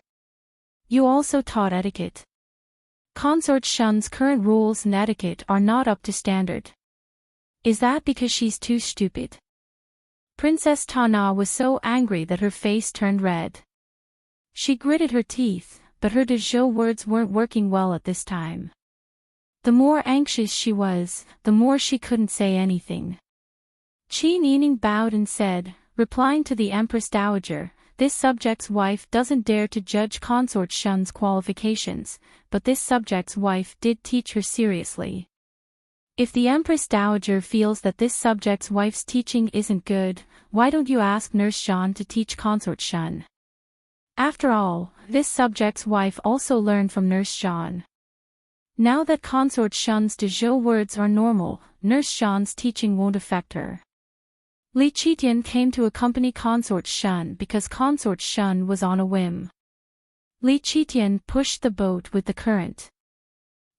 You also taught etiquette. Consort Shun's current rules and etiquette are not up to standard. Is that because she's too stupid? Princess Tana was so angry that her face turned red. She gritted her teeth, but her de jure words weren't working well at this time. The more anxious she was, the more she couldn't say anything. Qin Yining bowed and said, replying to the Empress Dowager, this subject's wife doesn't dare to judge Consort Shun's qualifications, but this subject's wife did teach her seriously. If the Empress Dowager feels that this subject's wife's teaching isn't good, why don't you ask Nurse Jean to teach Consort Shun? After all, this subject's wife also learned from Nurse Jean. Now that Consort Shun's de jure words are normal, Nurse Jean's teaching won't affect her. Li Qitian came to accompany Consort Shun because Consort Shun was on a whim. Li Qitian pushed the boat with the current.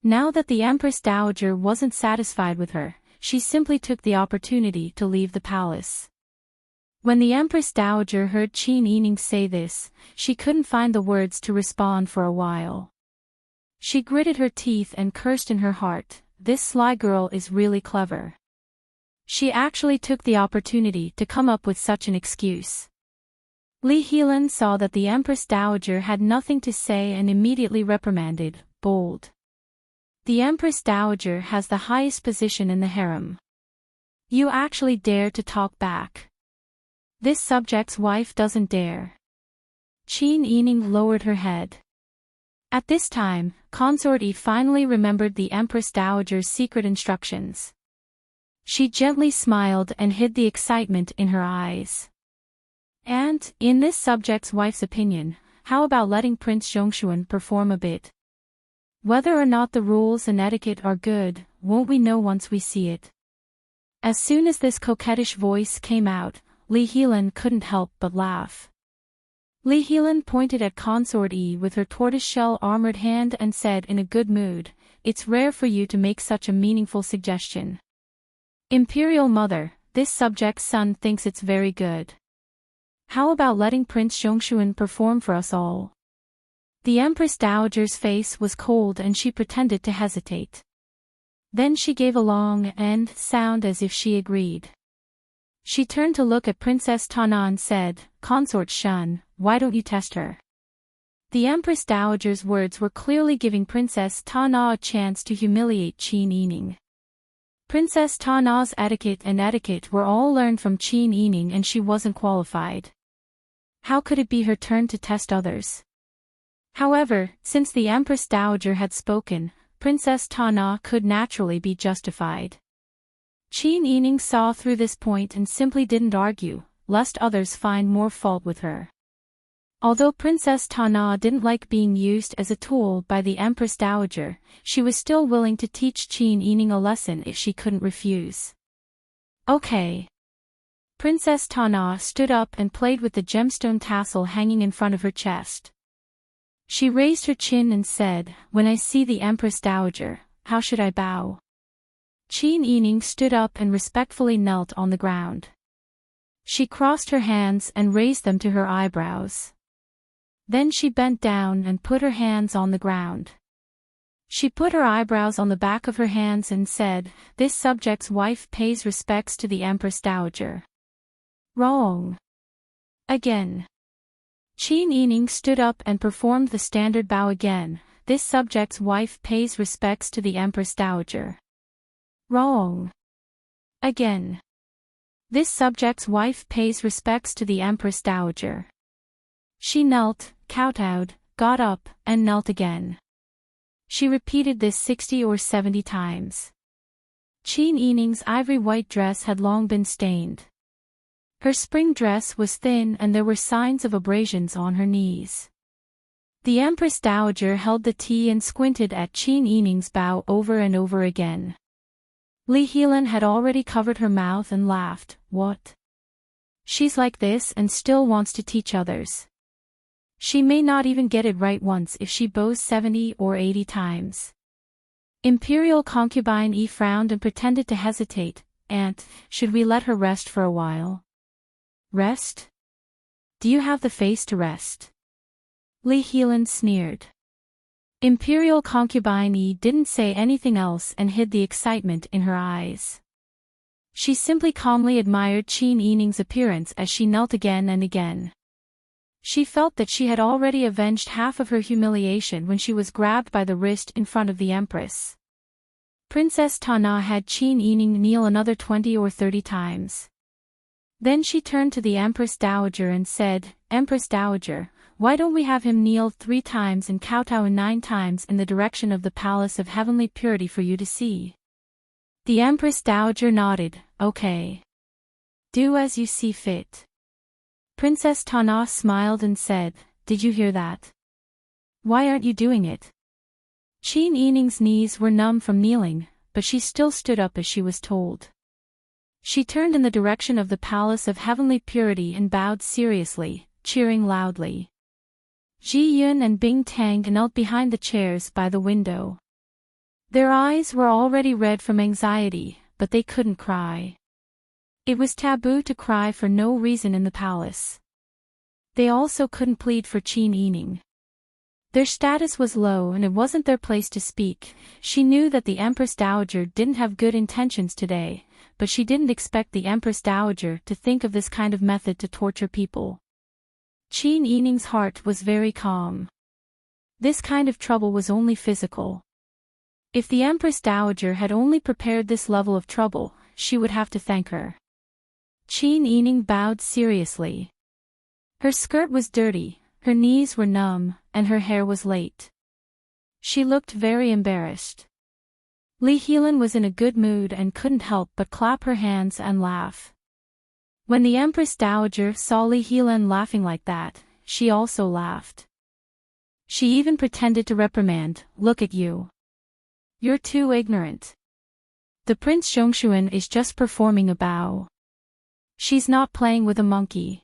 Now that the Empress Dowager wasn't satisfied with her, she simply took the opportunity to leave the palace. When the Empress Dowager heard Qin Yining say this, she couldn't find the words to respond for a while. She gritted her teeth and cursed in her heart, this sly girl is really clever. She actually took the opportunity to come up with such an excuse. Li Helan saw that the Empress Dowager had nothing to say and immediately reprimanded, bold. The Empress Dowager has the highest position in the harem. You actually dare to talk back. This subject's wife doesn't dare. Qin Yining lowered her head. At this time, Consort Yi finally remembered the Empress Dowager's secret instructions. She gently smiled and hid the excitement in her eyes. And, in this subject's wife's opinion, how about letting Prince Zhongshuan perform a bit? Whether or not the rules and etiquette are good, won't we know once we see it? As soon as this coquettish voice came out, Li Helan couldn't help but laugh. Li Helan pointed at Consort Yi with her tortoiseshell armored hand and said in a good mood, it's rare for you to make such a meaningful suggestion. Imperial Mother, this subject's son thinks it's very good. How about letting Prince Zhongshuan perform for us all? The Empress Dowager's face was cold and she pretended to hesitate. Then she gave a long sound as if she agreed. She turned to look at Princess Tana and said, Consort Shun, why don't you test her? The Empress Dowager's words were clearly giving Princess Tana a chance to humiliate Qin Yining. Princess Tana's etiquette were all learned from Qin Yining and she wasn't qualified. How could it be her turn to test others? However, since the Empress Dowager had spoken, Princess Tana could naturally be justified. Qin Yining saw through this point and simply didn't argue, lest others find more fault with her. Although Princess Tana didn't like being used as a tool by the Empress Dowager, she was still willing to teach Qin Yining a lesson if she couldn't refuse. Okay. Princess Tana stood up and played with the gemstone tassel hanging in front of her chest. She raised her chin and said, "When I see the Empress Dowager, how should I bow?" Qin Yining stood up and respectfully knelt on the ground. She crossed her hands and raised them to her eyebrows. Then she bent down and put her hands on the ground. She put her eyebrows on the back of her hands and said, "This subject's wife pays respects to the Empress Dowager." Wrong. Again. Qin Yining stood up and performed the standard bow again. "This subject's wife pays respects to the Empress Dowager." Wrong. Again. "This subject's wife pays respects to the Empress Dowager." She knelt, kowtowed, got up, and knelt again. She repeated this 60 or 70 times. Qin Yining's ivory white dress had long been stained. Her spring dress was thin and there were signs of abrasions on her knees. The Empress Dowager held the tea and squinted at Qin Yining's bow over and over again. Li Helan had already covered her mouth and laughed. "What? She's like this and still wants to teach others. She may not even get it right once if she bows 70 or 80 times." Imperial concubine Yi frowned and pretended to hesitate. "Aunt, should we let her rest for a while?" "Rest? Do you have the face to rest?" Li Helan sneered. Imperial concubine Yi didn't say anything else and hid the excitement in her eyes. She simply calmly admired Qin Yining's appearance as she knelt again and again. She felt that she had already avenged half of her humiliation when she was grabbed by the wrist in front of the Empress. Princess Tana had Qin Yining kneel another 20 or 30 times. Then she turned to the Empress Dowager and said, "Empress Dowager, why don't we have him kneel 3 times and kowtow 9 times in the direction of the Palace of Heavenly Purity for you to see?" The Empress Dowager nodded. "Okay. Do as you see fit." Princess Tana smiled and said, "Did you hear that? Why aren't you doing it?" Qin Yining's knees were numb from kneeling, but she still stood up as she was told. She turned in the direction of the Palace of Heavenly Purity and bowed seriously, cheering loudly. Ji Yun and Bing Tang knelt behind the chairs by the window. Their eyes were already red from anxiety, but they couldn't cry. It was taboo to cry for no reason in the palace. They also couldn't plead for Qin Yining. Their status was low and it wasn't their place to speak. She knew that the Empress Dowager didn't have good intentions today, but she didn't expect the Empress Dowager to think of this kind of method to torture people. Qin Yining's heart was very calm. This kind of trouble was only physical. If the Empress Dowager had only prepared this level of trouble, she would have to thank her. Qin Yining bowed seriously. Her skirt was dirty, her knees were numb, and her hair was late. She looked very embarrassed. Li Helan was in a good mood and couldn't help but clap her hands and laugh. When the Empress Dowager saw Li Helan laughing like that, she also laughed. She even pretended to reprimand, "Look at you. You're too ignorant. The Prince Zhongshuan is just performing a bow. She's not playing with a monkey.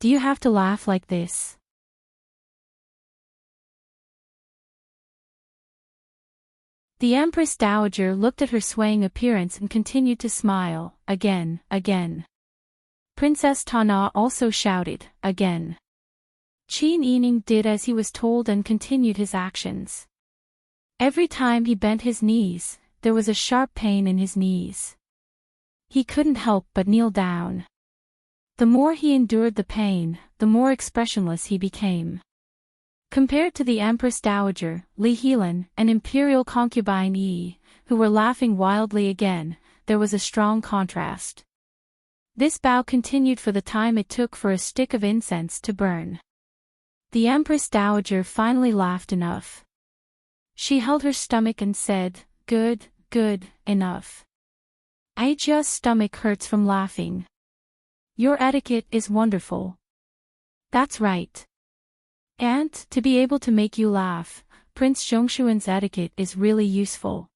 Do you have to laugh like this?" The Empress Dowager looked at her swaying appearance and continued to smile, again. Princess Tana also shouted, "Again." Qin Yining did as he was told and continued his actions. Every time he bent his knees, there was a sharp pain in his knees. He couldn't help but kneel down. The more he endured the pain, the more expressionless he became. Compared to the Empress Dowager, Li Helan, and Imperial concubine Yi, who were laughing wildly again, there was a strong contrast. This bow continued for the time it took for a stick of incense to burn. The Empress Dowager finally laughed enough. She held her stomach and said, Good, enough. Aijia's stomach hurts from laughing. Your etiquette is wonderful." "That's right. And, to be able to make you laugh, Prince Zhongshuan's etiquette is really useful.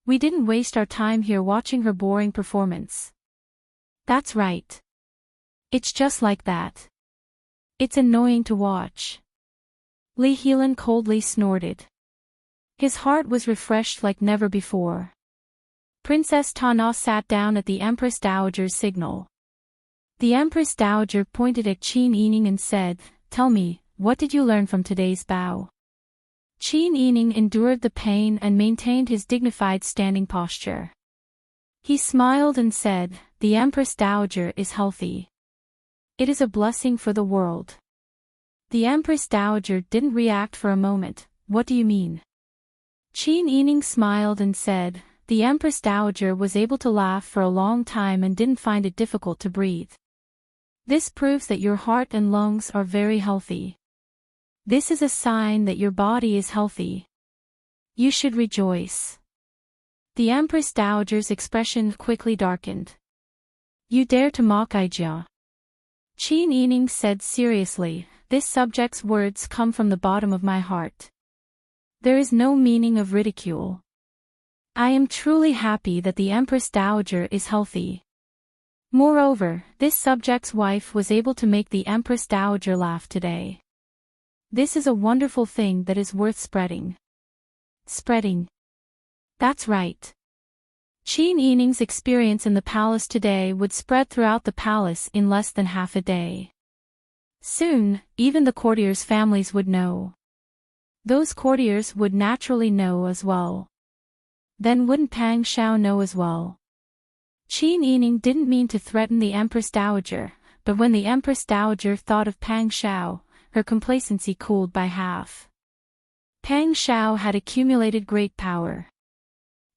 We didn't waste our time here watching her boring performance. That's right. It's just like that. It's annoying to watch. Li Helan coldly snorted. His heart was refreshed like never before. Princess Tana sat down at the Empress Dowager's signal. The Empress Dowager pointed at Qin Yining and said, "Tell me, what did you learn from today's bow?" Qin Yining endured the pain and maintained his dignified standing posture. He smiled and said, "The Empress Dowager is healthy. It is a blessing for the world." The Empress Dowager didn't react for a moment. "What do you mean?" Qin Yining smiled and said, "The Empress Dowager was able to laugh for a long time and didn't find it difficult to breathe. This proves that your heart and lungs are very healthy. This is a sign that your body is healthy. You should rejoice." The Empress Dowager's expression quickly darkened. "You dare to mock Ijia?" Qin Yining said seriously, "This subject's words come from the bottom of my heart. There is no meaning of ridicule. I am truly happy that the Empress Dowager is healthy. Moreover, this subject's wife was able to make the Empress Dowager laugh today. This is a wonderful thing that is worth spreading." Spreading. That's right. Qin Yining's experience in the palace today would spread throughout the palace in less than half a day. Soon, even the courtiers' families would know. Those courtiers would naturally know as well. Then wouldn't Pang Shao know as well? Qin Yining didn't mean to threaten the Empress Dowager, but when the Empress Dowager thought of Pang Shao, her complacency cooled by half. Pang Shao had accumulated great power.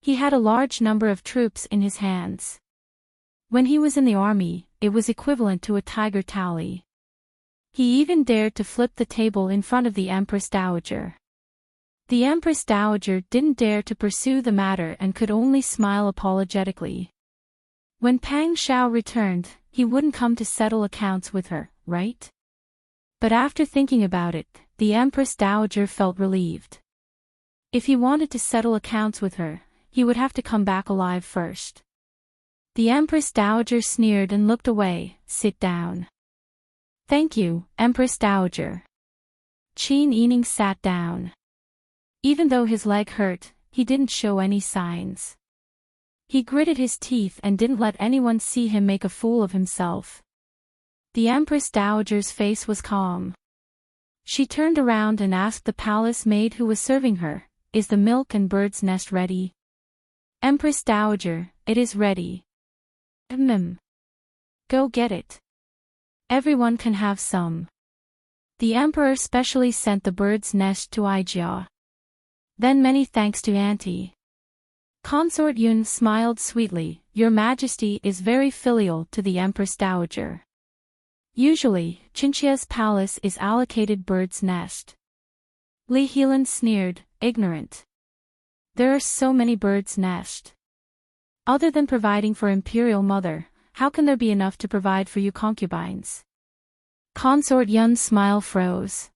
He had a large number of troops in his hands. When he was in the army, it was equivalent to a tiger tally. He even dared to flip the table in front of the Empress Dowager. The Empress Dowager didn't dare to pursue the matter and could only smile apologetically. When Pang Shao returned, he wouldn't come to settle accounts with her, right? But after thinking about it, the Empress Dowager felt relieved. If he wanted to settle accounts with her, he would have to come back alive first. The Empress Dowager sneered and looked away. "Sit down." "Thank you, Empress Dowager." Qin Yining sat down. Even though his leg hurt, he didn't show any signs. He gritted his teeth and didn't let anyone see him make a fool of himself. The Empress Dowager's face was calm. She turned around and asked the palace maid who was serving her, "Is the milk and bird's nest ready?" "Empress Dowager, it is ready." Go get it. Everyone can have some." The emperor specially sent the bird's nest to Ijia. Then many thanks to Auntie. Consort Yun smiled sweetly. "Your Majesty is very filial to the Empress Dowager. Usually, Chinchia's palace is allocated bird's nest." Li Helan sneered, "Ignorant. There are so many birds' nest. Other than providing for Imperial Mother, how can there be enough to provide for you concubines?" Consort Yun's smile froze.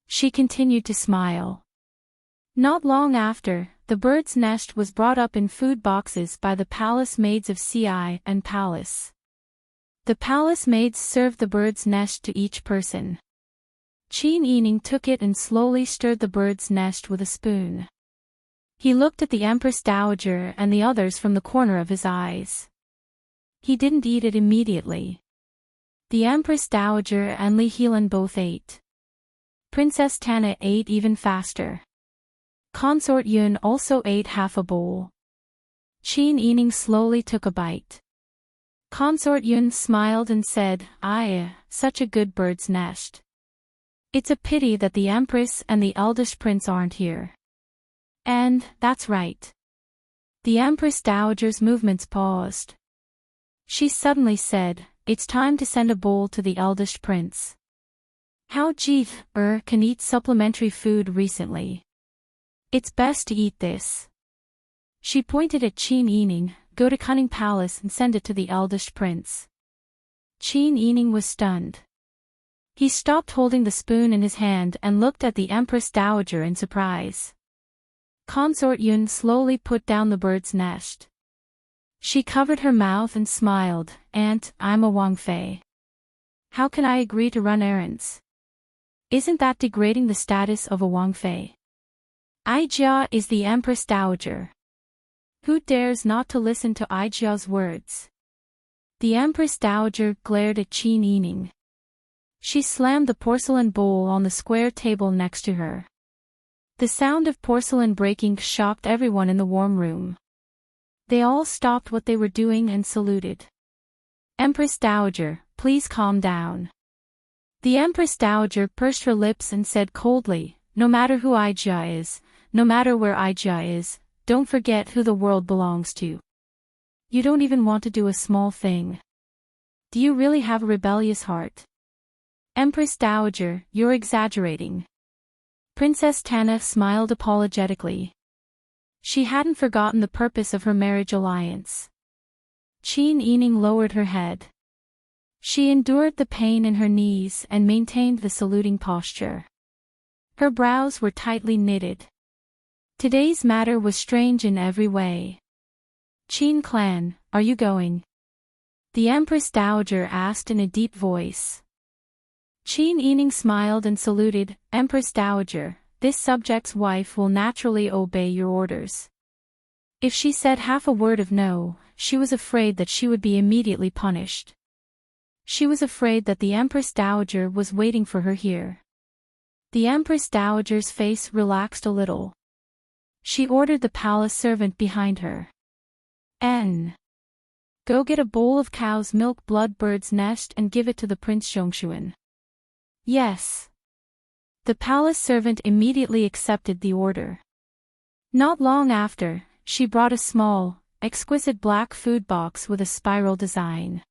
She continued to smile. Not long after, the bird's nest was brought up in food boxes by the palace maids of Ci and Palace. The palace maids served the bird's nest to each person. Qin Yining took it and slowly stirred the bird's nest with a spoon. He looked at the Empress Dowager and the others from the corner of his eyes. He didn't eat it immediately. The Empress Dowager and Li Helan both ate. Princess Tana ate even faster. Consort Yun also ate half a bowl. Qin Yining slowly took a bite. Consort Yun smiled and said, Such a good bird's nest. It's a pity that the Empress and the eldest prince aren't here." And, that's right. The Empress Dowager's movements paused. She suddenly said, "It's time to send a bowl to the eldest prince. How can eat supplementary food recently. It's best to eat this." She pointed at Qin Yining. "Go to Cunning Palace and send it to the eldest prince." Qin Yining was stunned. He stopped holding the spoon in his hand and looked at the Empress Dowager in surprise. Consort Yun slowly put down the bird's nest. She covered her mouth and smiled. "Aunt, I'm a Wang Fei. How can I agree to run errands? Isn't that degrading the status of a Wang Fei? Aijia is the Empress Dowager. Who dares not to listen to Aijia's words?" The Empress Dowager glared at Qin Yining. She slammed the porcelain bowl on the square table next to her. The sound of porcelain breaking shocked everyone in the warm room. They all stopped what they were doing and saluted. "Empress Dowager, please calm down." The Empress Dowager pursed her lips and said coldly, "No matter who Aijia is, no matter where Aijia is, don't forget who the world belongs to. You don't even want to do a small thing. Do you really have a rebellious heart?" "Empress Dowager, you're exaggerating." Princess Tana smiled apologetically. She hadn't forgotten the purpose of her marriage alliance. Qin Yining lowered her head. She endured the pain in her knees and maintained the saluting posture. Her brows were tightly knitted. Today's matter was strange in every way. "Qin clan, are you going?" the Empress Dowager asked in a deep voice. Qin Yining smiled and saluted. "Empress Dowager, this subject's wife will naturally obey your orders." If she said half a word of no, she was afraid that she would be immediately punished. She was afraid that the Empress Dowager was waiting for her here. The Empress Dowager's face relaxed a little. She ordered the palace servant behind her. Go get a bowl of cow's milk blood bird's nest and give it to the Prince Zhongshuan." "Yes." The palace servant immediately accepted the order. Not long after, she brought a small, exquisite black food box with a spiral design.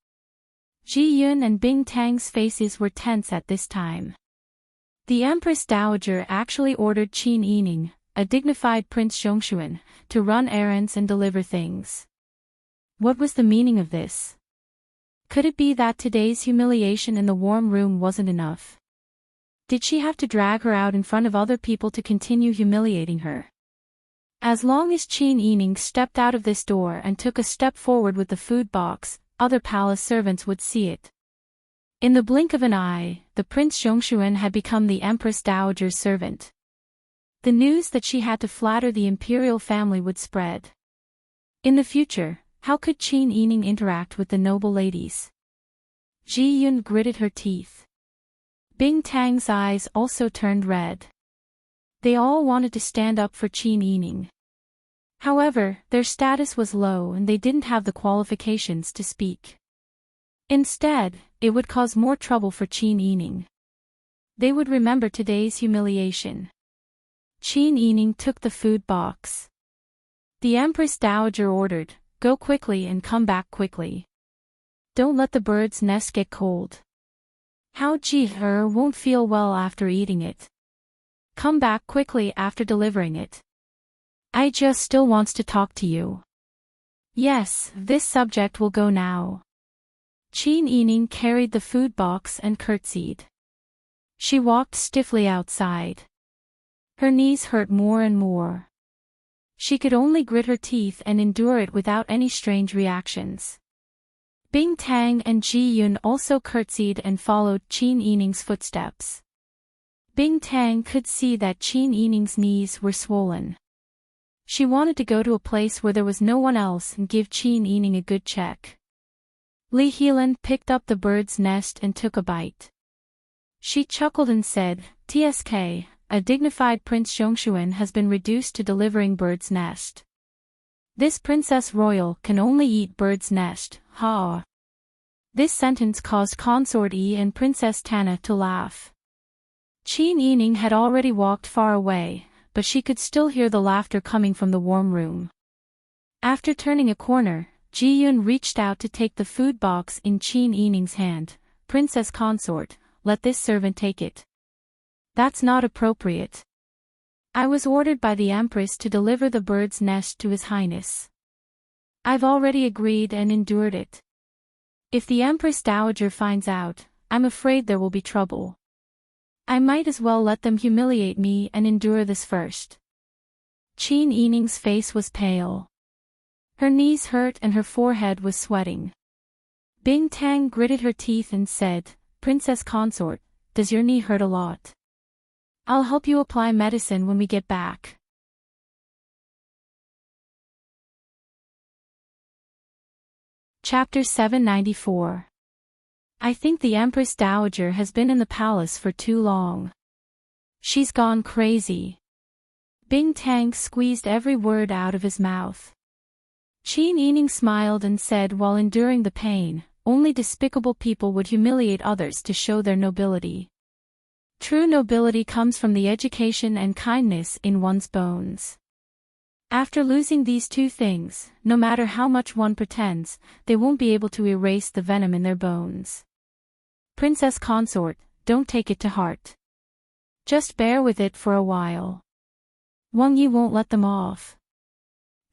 Ji Yun and Bing Tang's faces were tense at this time. The Empress Dowager actually ordered Qin Yining, a dignified Prince Zhongshuan, to run errands and deliver things. What was the meaning of this? Could it be that today's humiliation in the warm room wasn't enough? Did she have to drag her out in front of other people to continue humiliating her? As long as Qin Yining stepped out of this door and took a step forward with the food box, other palace servants would see it. In the blink of an eye, the Prince Zhongshuan had become the Empress Dowager's servant. The news that she had to flatter the imperial family would spread. In the future, how could Qin Yining interact with the noble ladies? Ji Yun gritted her teeth. Bing Tang's eyes also turned red. They all wanted to stand up for Qin Yining. However, their status was low and they didn't have the qualifications to speak. Instead, it would cause more trouble for Qin Yining. They would remember today's humiliation. Qin Yining took the food box. The Empress Dowager ordered, "Go quickly and come back quickly. Don't let the bird's nest get cold. Hao Ji won't feel well after eating it. Come back quickly after delivering it. Aijia still wants to talk to you." "Yes, this subject will go now." Qin Yining carried the food box and curtsied. She walked stiffly outside. Her knees hurt more and more. She could only grit her teeth and endure it without any strange reactions. Bing Tang and Ji Yun also curtsied and followed Qin Yining's footsteps. Bing Tang could see that Qin Yining's knees were swollen. She wanted to go to a place where there was no one else and give Qin Yining a good check. Li Helan picked up the bird's nest and took a bite. She chuckled and said, "TSK, a dignified Prince Zhongshuan has been reduced to delivering bird's nest. This princess royal can only eat bird's nest, ha." This sentence caused Consort Yi and Princess Tana to laugh. Qin Yining had already walked far away, but she could still hear the laughter coming from the warm room. After turning a corner, Ji Yun reached out to take the food box in Qin Yining's hand. "Princess Consort, let this servant take it." "That's not appropriate. I was ordered by the Empress to deliver the bird's nest to His Highness. I've already agreed and endured it. If the Empress Dowager finds out, I'm afraid there will be trouble. I might as well let them humiliate me and endure this first. Qin Yining's face was pale. Her knees hurt and her forehead was sweating. Bing Tang gritted her teeth and said, Princess Consort, does your knee hurt a lot? I'll help you apply medicine when we get back. Chapter 794. I think the Empress Dowager has been in the palace for too long. She's gone crazy. Bing Tang squeezed every word out of his mouth. Qin Yining smiled and said while enduring the pain, only despicable people would humiliate others to show their nobility. True nobility comes from the education and kindness in one's bones. After losing these two things, no matter how much one pretends, they won't be able to erase the venom in their bones. Princess Consort, don't take it to heart. Just bear with it for a while. Wang Yi won't let them off.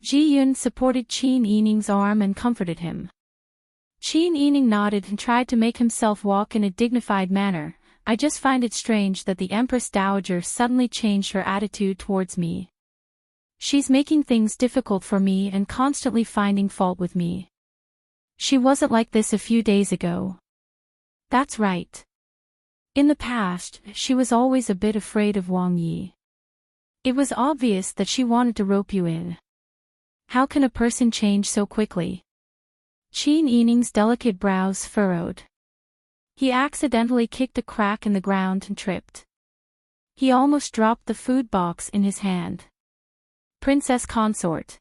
Ji Yun supported Qin Yining's arm and comforted him. Qin Yining nodded and tried to make himself walk in a dignified manner. I just find it strange that the Empress Dowager suddenly changed her attitude towards me. She's making things difficult for me and constantly finding fault with me. She wasn't like this a few days ago. That's right. In the past, she was always a bit afraid of Wang Yi. It was obvious that she wanted to rope you in. How can a person change so quickly? Qin Yining's delicate brows furrowed. He accidentally kicked a crack in the ground and tripped. He almost dropped the food box in his hand. Princess Consort.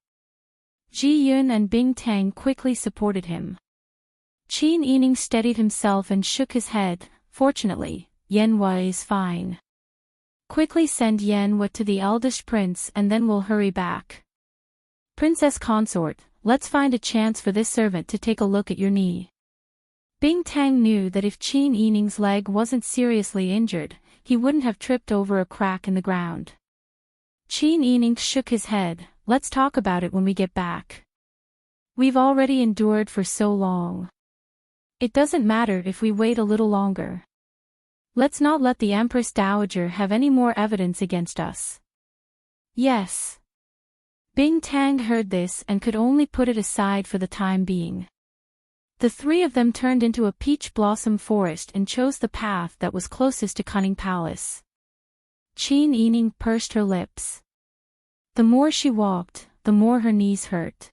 Ji Yun and Bing Tang quickly supported him. Qin Yining steadied himself and shook his head. Fortunately, Yanhua is fine. Quickly send Yanhua to the eldest prince and then we'll hurry back. Princess Consort, let's find a chance for this servant to take a look at your knee. Bing Tang knew that if Qin Yining's leg wasn't seriously injured, he wouldn't have tripped over a crack in the ground. Qin Yining shook his head. Let's talk about it when we get back. We've already endured for so long. It doesn't matter if we wait a little longer. Let's not let the Empress Dowager have any more evidence against us. Yes. Bing Tang heard this and could only put it aside for the time being. The three of them turned into a peach blossom forest and chose the path that was closest to Cunning Palace. Qin Yining pursed her lips. The more she walked, the more her knees hurt.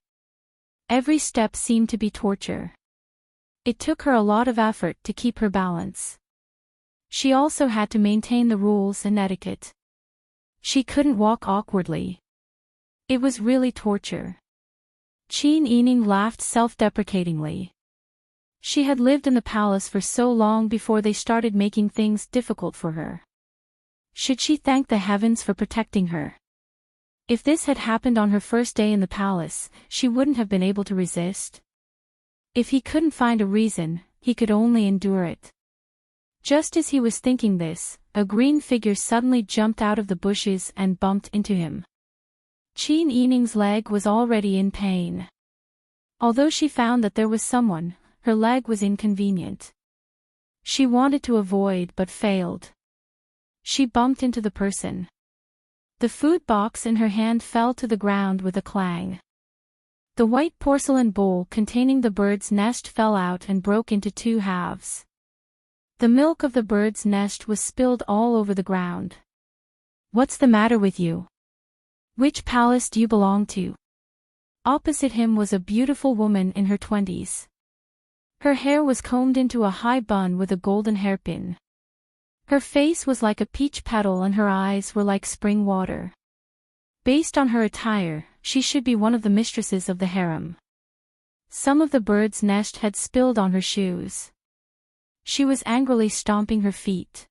Every step seemed to be torture. It took her a lot of effort to keep her balance. She also had to maintain the rules and etiquette. She couldn't walk awkwardly. It was really torture. Qin Yining laughed self-deprecatingly. She had lived in the palace for so long before they started making things difficult for her. Should she thank the heavens for protecting her? If this had happened on her first day in the palace, she wouldn't have been able to resist. If he couldn't find a reason, he could only endure it. Just as he was thinking this, a green figure suddenly jumped out of the bushes and bumped into him. Qin Yining's leg was already in pain. Although she found that there was someone, her leg was inconvenient. She wanted to avoid but failed. She bumped into the person. The food box in her hand fell to the ground with a clang. The white porcelain bowl containing the bird's nest fell out and broke into two halves. The milk of the bird's nest was spilled all over the ground. What's the matter with you? Which palace do you belong to? Opposite him was a beautiful woman in her 20s. Her hair was combed into a high bun with a golden hairpin. Her face was like a peach petal and her eyes were like spring water. Based on her attire, she should be one of the mistresses of the harem. Some of the bird's nest had spilled on her shoes. She was angrily stomping her feet.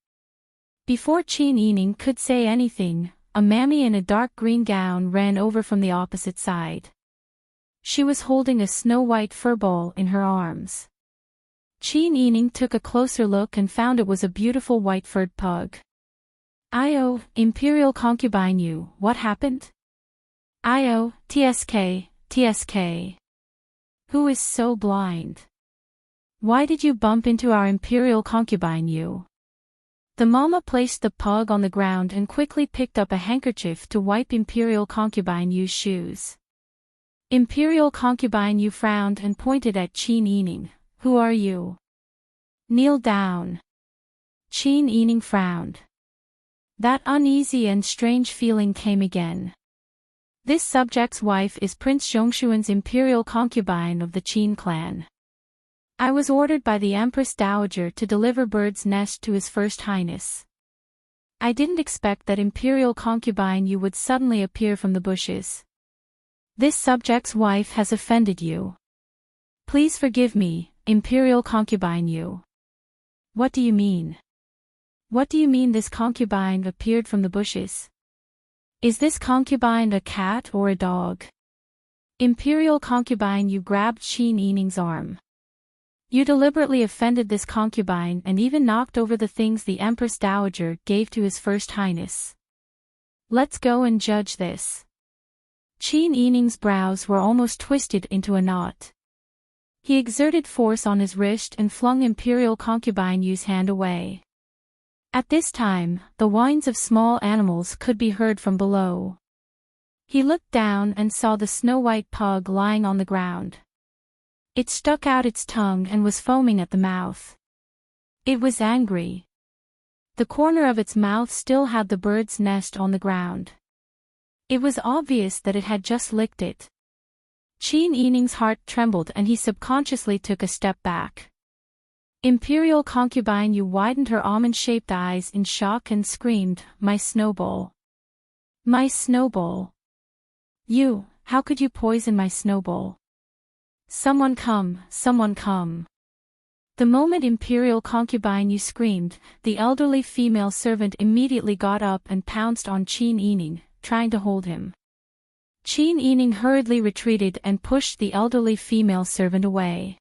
Before Qin Yining could say anything, a mammy in a dark green gown ran over from the opposite side. She was holding a snow-white fur ball in her arms. Qin Yining took a closer look and found it was a beautiful white-furred pug. "Io, Imperial Concubine Yu, what happened?" "Io, TSK, TSK. Who is so blind?" Why did you bump into our imperial concubine, you? The mama placed the pug on the ground and quickly picked up a handkerchief to wipe Imperial Concubine Yu's shoes. Imperial Concubine Yu frowned and pointed at Qin Yining. Who are you? Kneel down. Qin Yining frowned. That uneasy and strange feeling came again. This subject's wife is Prince Zhongshuan's imperial concubine of the Qin clan. I was ordered by the Empress Dowager to deliver Bird's Nest to His First Highness. I didn't expect that imperial concubine Yu would suddenly appear from the bushes. This subject's wife has offended you. Please forgive me, imperial concubine Yu. What do you mean? What do you mean this concubine appeared from the bushes? Is this concubine a cat or a dog? Imperial concubine Yu grabbed Qin Yining's arm. You deliberately offended this concubine and even knocked over the things the Empress Dowager gave to His First Highness. Let's go and judge this. Qin Yining's brows were almost twisted into a knot. He exerted force on his wrist and flung Imperial Concubine Yu's hand away. At this time, the whines of small animals could be heard from below. He looked down and saw the snow-white pug lying on the ground. It stuck out its tongue and was foaming at the mouth. It was angry. The corner of its mouth still had the bird's nest on the ground. It was obvious that it had just licked it. Qin Yining's heart trembled and he subconsciously took a step back. Imperial Concubine Yu widened her almond-shaped eyes in shock and screamed, "My snowball! My snowball! You, how could you poison my snowball? Someone come, someone come!" The moment Imperial Concubine Yu screamed, the elderly female servant immediately got up and pounced on Qin Yining, trying to hold him. Qin Yining hurriedly retreated and pushed the elderly female servant away.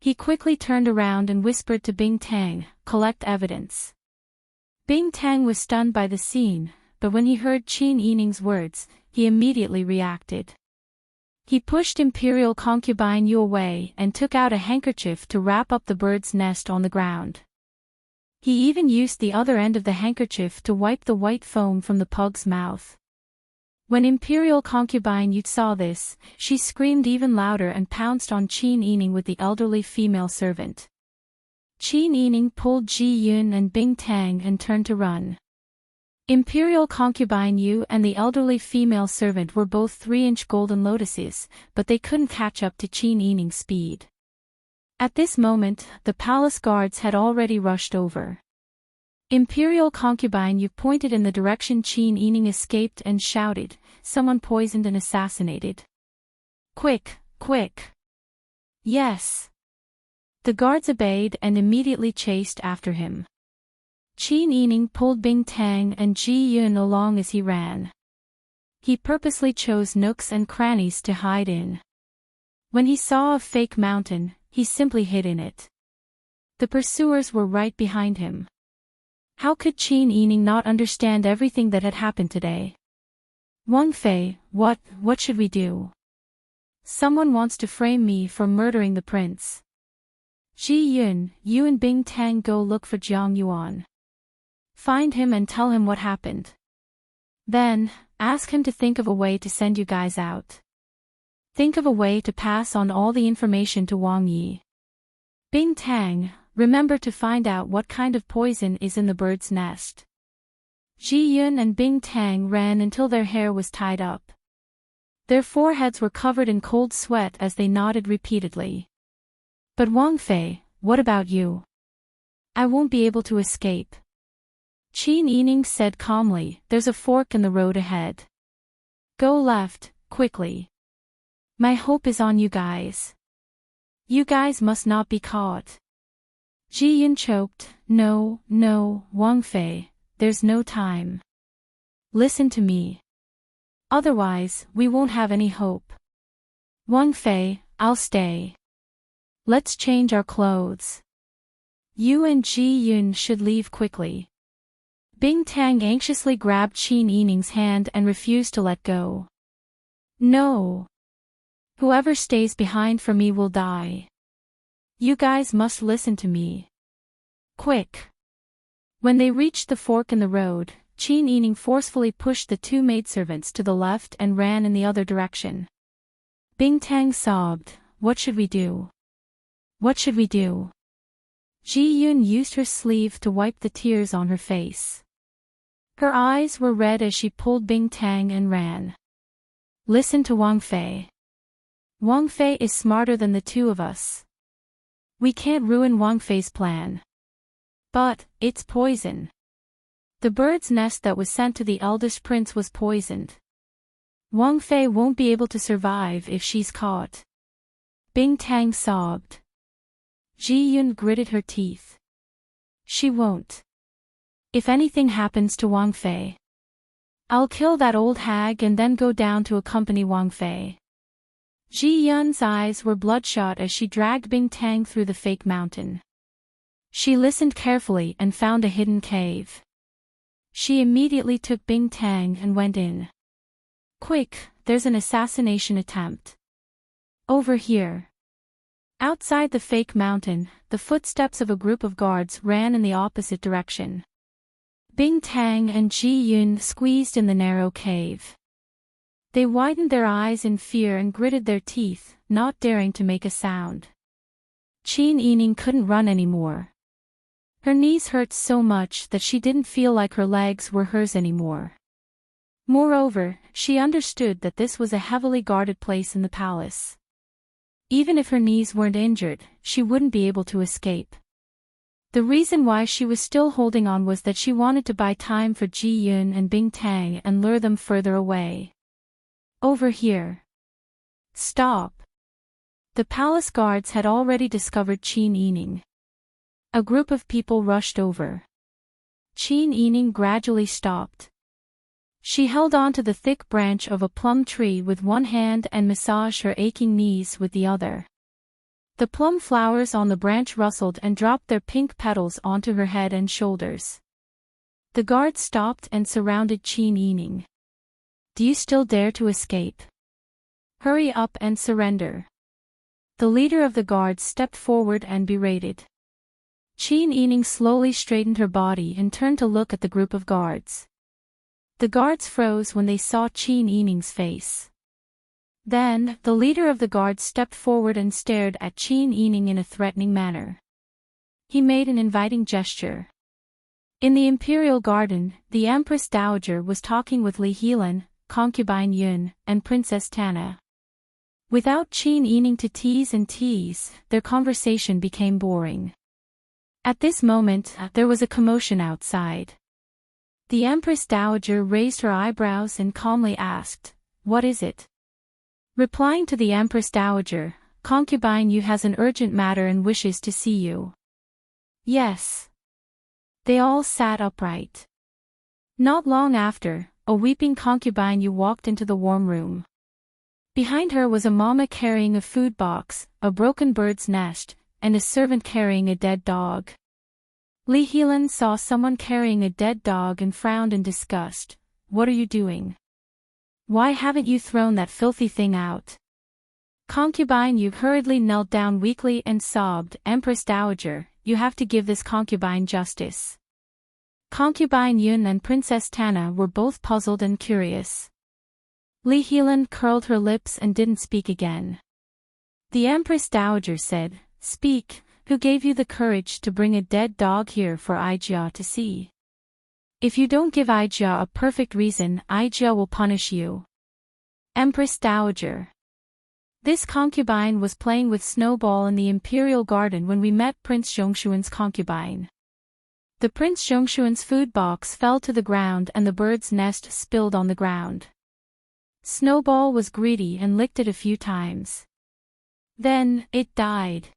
He quickly turned around and whispered to Bing Tang, "Collect evidence." Bing Tang was stunned by the scene, but when he heard Qin Yining's words, he immediately reacted. He pushed Imperial Concubine Yu away and took out a handkerchief to wrap up the bird's nest on the ground. He even used the other end of the handkerchief to wipe the white foam from the pug's mouth. When Imperial Concubine Yu saw this, she screamed even louder and pounced on Qin Yining with the elderly female servant. Qin Yining pulled Ji Yun and Bing Tang and turned to run. Imperial Concubine Yu and the elderly female servant were both 3-inch golden lotuses, but they couldn't catch up to Qin Yining's speed. At this moment, the palace guards had already rushed over. Imperial Concubine Yu pointed in the direction Qin Yining escaped and shouted, "Someone poisoned and assassinated. Quick, quick!" Yes. The guards obeyed and immediately chased after him. Qin Yining pulled Bing Tang and Ji Yun along as he ran. He purposely chose nooks and crannies to hide in. When he saw a fake mountain, he simply hid in it. The pursuers were right behind him. How could Qin Yining not understand everything that had happened today? Wang Fei, what should we do? Someone wants to frame me for murdering the prince. Ji Yun, you and Bing Tang go look for Jiang Yuan. Find him and tell him what happened. Then, ask him to think of a way to send you guys out. Think of a way to pass on all the information to Wang Yi. Bing Tang, remember to find out what kind of poison is in the bird's nest. Ji Yun and Bing Tang ran until their hair was tied up. Their foreheads were covered in cold sweat as they nodded repeatedly. But Wang Fei, what about you? I won't be able to escape. Qin Yining said calmly, "There's a fork in the road ahead. Go left, quickly. My hope is on you guys. You guys must not be caught." Ji Yun choked, No, Wang Fei, there's no time. Listen to me. Otherwise, we won't have any hope. Wang Fei, I'll stay. Let's change our clothes. You and Ji Yun should leave quickly. Bing Tang anxiously grabbed Qin Yining's hand and refused to let go. No. Whoever stays behind for me will die. You guys must listen to me. Quick. When they reached the fork in the road, Qin Yining forcefully pushed the two maidservants to the left and ran in the other direction. Bing Tang sobbed, "What should we do? What should we do?" Ji Yun used her sleeve to wipe the tears on her face. Her eyes were red as she pulled Bing Tang and ran. Listen to Wang Fei. Wang Fei is smarter than the two of us. We can't ruin Wang Fei's plan. But, it's poison. The bird's nest that was sent to the eldest prince was poisoned. Wang Fei won't be able to survive if she's caught. Bing Tang sobbed. Ji Yun gritted her teeth. She won't. If anything happens to Wang Fei, I'll kill that old hag and then go down to accompany Wang Fei. Ji Yun's eyes were bloodshot as she dragged Bing Tang through the fake mountain. She listened carefully and found a hidden cave. She immediately took Bing Tang and went in. Quick, there's an assassination attempt. Over here. Outside the fake mountain, the footsteps of a group of guards ran in the opposite direction. Bing Tang and Ji Yun squeezed in the narrow cave. They widened their eyes in fear and gritted their teeth, not daring to make a sound. Qin Yining couldn't run anymore. Her knees hurt so much that she didn't feel like her legs were hers anymore. Moreover, she understood that this was a heavily guarded place in the palace. Even if her knees weren't injured, she wouldn't be able to escape. The reason why she was still holding on was that she wanted to buy time for Ji Yun and Bing Tang and lure them further away. Over here. Stop. The palace guards had already discovered Qin Yining. A group of people rushed over. Qin Yining gradually stopped. She held on to the thick branch of a plum tree with one hand and massaged her aching knees with the other. The plum flowers on the branch rustled and dropped their pink petals onto her head and shoulders. The guards stopped and surrounded Qin Yining. Do you still dare to escape? Hurry up and surrender. The leader of the guards stepped forward and berated. Qin Yining slowly straightened her body and turned to look at the group of guards. The guards froze when they saw Qin Yining's face. Then, the leader of the guards stepped forward and stared at Qin Yining in a threatening manner. He made an inviting gesture. In the imperial garden, the Empress Dowager was talking with Li Helan, concubine Yun, and Princess Tana. Without Qin Yining to tease, their conversation became boring. At this moment, there was a commotion outside. The Empress Dowager raised her eyebrows and calmly asked, "What is it?" Replying to the Empress Dowager, concubine Yu has an urgent matter and wishes to see you. Yes. They all sat upright. Not long after, a weeping concubine Yu walked into the warm room. Behind her was a mama carrying a food box, a broken bird's nest, and a servant carrying a dead dog. Li Helan saw someone carrying a dead dog and frowned in disgust. What are you doing? Why haven't you thrown that filthy thing out? Concubine Yu hurriedly knelt down weakly and sobbed, Empress Dowager, you have to give this concubine justice. Concubine Yun and Princess Tana were both puzzled and curious. Li Helan curled her lips and didn't speak again. The Empress Dowager said, Speak, who gave you the courage to bring a dead dog here for Aijia to see? If you don't give Aijia a perfect reason, Aijia will punish you. Empress Dowager. This concubine was playing with Snowball in the imperial garden when we met Prince Zhongshuan's concubine. The Prince Zhongshuan's food box fell to the ground and the bird's nest spilled on the ground. Snowball was greedy and licked it a few times. Then, it died.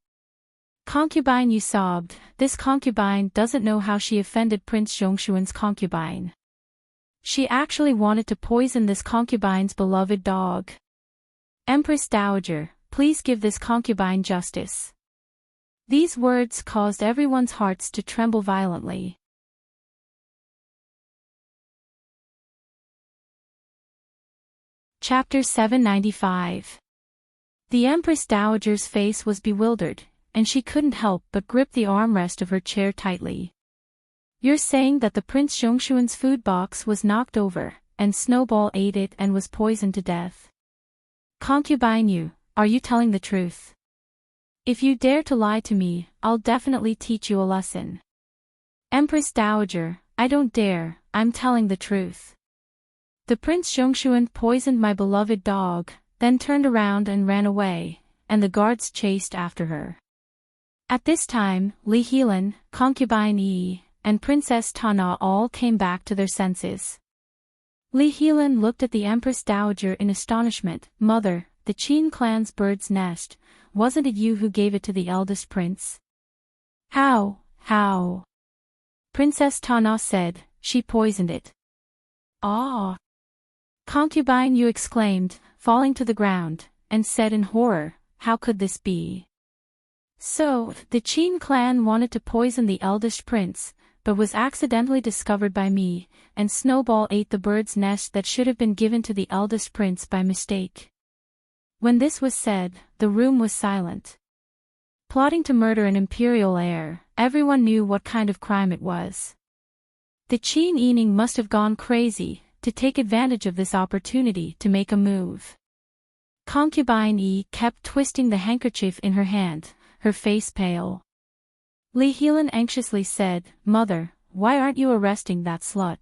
Concubine Yu sobbed, this concubine doesn't know how she offended Prince Zhongshuan's concubine. She actually wanted to poison this concubine's beloved dog. Empress Dowager, please give this concubine justice. These words caused everyone's hearts to tremble violently. Chapter 795. The Empress Dowager's face was bewildered, and she couldn't help but grip the armrest of her chair tightly. You're saying that the Prince Zhongshuan's food box was knocked over, and Snowball ate it and was poisoned to death? Concubine Yu, are you telling the truth? If you dare to lie to me, I'll definitely teach you a lesson. Empress Dowager, I don't dare, I'm telling the truth. The Prince Zhongshuan poisoned my beloved dog, then turned around and ran away, and the guards chased after her. At this time, Li Helan, Concubine Yi, and Princess Tana all came back to their senses. Li Helan looked at the Empress Dowager in astonishment. Mother, the Qin clan's bird's nest, wasn't it you who gave it to the eldest prince? How? Princess Tana said, she poisoned it. Ah! Concubine Yu exclaimed, falling to the ground, and said in horror, how could this be? So, the Qin clan wanted to poison the eldest prince, but was accidentally discovered by me, and Snowball ate the bird's nest that should have been given to the eldest prince by mistake. When this was said, the room was silent. Plotting to murder an imperial heir, everyone knew what kind of crime it was. The Qin Yining must have gone crazy, to take advantage of this opportunity to make a move. Concubine Yi kept twisting the handkerchief in her hand, her face pale. Li Helan anxiously said, Mother, why aren't you arresting that slut?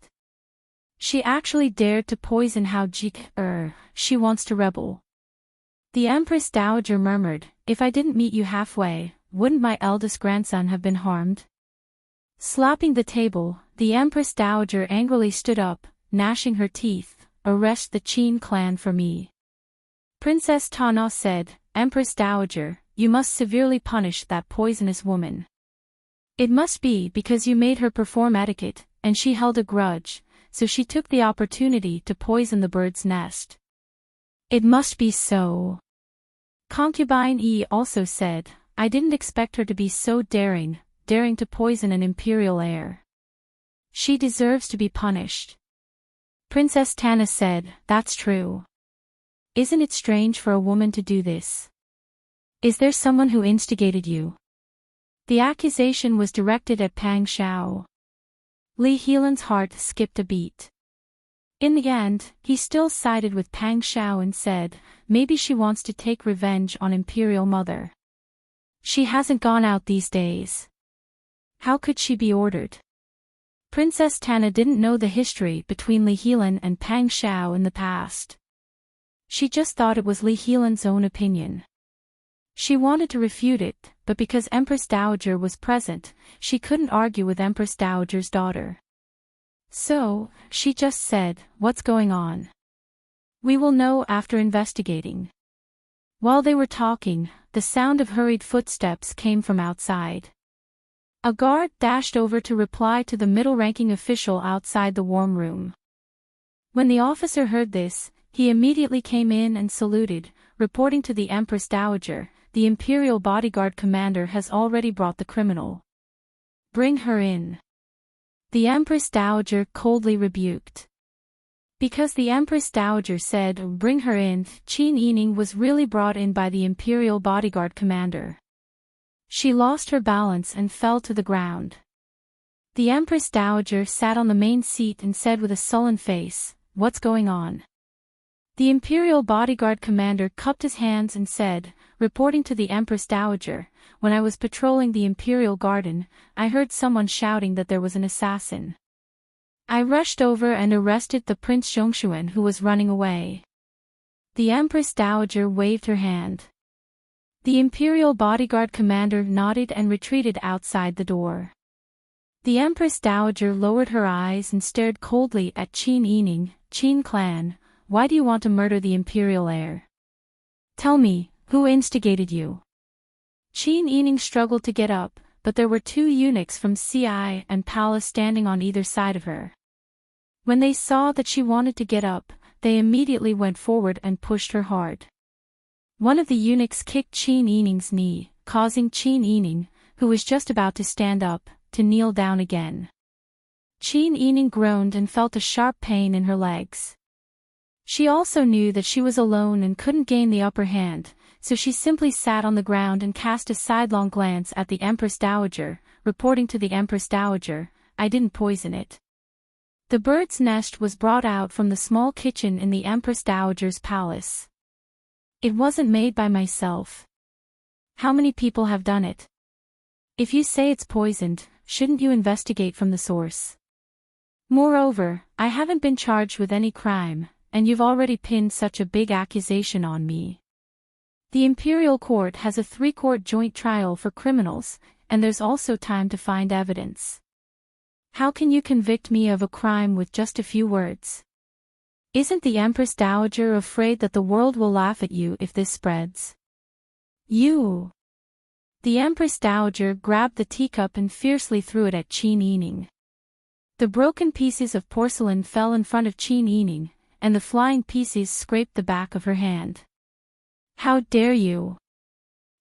She actually dared to poison Hao Ji. She wants to rebel. The Empress Dowager murmured, if I didn't meet you halfway, wouldn't my eldest grandson have been harmed? Slapping the table, the Empress Dowager angrily stood up, gnashing her teeth, arrest the Qin clan for me. Princess Tana said, Empress Dowager, you must severely punish that poisonous woman. It must be because you made her perform etiquette, and she held a grudge, so she took the opportunity to poison the bird's nest. It must be so. Concubine Yi also said, I didn't expect her to be so daring to poison an imperial heir. She deserves to be punished. Princess Tana said, that's true. Isn't it strange for a woman to do this? Is there someone who instigated you? The accusation was directed at Pang Xiao. Li Helan's heart skipped a beat. In the end, he still sided with Pang Xiao and said, maybe she wants to take revenge on Imperial Mother. She hasn't gone out these days. How could she be ordered? Princess Tana didn't know the history between Li Helan and Pang Xiao in the past. She just thought it was Li Helan's own opinion. She wanted to refute it, but because Empress Dowager was present, she couldn't argue with Empress Dowager's daughter. So, she just said, what's going on? We will know after investigating. While they were talking, the sound of hurried footsteps came from outside. A guard dashed over to reply to the middle-ranking official outside the warm room. When the officer heard this, he immediately came in and saluted, reporting to the Empress Dowager, the Imperial Bodyguard commander has already brought the criminal. Bring her in. The Empress Dowager coldly rebuked. Because the Empress Dowager said, bring her in, Qin Yining was really brought in by the Imperial Bodyguard commander. She lost her balance and fell to the ground. The Empress Dowager sat on the main seat and said with a sullen face, what's going on? The Imperial Bodyguard commander cupped his hands and said, reporting to the Empress Dowager, when I was patrolling the Imperial Garden, I heard someone shouting that there was an assassin. I rushed over and arrested the Prince Zhongshuan who was running away. The Empress Dowager waved her hand. The Imperial Bodyguard commander nodded and retreated outside the door. The Empress Dowager lowered her eyes and stared coldly at Qin Yining. Qin clan, why do you want to murder the imperial heir? Tell me, who instigated you? Qin Yining struggled to get up, but there were two eunuchs from CI and Palace standing on either side of her. When they saw that she wanted to get up, they immediately went forward and pushed her hard. One of the eunuchs kicked Qin Yining's knee, causing Qin Yining, who was just about to stand up, to kneel down again. Qin Yining groaned and felt a sharp pain in her legs. She also knew that she was alone and couldn't gain the upper hand, so she simply sat on the ground and cast a sidelong glance at the Empress Dowager, reporting to the Empress Dowager, "I didn't poison it." The bird's nest was brought out from the small kitchen in the Empress Dowager's palace. "It wasn't made by myself. How many people have done it? If you say it's poisoned, shouldn't you investigate from the source? Moreover, I haven't been charged with any crime, and you've already pinned such a big accusation on me. The Imperial Court has a 3-court joint trial for criminals, and there's also time to find evidence. How can you convict me of a crime with just a few words? Isn't the Empress Dowager afraid that the world will laugh at you if this spreads? You!" The Empress Dowager grabbed the teacup and fiercely threw it at Qin Yining. The broken pieces of porcelain fell in front of Qin Yining, and the flying pieces scraped the back of her hand. "How dare you!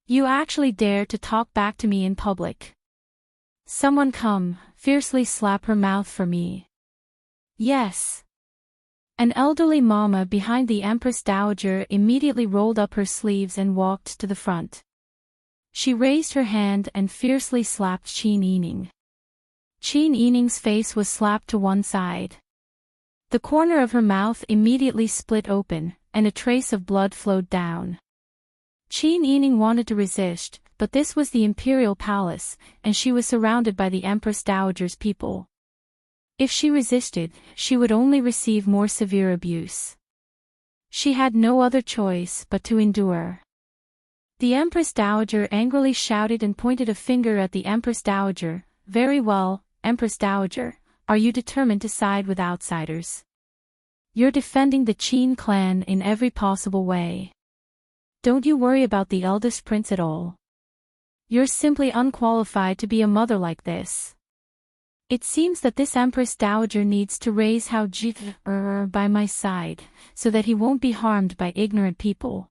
You actually dare to talk back to me in public. Someone come, fiercely slap her mouth for me." "Yes." An elderly mama behind the Empress Dowager immediately rolled up her sleeves and walked to the front. She raised her hand and fiercely slapped Qin Yining. Qin Yining's face was slapped to one side. The corner of her mouth immediately split open, and a trace of blood flowed down. Qin Yining wanted to resist, but this was the Imperial Palace, and she was surrounded by the Empress Dowager's people. If she resisted, she would only receive more severe abuse. She had no other choice but to endure. The Empress Dowager angrily shouted and pointed a finger at the Empress Dowager. "Very well, Empress Dowager, are you determined to side with outsiders? You're defending the Qin clan in every possible way. Don't you worry about the eldest prince at all. You're simply unqualified to be a mother like this. It seems that this Empress Dowager needs to raise Hao Ji by my side, so that he won't be harmed by ignorant people."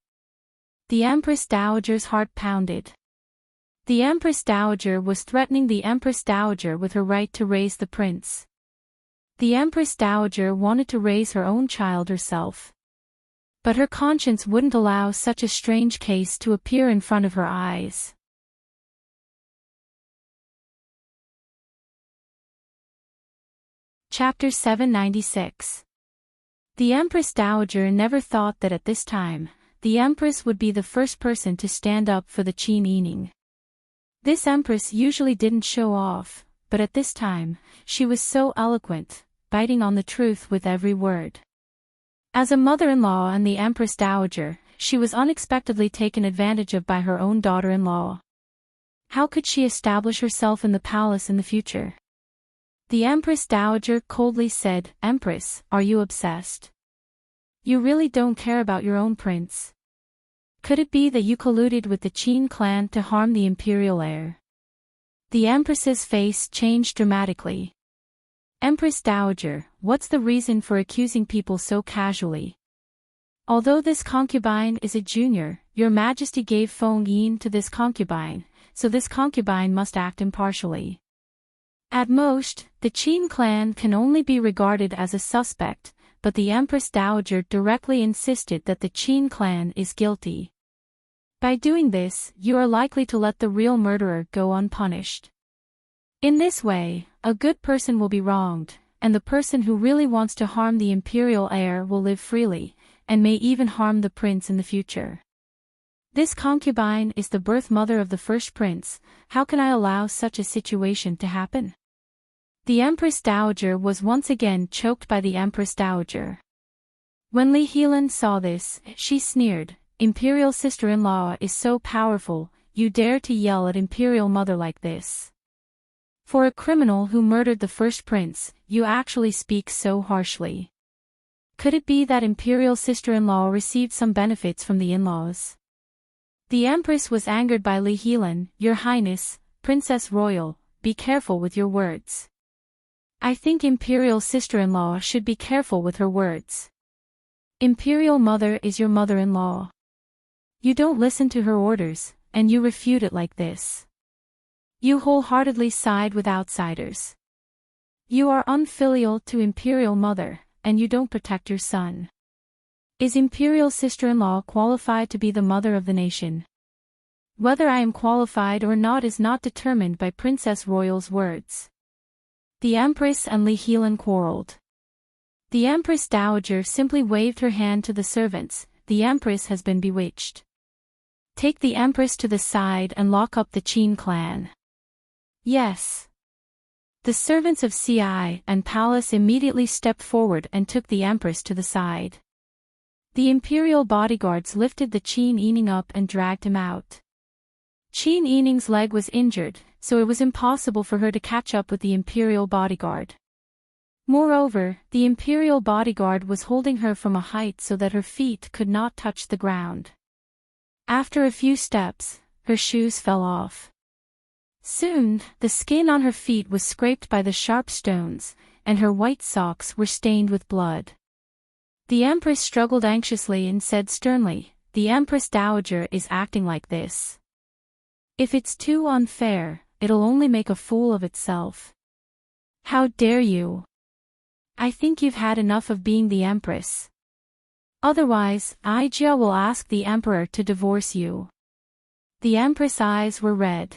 The Empress Dowager's heart pounded. The Empress Dowager was threatening the Empress Dowager with her right to raise the prince. The Empress Dowager wanted to raise her own child herself. But her conscience wouldn't allow such a strange case to appear in front of her eyes. Chapter 796. The Empress Dowager never thought that at this time, the Empress would be the first person to stand up for the Qin Yining. This Empress usually didn't show off, but at this time, she was so eloquent, biting on the truth with every word. As a mother-in-law and the Empress Dowager, she was unexpectedly taken advantage of by her own daughter-in-law. How could she establish herself in the palace in the future? The Empress Dowager coldly said, "Empress, are you obsessed? You really don't care about your own prince? Could it be that you colluded with the Qin clan to harm the imperial heir?" The Empress's face changed dramatically. "Empress Dowager, what's the reason for accusing people so casually? Although this concubine is a junior, your Majesty gave Feng Yin to this concubine, so this concubine must act impartially. At most, the Qin clan can only be regarded as a suspect, but the Empress Dowager directly insisted that the Qin clan is guilty. By doing this, you are likely to let the real murderer go unpunished. In this way, a good person will be wronged, and the person who really wants to harm the imperial heir will live freely, and may even harm the prince in the future. This concubine is the birth mother of the first prince. How can I allow such a situation to happen?" The Empress Dowager was once again choked by the Empress Dowager. When Li Helan saw this, she sneered, "Imperial sister-in-law is so powerful, you dare to yell at imperial mother like this. For a criminal who murdered the first prince, you actually speak so harshly. Could it be that imperial sister-in-law received some benefits from the in-laws?" The Empress was angered by Li Helan. "Your Highness, Princess Royal, be careful with your words. I think imperial sister-in-law should be careful with her words. Imperial mother is your mother-in-law. You don't listen to her orders, and you refute it like this. You wholeheartedly side with outsiders. You are unfilial to imperial mother, and you don't protect your son. Is imperial sister-in-law qualified to be the mother of the nation? Whether I am qualified or not is not determined by Princess Royal's words. The Empress and Li Helan quarreled. The Empress Dowager simply waved her hand to the servants. The Empress has been bewitched. Take the Empress to the side and lock up the Qin clan. Yes. The servants of Ci and Palace immediately stepped forward and took the Empress to the side. The imperial bodyguards lifted the Qin Yining up and dragged him out. Qin Yining's leg was injured, so it was impossible for her to catch up with the imperial bodyguard. Moreover, the imperial bodyguard was holding her from a height so that her feet could not touch the ground. After a few steps, her shoes fell off. Soon, the skin on her feet was scraped by the sharp stones, and her white socks were stained with blood. The Empress struggled anxiously and said sternly, "The Empress Dowager is acting like this. If it's too unfair, it'll only make a fool of itself. How dare you? I think you've had enough of being the Empress. Otherwise, Ijia will ask the Emperor to divorce you." The Empress' eyes were red.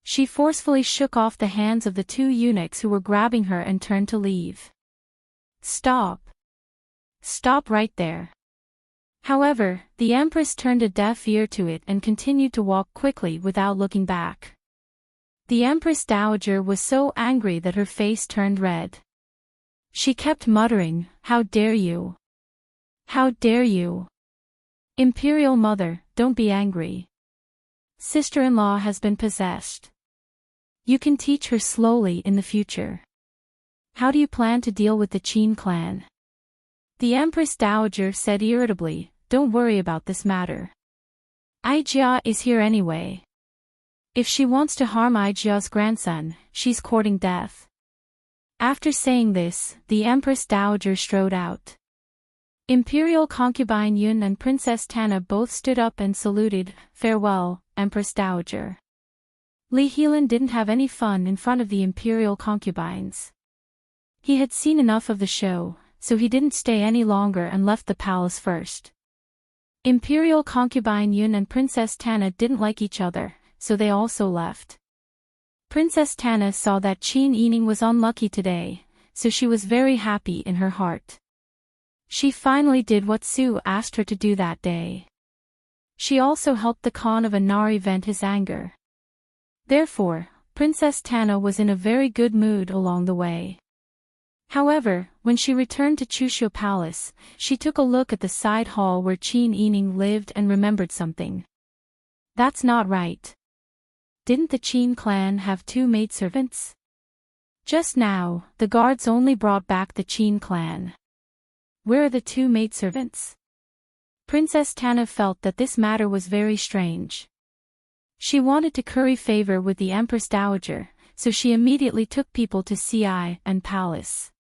She forcefully shook off the hands of the two eunuchs who were grabbing her and turned to leave. "Stop. Stop right there." However, the Empress turned a deaf ear to it and continued to walk quickly without looking back. The Empress Dowager was so angry that her face turned red. She kept muttering, "How dare you? How dare you? Imperial Mother, don't be angry. Sister-in-law has been possessed. You can teach her slowly in the future. How do you plan to deal with the Qin clan?" The Empress Dowager said irritably, "Don't worry about this matter. Ijia is here anyway. If she wants to harm Ijia's grandson, she's courting death." After saying this, the Empress Dowager strode out. Imperial concubine Yun and Princess Tana both stood up and saluted, "Farewell, Empress Dowager." Li Helan didn't have any fun in front of the imperial concubines. He had seen enough of the show, so he didn't stay any longer and left the palace first. Imperial concubine Yun and Princess Tana didn't like each other, so they also left. Princess Tana saw that Qin Yining was unlucky today, so she was very happy in her heart. She finally did what Su asked her to do that day. She also helped the Khan of Anari vent his anger. Therefore, Princess Tana was in a very good mood along the way. However, when she returned to Chushu Palace, she took a look at the side hall where Qin Yining lived and remembered something. That's not right. Didn't the Qin clan have two maidservants? Just now, the guards only brought back the Qin clan. Where are the two maidservants? Princess Tana felt that this matter was very strange. She wanted to curry favor with the Empress Dowager, so she immediately took people to Ci and Palace.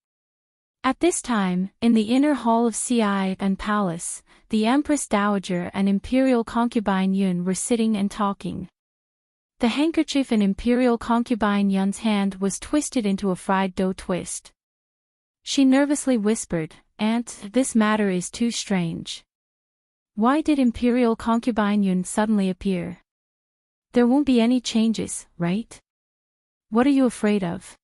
At this time, in the inner hall of Ci and Palace, the Empress Dowager and imperial concubine Yun were sitting and talking. The handkerchief in imperial concubine Yun's hand was twisted into a fried dough twist. She nervously whispered, "Aunt, this matter is too strange. Why did imperial concubine Yun suddenly appear? There won't be any changes, right? What are you afraid of?"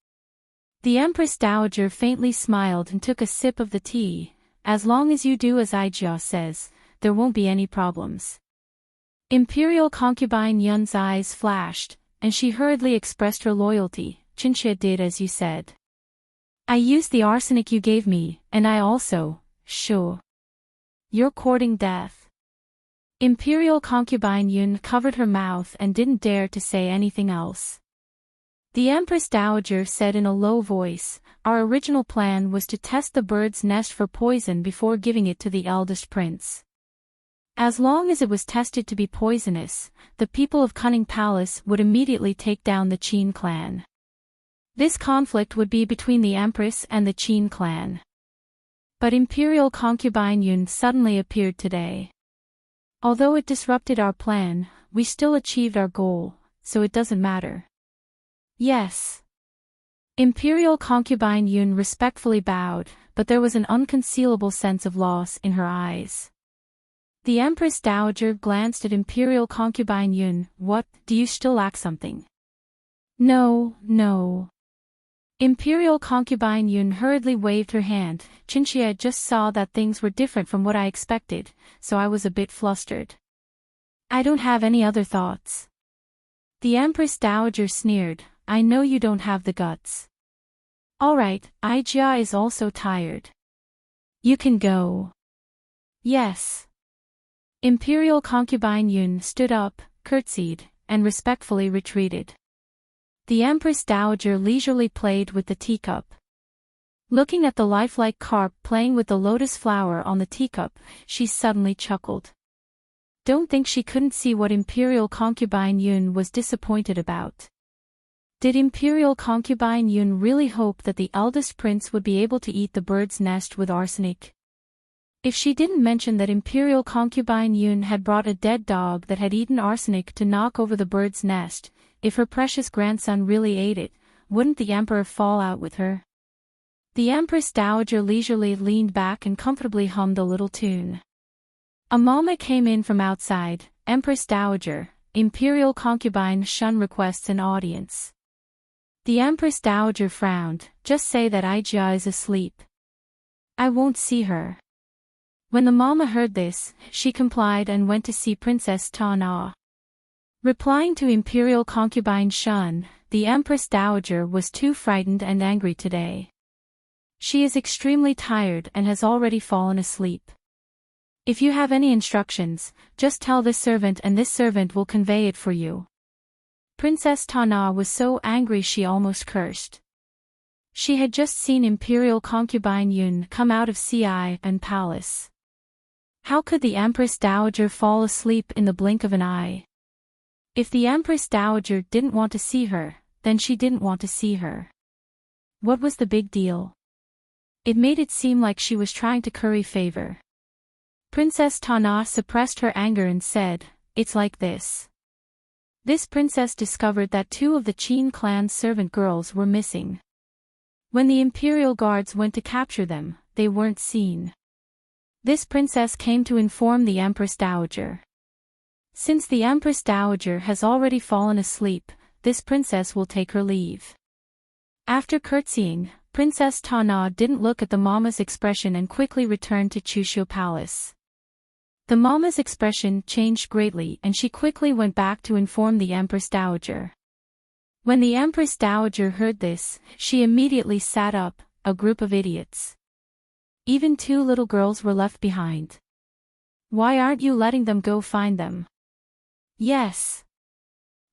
The Empress Dowager faintly smiled and took a sip of the tea. "As long as you do as Ijia says, there won't be any problems." Imperial concubine Yun's eyes flashed, and she hurriedly expressed her loyalty. "Qinxia did as you said. I used the arsenic you gave me, and I also, sure. You're courting death." Imperial concubine Yun covered her mouth and didn't dare to say anything else. The Empress Dowager said in a low voice, "Our original plan was to test the bird's nest for poison before giving it to the eldest prince. As long as it was tested to be poisonous, the people of Cunning Palace would immediately take down the Qin clan. This conflict would be between the Empress and the Qin clan. But Imperial concubine Yun suddenly appeared today. Although it disrupted our plan, we still achieved our goal, so it doesn't matter." "Yes. Imperial concubine Yun respectfully bowed, but there was an unconcealable sense of loss in her eyes. The Empress Dowager glanced at Imperial concubine Yun. What, do you still lack something? No, no. Imperial concubine Yun hurriedly waved her hand. Chinchia just saw that things were different from what I expected, so I was a bit flustered. I don't have any other thoughts. The Empress Dowager sneered. I know you don't have the guts. Alright, Aijia is also tired. You can go. Yes. Imperial concubine Yun stood up, curtsied, and respectfully retreated. The Empress Dowager leisurely played with the teacup. Looking at the lifelike carp playing with the lotus flower on the teacup, she suddenly chuckled. Don't think she couldn't see what Imperial concubine Yun was disappointed about. Did Imperial concubine Yun really hope that the eldest prince would be able to eat the bird's nest with arsenic? If she didn't mention that Imperial concubine Yun had brought a dead dog that had eaten arsenic to knock over the bird's nest, if her precious grandson really ate it, wouldn't the emperor fall out with her? The Empress Dowager leisurely leaned back and comfortably hummed a little tune. A mama came in from outside. Empress Dowager, Imperial concubine Shun requests an audience. The Empress Dowager frowned. Just say that Aijia is asleep. I won't see her. When the mama heard this, she complied and went to see Princess Ta Na. Replying to Imperial concubine Shun, the Empress Dowager was too frightened and angry today. She is extremely tired and has already fallen asleep. If you have any instructions, just tell this servant and this servant will convey it for you. Princess Ta Na was so angry she almost cursed. She had just seen Imperial concubine Yun come out of Ci and palace. How could the Empress Dowager fall asleep in the blink of an eye? If the Empress Dowager didn't want to see her, then she didn't want to see her. What was the big deal? It made it seem like she was trying to curry favor. Princess Ta Na suppressed her anger and said, "It's like this." This princess discovered that 2 of the Qin clan's servant girls were missing. When the imperial guards went to capture them, they weren't seen. This princess came to inform the Empress Dowager. Since the Empress Dowager has already fallen asleep, this princess will take her leave. After curtsying, Princess Ta Na didn't look at the mama's expression and quickly returned to Chushu Palace. The mama's expression changed greatly and she quickly went back to inform the Empress Dowager. When the Empress Dowager heard this, she immediately sat up. A group of idiots. Even 2 little girls were left behind. Why aren't you letting them go find them? Yes.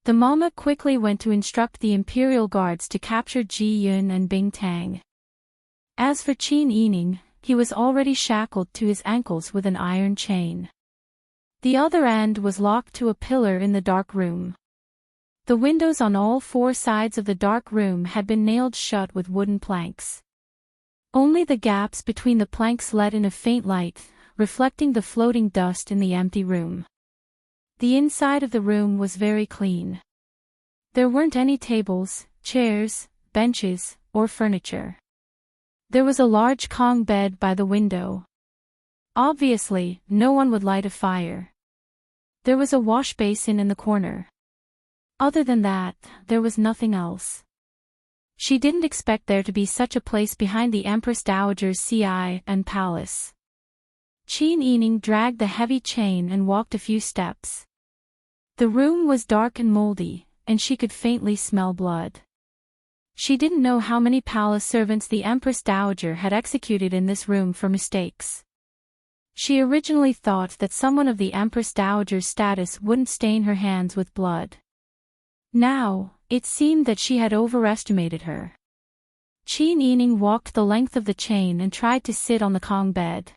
The mama quickly went to instruct the imperial guards to capture Ji Yun and Bing Tang. As for Qin Yining, he was already shackled to his ankles with an iron chain. The other end was locked to a pillar in the dark room. The windows on all 4 sides of the dark room had been nailed shut with wooden planks. Only the gaps between the planks let in a faint light, reflecting the floating dust in the empty room. The inside of the room was very clean. There weren't any tables, chairs, benches, or furniture. There was a large Kong bed by the window. Obviously, no one would light a fire. There was a wash basin in the corner. Other than that, there was nothing else. She didn't expect there to be such a place behind the Empress Dowager's Ci and palace. Qin Yining dragged the heavy chain and walked a few steps. The room was dark and moldy, and she could faintly smell blood. She didn't know how many palace servants the Empress Dowager had executed in this room for mistakes. She originally thought that someone of the Empress Dowager's status wouldn't stain her hands with blood. Now, it seemed that she had overestimated her. Qin Yining walked the length of the chain and tried to sit on the Kong bed.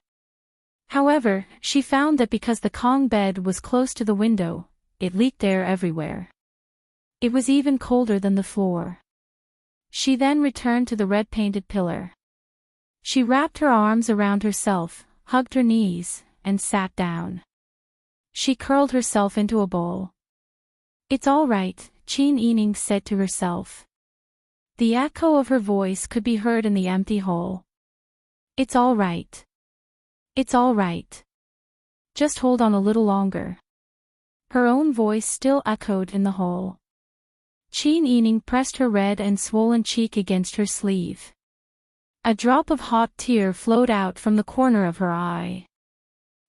However, she found that because the Kong bed was close to the window, it leaked air everywhere. It was even colder than the floor. She then returned to the red-painted pillar. She wrapped her arms around herself, hugged her knees, and sat down. She curled herself into a ball. "It's all right," Qin Yining said to herself. The echo of her voice could be heard in the empty hall. It's all right. It's all right. Just hold on a little longer. Her own voice still echoed in the hall. Qin Yining pressed her red and swollen cheek against her sleeve. A drop of hot tear flowed out from the corner of her eye.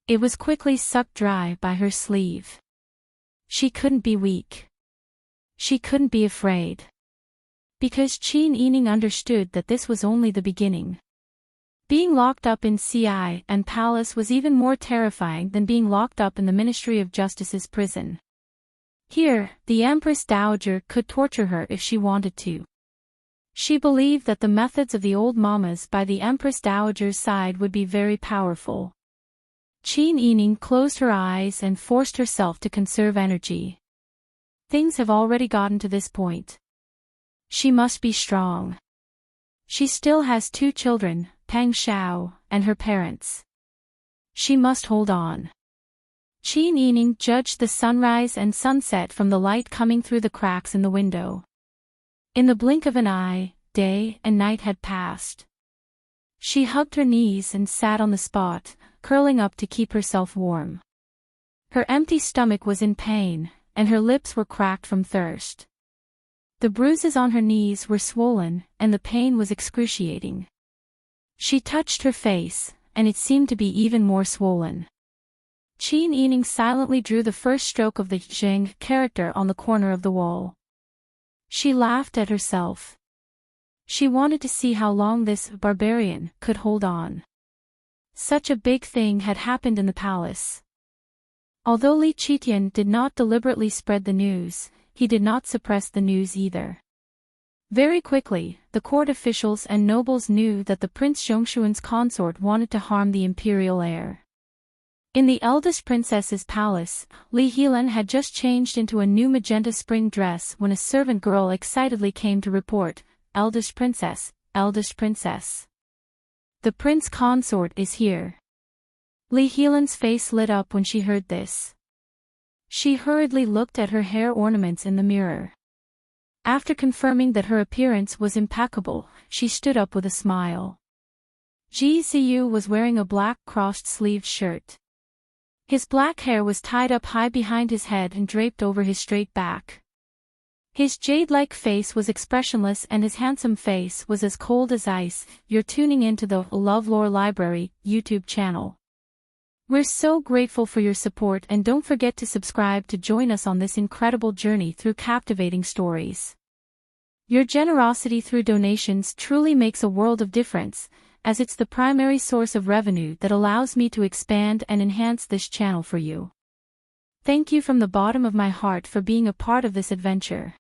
It was quickly sucked dry by her sleeve. She couldn't be weak. She couldn't be afraid. Because Qin Yining understood that this was only the beginning. Being locked up in CI and Palace was even more terrifying than being locked up in the Ministry of Justice's prison. Here, the Empress Dowager could torture her if she wanted to. She believed that the methods of the old mamas by the Empress Dowager's side would be very powerful. Qin Yining closed her eyes and forced herself to conserve energy. Things have already gotten to this point. She must be strong. She still has 2 children, Pang Xiao, and her parents. She must hold on. Qin Yining judged the sunrise and sunset from the light coming through the cracks in the window. In the blink of an eye, day and night had passed. She hugged her knees and sat on the spot, curling up to keep herself warm. Her empty stomach was in pain, and her lips were cracked from thirst. The bruises on her knees were swollen, and the pain was excruciating. She touched her face, and it seemed to be even more swollen. Qin Yining silently drew the first stroke of the Zheng character on the corner of the wall. She laughed at herself. She wanted to see how long this barbarian could hold on. Such a big thing had happened in the palace. Although Li Qitian did not deliberately spread the news, he did not suppress the news either. Very quickly, the court officials and nobles knew that the Prince Zhongshuan's consort wanted to harm the imperial heir. In the eldest princess's palace, Li Helan had just changed into a new magenta spring dress when a servant girl excitedly came to report, "Eldest princess, eldest princess. The prince consort is here." Li Helan's face lit up when she heard this. She hurriedly looked at her hair ornaments in the mirror. After confirming that her appearance was impeccable, she stood up with a smile. Ji Ziyu was wearing a black crossed-sleeved shirt. His black hair was tied up high behind his head and draped over his straight back. His jade-like face was expressionless and his handsome face was as cold as ice. You're tuning into the LoveLore Library YouTube channel. We're so grateful for your support and don't forget to subscribe to join us on this incredible journey through captivating stories. Your generosity through donations truly makes a world of difference, as it's the primary source of revenue that allows me to expand and enhance this channel for you. Thank you from the bottom of my heart for being a part of this adventure.